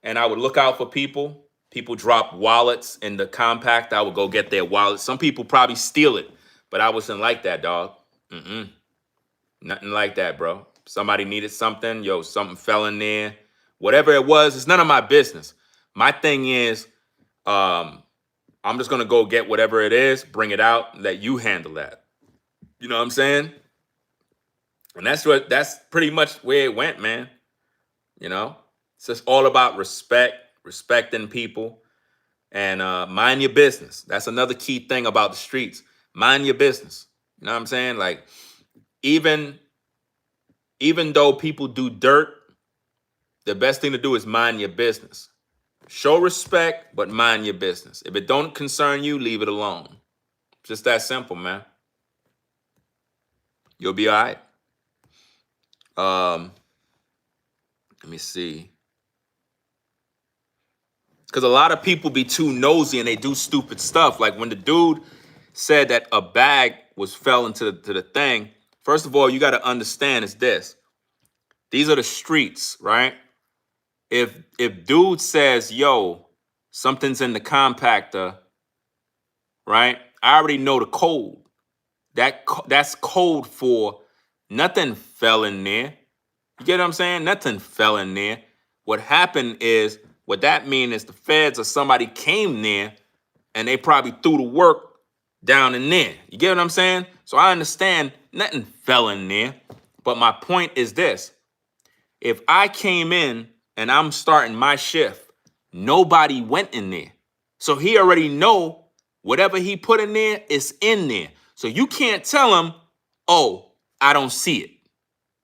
and I would look out for people. People drop wallets in the compact. I would go get their wallet. Some people probably steal it, but I wasn't like that, dog. Nothing like that, bro. Somebody needed something. Yo, something fell in there. Whatever it was, it's none of my business. My thing is, I'm just going to go get whatever it is, bring it out, let you handle that. You know what I'm saying? And that's pretty much where it went, man. You know, it's just all about respecting people, and mind your business. That's another key thing about the streets. Mind your business. You know what I'm saying? Like, even though people do dirt, the best thing to do is mind your business. Show respect, but mind your business. If it don't concern you, leave it alone. Just that simple, man. You'll be all right. Let me see. Because a lot of people be too nosy and they do stupid stuff. Like when the dude said that a bag fell into the thing. First of all, you got to understand is this. These are the streets, right? If dude says, yo, something's in the compactor, right? I already know the code. That's code for nothing fell in there. You get what I'm saying? Nothing fell in there. What happened is, what that means is the feds or somebody came there and they probably threw the work down in there. You get what I'm saying? So I understand nothing fell in there. But my point is this. If I came in and I'm starting my shift, nobody went in there. So he already know whatever he put in there is in there. So you can't tell him, oh, I don't see it.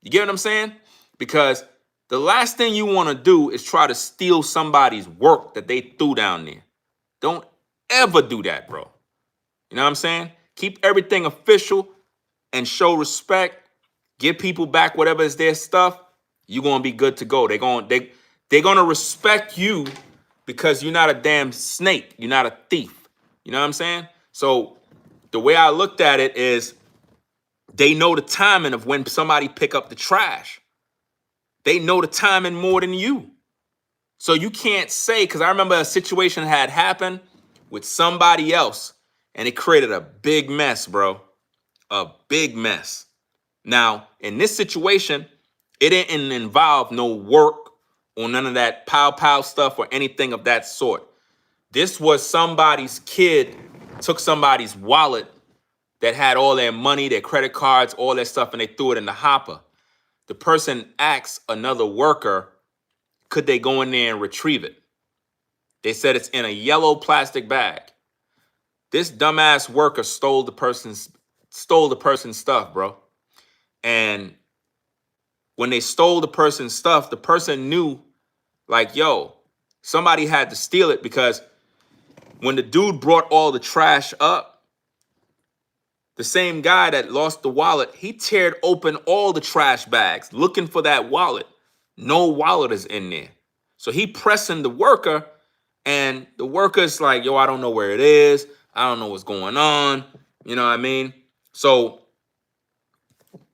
You get what I'm saying? Because the last thing you want to do is try to steal somebody's work that they threw down there. Don't ever do that, bro. You know what I'm saying? Keep everything official and show respect. Give people back whatever is their stuff. You're going to be good to go. They're going to respect you because you're not a damn snake. You're not a thief. You know what I'm saying? So the way I looked at it is they know the timing of when somebody pick up the trash. They know the timing more than you. So you can't say, because I remember a situation had happened with somebody else and it created a big mess, bro. A big mess. Now, in this situation, it didn't involve no work or none of that pow stuff or anything of that sort. This was somebody's kid took somebody's wallet that had all their money, their credit cards, all that stuff, and they threw it in the hopper. The person asked another worker, could they go in there and retrieve it? They said it's in a yellow plastic bag. This dumbass worker stole the person's stuff, bro. And when they stole the person's stuff, the person knew, like, yo, somebody had to steal it, because when the dude brought all the trash up, the same guy that lost the wallet, he teared open all the trash bags looking for that wallet. No wallet is in there. So he pressing the worker, and the worker's like, yo, I don't know where it is. I don't know what's going on. You know what I mean? So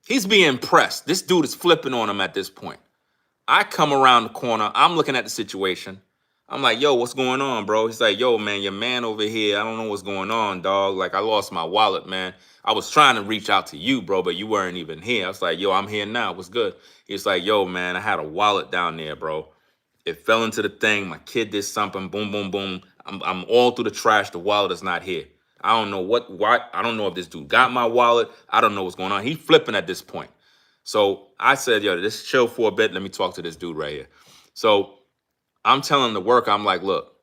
he's being pressed. This dude is flipping on him at this point. I come around the corner. I'm looking at the situation. I'm like, yo, what's going on, bro? He's like, yo, man, your man over here, I don't know what's going on, dog. Like, I lost my wallet, man. I was trying to reach out to you, bro, but you weren't even here. I was like, yo, I'm here now. What's good? He's like, yo, man, I had a wallet down there, bro. It fell into the thing. My kid did something. Boom, boom, boom. I'm all through the trash. The wallet is not here. I don't know why. I don't know if this dude got my wallet. I don't know what's going on. He flipping at this point. So I said, yo, just chill for a bit. Let me talk to this dude right here. So I'm telling the worker, I'm like, look,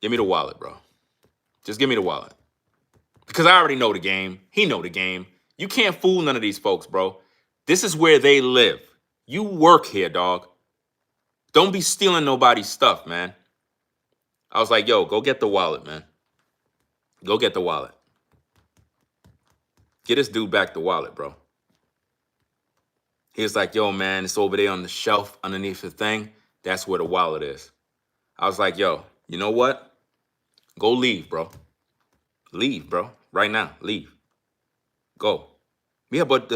give me the wallet, bro. Just give me the wallet. Because I already know the game. He know the game. You can't fool none of these folks, bro. This is where they live. You work here, dog. Don't be stealing nobody's stuff, man. I was like, yo, go get the wallet, man. Go get the wallet. Get this dude back the wallet, bro. He was like, yo, man, it's over there on the shelf underneath the thing. That's where the wallet is. I was like, yo, you know what? Go leave, bro. Leave, bro. Right now, leave. Go. Yeah, but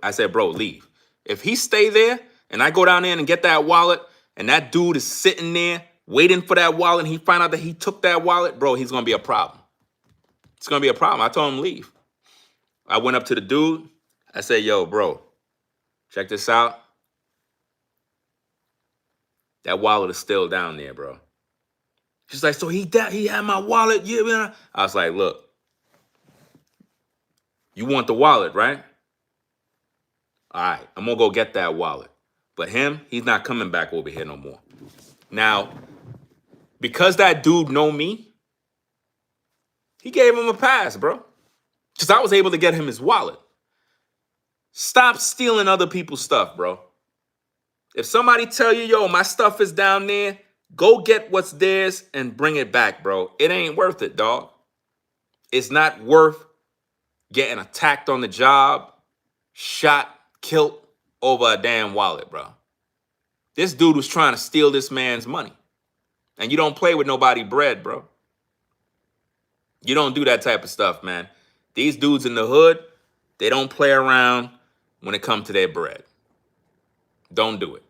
I said, bro, leave. If he stay there and I go down there and get that wallet and that dude is sitting there waiting for that wallet and he find out that he took that wallet, bro, he's going to be a problem. It's going to be a problem. I told him leave. I went up to the dude. I said, yo, bro, check this out. That wallet is still down there, bro. She's like, so he had my wallet? Yeah, man. I was like, look, you want the wallet, right? All right, I'm going to go get that wallet. But him, he's not coming back over here no more. Now, because that dude know me, he gave him a pass, bro. Because I was able to get him his wallet. Stop stealing other people's stuff, bro. If somebody tell you, yo, my stuff is down there, go get what's theirs and bring it back, bro. It ain't worth it, dog. It's not worth getting attacked on the job, shot, killed over a damn wallet, bro. This dude was trying to steal this man's money. And you don't play with nobody bread, bro. You don't do that type of stuff, man. These dudes in the hood, they don't play around when it comes to their bread. Don't do it.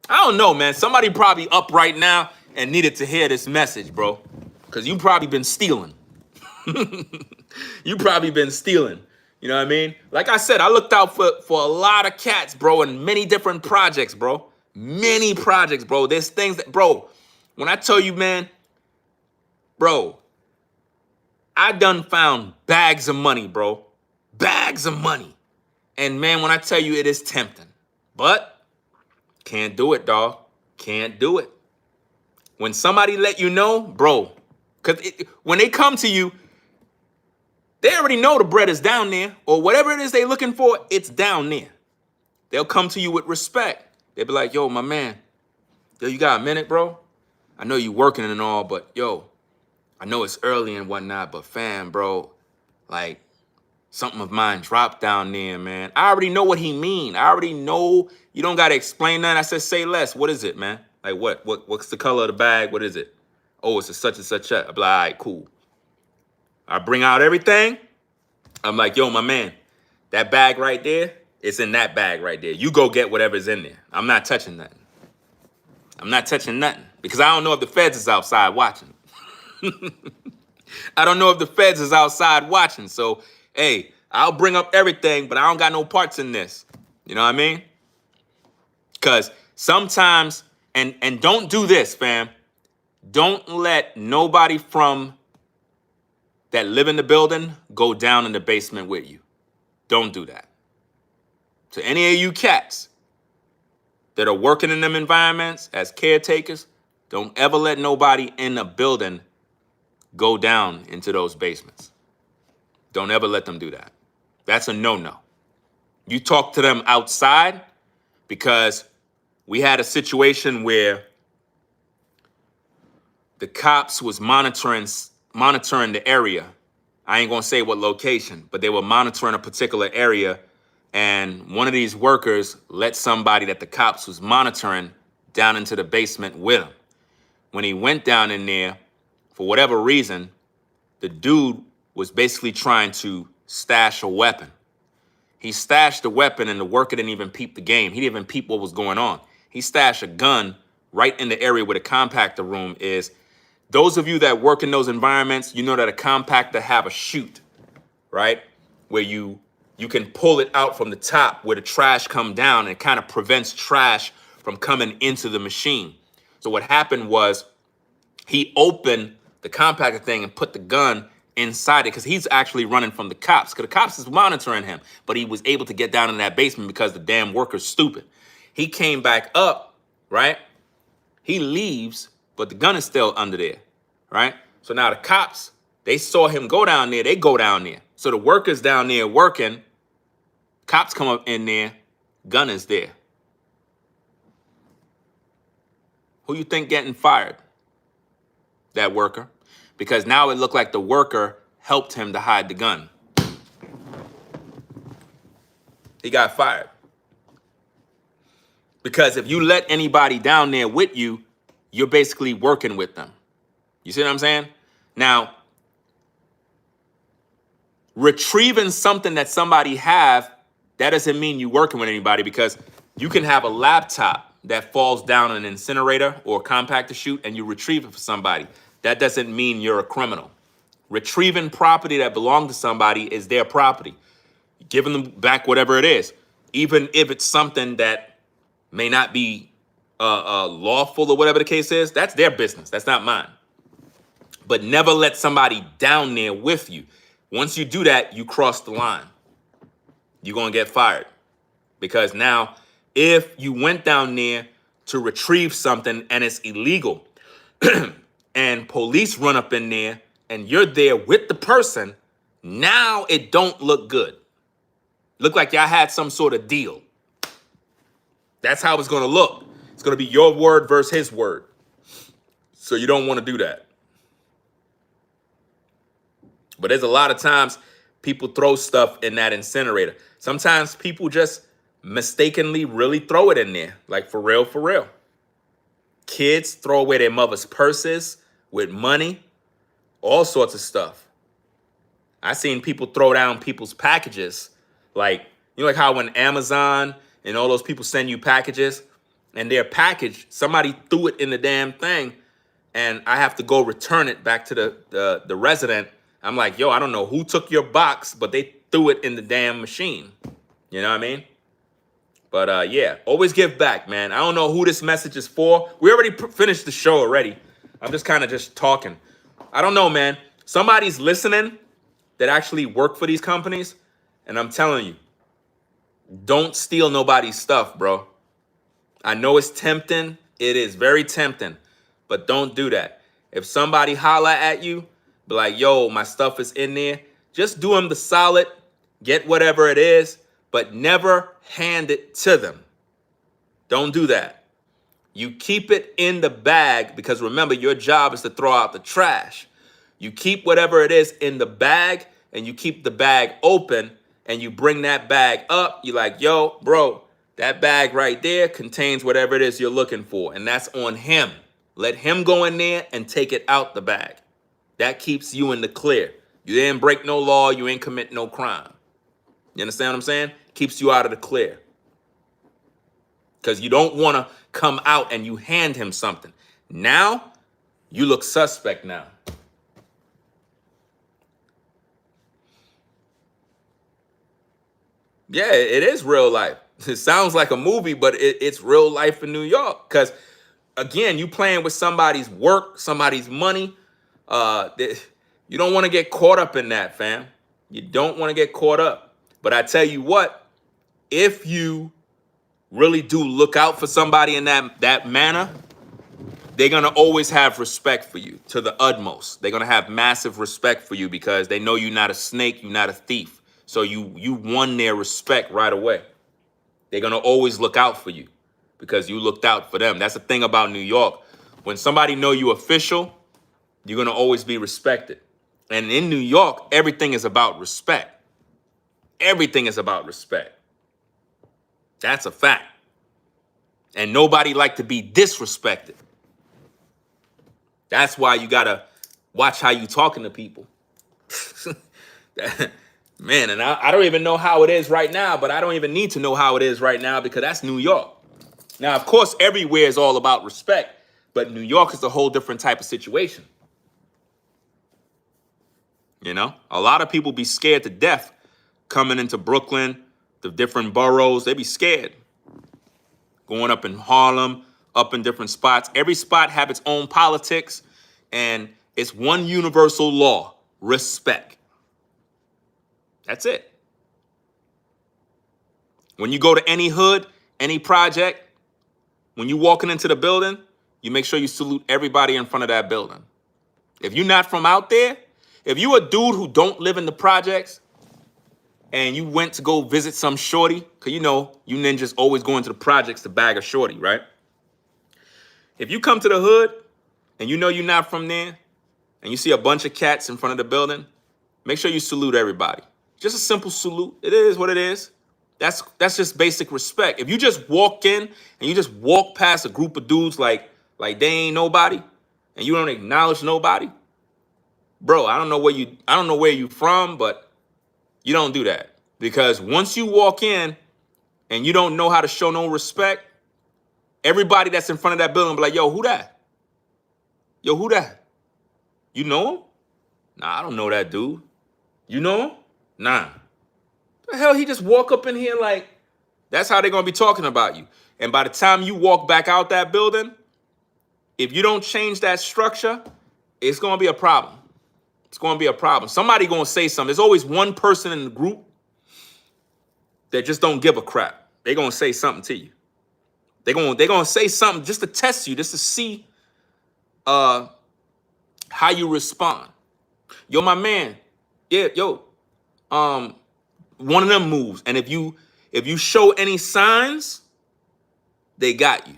I don't know, man. Somebody probably up right now and needed to hear this message, bro. Because you probably been stealing. You probably been stealing. You know what I mean? Like I said, I looked out for a lot of cats, bro, in many different projects, bro. Many projects, bro. There's things that, bro, when I tell you, man, bro, I done found bags of money, bro. Bags of money. And, man, when I tell you, it is tempting. But can't do it, dog. Can't do it. When somebody let you know, bro, because when they come to you, they already know the bread is down there, or whatever it is they looking for, it's down there. They'll come to you with respect. They'll be like, yo, my man, yo, you got a minute, bro? I know you working and all, but, yo, I know it's early and whatnot, but fam, bro, like, something of mine dropped down there, man. I already know what he mean. I already know. You don't got to explain that. I said, say less. What is it, man? Like, what's the color of the bag? What is it? Oh, it's a such and such. I'm like, all right, cool. I bring out everything. I'm like, yo, my man, that bag right there, it's in that bag right there. You go get whatever's in there. I'm not touching nothing. I'm not touching nothing because I don't know if the feds is outside watching. I don't know if the feds is outside watching. So, hey, I'll bring up everything, but I don't got no parts in this. You know what I mean? Because sometimes, and don't do this, fam. Don't let nobody from that live in the building go down in the basement with you. Don't do that. To any of you cats that are working in them environments as caretakers, don't ever let nobody in a building go down into those basements. Don't ever let them do that. That's a no-no. You talk to them outside, because we had a situation where the cops was monitoring the area. I ain't gonna say what location, but they were monitoring a particular area, and one of these workers let somebody that the cops was monitoring down into the basement with him. When he went down in there, for whatever reason, the dude was basically trying to stash a weapon. He stashed the weapon, and the worker didn't even peep the game. He didn't even peep what was going on. He stashed a gun right in the area where the compactor room is. Those of you that work in those environments, you know that a compactor have a chute, right? Where you can pull it out from the top where the trash come down, and it kind of prevents trash from coming into the machine. So what happened was he opened the compactor thing and put the gun inside it, because he's actually running from the cops, because the cops is monitoring him, but he was able to get down in that basement because the damn worker's stupid. He came back up, right? He leaves, but the gun is still under there, right? So now the cops, they saw him go down there, they go down there. So the workers down there working, cops come up in there, gun is there. Who you think getting fired? That worker. Because now it looked like the worker helped him to hide the gun. He got fired. Because if you let anybody down there with you, you're basically working with them. You see what I'm saying? Now, retrieving something that somebody have, that doesn't mean you working with anybody, because you can have a laptop that falls down an incinerator or a compactor chute and you retrieve it for somebody. That doesn't mean you're a criminal. Retrieving property that belonged to somebody is their property. Giving them back whatever it is, even if it's something that may not be lawful or whatever the case is, that's their business. That's not mine. But never let somebody down there with you. Once you do that, you cross the line. You're going to get fired. Because now, if you went down there to retrieve something and it's illegal, and police run up in there and you're there with the person, now it don't look good. Look like y'all had some sort of deal. That's how it's going to look. It's going to be your word versus his word. So you don't want to do that. But there's a lot of times people throw stuff in that incinerator. Sometimes people just mistakenly really throw it in there. Like for real, for real. Kids throw away their mother's purses with money, all sorts of stuff. I seen people throw down people's packages. Like, you know, like how when Amazon and all those people send you packages and their package, somebody threw it in the damn thing and I have to go return it back to the resident. I'm like, yo, I don't know who took your box, but they threw it in the damn machine. You know what I mean? But yeah, always give back, man. I don't know who this message is for. We already finished the show already. I'm just kind of just talking. I don't know, man. Somebody's listening that actually work for these companies. And I'm telling you, don't steal nobody's stuff, bro. I know it's tempting. It is very tempting. But don't do that. If somebody holler at you, be like, yo, my stuff is in there. Just do them the solid. Get whatever it is. But never hand it to them. Don't do that. You keep it in the bag, because remember, your job is to throw out the trash. You keep whatever it is in the bag, and you keep the bag open, and you bring that bag up. You're like, yo, bro, that bag right there contains whatever it is you're looking for, and that's on him. Let him go in there and take it out the bag. That keeps you in the clear. You didn't break no law. You ain't commit no crime. You understand what I'm saying? Keeps you out of the clear. Because you don't want to come out and you hand him something. Now, you look suspect now. Yeah, it is real life. It sounds like a movie, but it's real life in New York. Because, again, you playing with somebody's work, somebody's money. You don't want to get caught up in that, fam. You don't want to get caught up. But I tell you what, if you really do look out for somebody in that manner, they're going to always have respect for you to the utmost. They're going to have massive respect for you because they know you're not a snake, you're not a thief. So you won their respect right away. They're gonna always look out for you because you looked out for them. That's the thing about New York. When somebody know you official, you're gonna always be respected. And in New York, everything is about respect. Everything is about respect. That's a fact. And nobody like to be disrespected. That's why you gotta watch how you talking to people. Man, and I don't even know how it is right now, but I don't even need to know how it is right now because that's New York. Now, of course, everywhere is all about respect, but New York is a whole different type of situation. You know, a lot of people be scared to death coming into Brooklyn, the different boroughs. They be scared. Going up in Harlem, up in different spots. Every spot have its own politics, and it's one universal law: respect. That's it. When you go to any hood, any project, when you walking into the building, you make sure you salute everybody in front of that building. If you're not from out there, if you a dude who don't live in the projects and you went to go visit some shorty, because you know you ninjas always going to the projects to bag a shorty, right? If you come to the hood and you know you're not from there and you see a bunch of cats in front of the building, make sure you salute everybody. Just a simple salute. It is what it is. That's just basic respect. If you just walk in and you just walk past a group of dudes like they ain't nobody and you don't acknowledge nobody, bro, I don't know where you from, but you don't do that. Because once you walk in and you don't know how to show no respect, everybody that's in front of that building will be like, yo, who that? Yo, who that? You know him? Nah, I don't know that dude. You know him? Nah. The hell, he just walk up in here like, that's how they're going to be talking about you. And by the time you walk back out that building, if you don't change that structure, it's going to be a problem. It's going to be a problem. Somebody going to say something. There's always one person in the group that just don't give a crap. They're going to say something to you. They're going to say something just to test you, just to see how you respond. Yo, my man. Yeah, yo. One of them moves. And if you show any signs, they got you.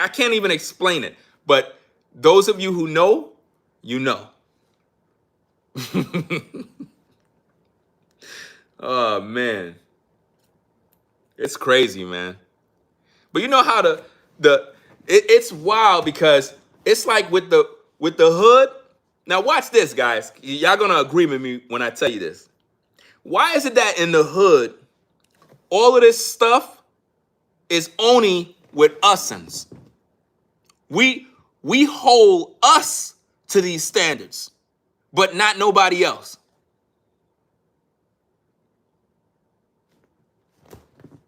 I can't even explain it. But those of you who know, you know. Oh, man. It's crazy, man. But you know how it's wild because it's like with the hood. Now watch this, guys. Y'all gonna agree with me when I tell you this. Why is it that in the hood, all of this stuff is only with usins? We hold us to these standards, but not nobody else.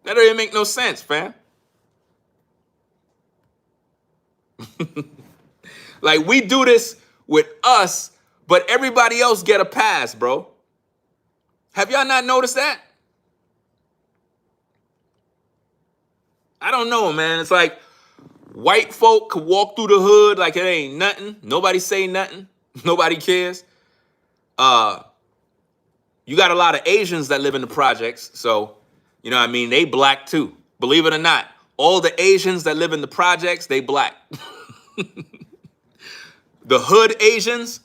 That don't even make no sense, fam. Like we do this with us, but everybody else get a pass, bro. Have y'all not noticed that? I don't know, man. It's like white folk could walk through the hood like it ain't nothing. Nobody say nothing. Nobody cares. You got a lot of Asians that live in the projects, so you know what I mean? They black too. Believe it or not. All the Asians that live in the projects, they black. The hood Asians,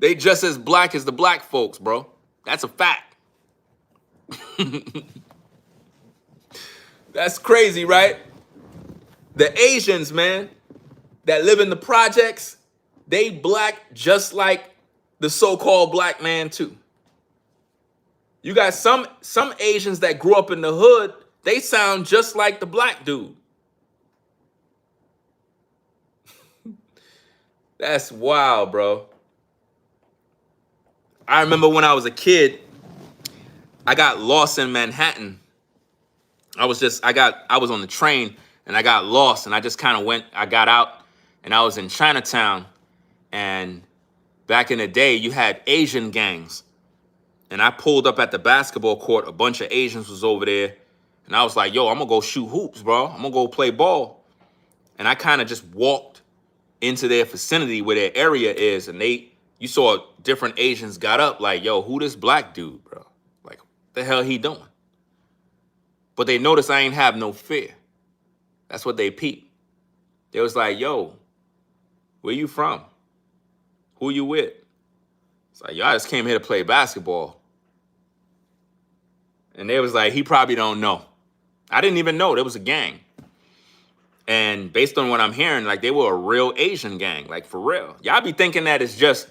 they just as black as the black folks, bro. That's a fact. That's crazy, right? The Asians, man, that live in the projects, they black just like the so-called black man too. You got some Asians that grew up in the hood, they sound just like the black dude. That's wild, bro. I remember when I was a kid, I got lost in Manhattan. I was on the train and I got lost and I just kind of I got out and I was in Chinatown. And back in the day, you had Asian gangs. And I pulled up at the basketball court. A bunch of Asians was over there. And I was like, yo, I'm going to go shoot hoops, bro. I'm going to go play ball. And I kind of just walked into their vicinity where their area is. And they You saw different Asians got up like, yo, who this black dude, bro? Like, what the hell he doing? But they noticed I ain't have no fear. That's what they peeped. They was like, yo, where you from? Who you with? It's like, yo, I just came here to play basketball. And they was like, he probably don't know. I didn't even know there was a gang. And based on what I'm hearing, like, they were a real Asian gang, like, for real. Y'all be thinking that it's just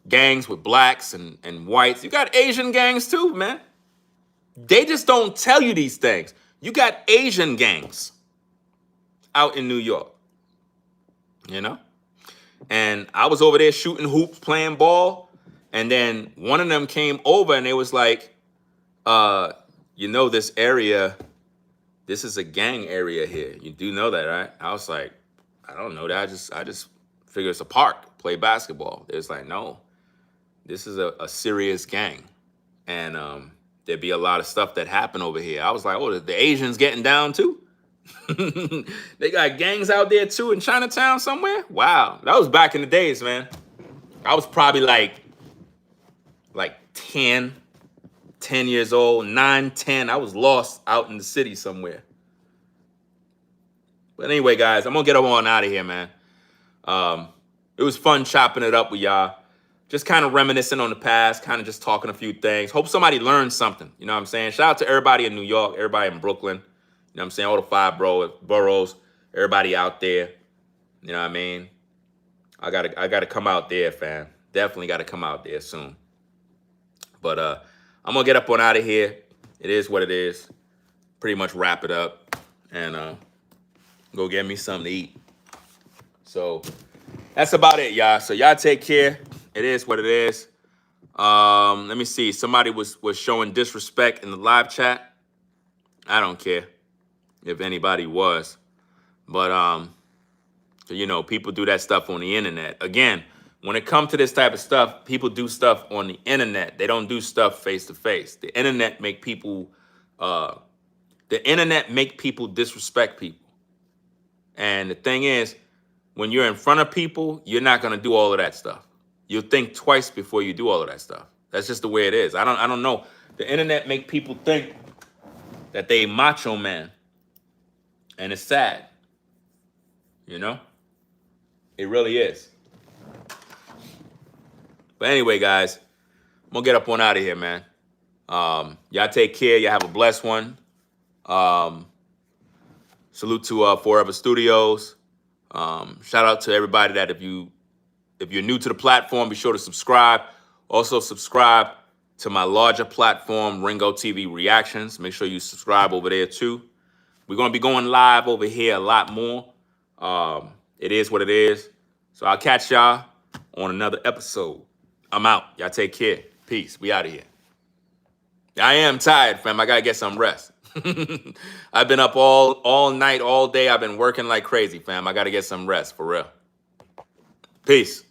gangs with blacks and whites. You got Asian gangs too, man. They just don't tell you these things. You got Asian gangs out in New York, you know? And I was over there shooting hoops, playing ball. And then one of them came over and they was like, you know, this area, this is a gang area here. You do know that, right? I was like, I don't know that. I just figure it's a park, play basketball. It's like, no, this is a serious gang. And there'd be a lot of stuff that happened over here. I was like, oh, the Asians getting down too? They got gangs out there too in Chinatown somewhere? Wow. That was back in the days, man. I was probably like 10 years old, 9, 10. I was lost out in the city somewhere. But anyway, guys, I'm going to get on out of here, man. It was fun chopping it up with y'all. Just kind of reminiscing on the past, kind of just talking a few things. Hope somebody learned something. You know what I'm saying? Shout out to everybody in New York, everybody in Brooklyn. You know what I'm saying? All the 5 boroughs, everybody out there. You know what I mean? I gotta come out there, fam. Definitely gotta come out there soon. But I'm gonna get up on out of here. It is what it is. Pretty much wrap it up and go get me something to eat. So that's about it, y'all. So y'all take care. It is what it is. Let me see. Somebody was showing disrespect in the live chat. I don't care if anybody was. But, you know, people do that stuff on the internet. Again, when it comes to this type of stuff, people do stuff on the internet. They don't do stuff face to face. The internet make people disrespect people. And the thing is, when you're in front of people, you're not going to do all of that stuff. You'll think twice before you do all of that stuff. That's just the way it is. I don't know. The internet make people think that they macho man. And it's sad. You know? It really is. But anyway, guys, I'm going to get up on out of here, man. Y'all take care. Y'all have a blessed one. Salute to Forever Studios. Shout out to everybody that if you're new to the platform, be sure to subscribe. Also subscribe to my larger platform, Ringo TV Reactions. Make sure you subscribe over there too. We're going to be going live over here a lot more. It is what it is. So I'll catch y'all on another episode. I'm out. Y'all take care. Peace. We out of here. I am tired, fam. I got to get some rest. I've been up all night, all day. I've been working like crazy, fam. I got to get some rest, for real. Peace.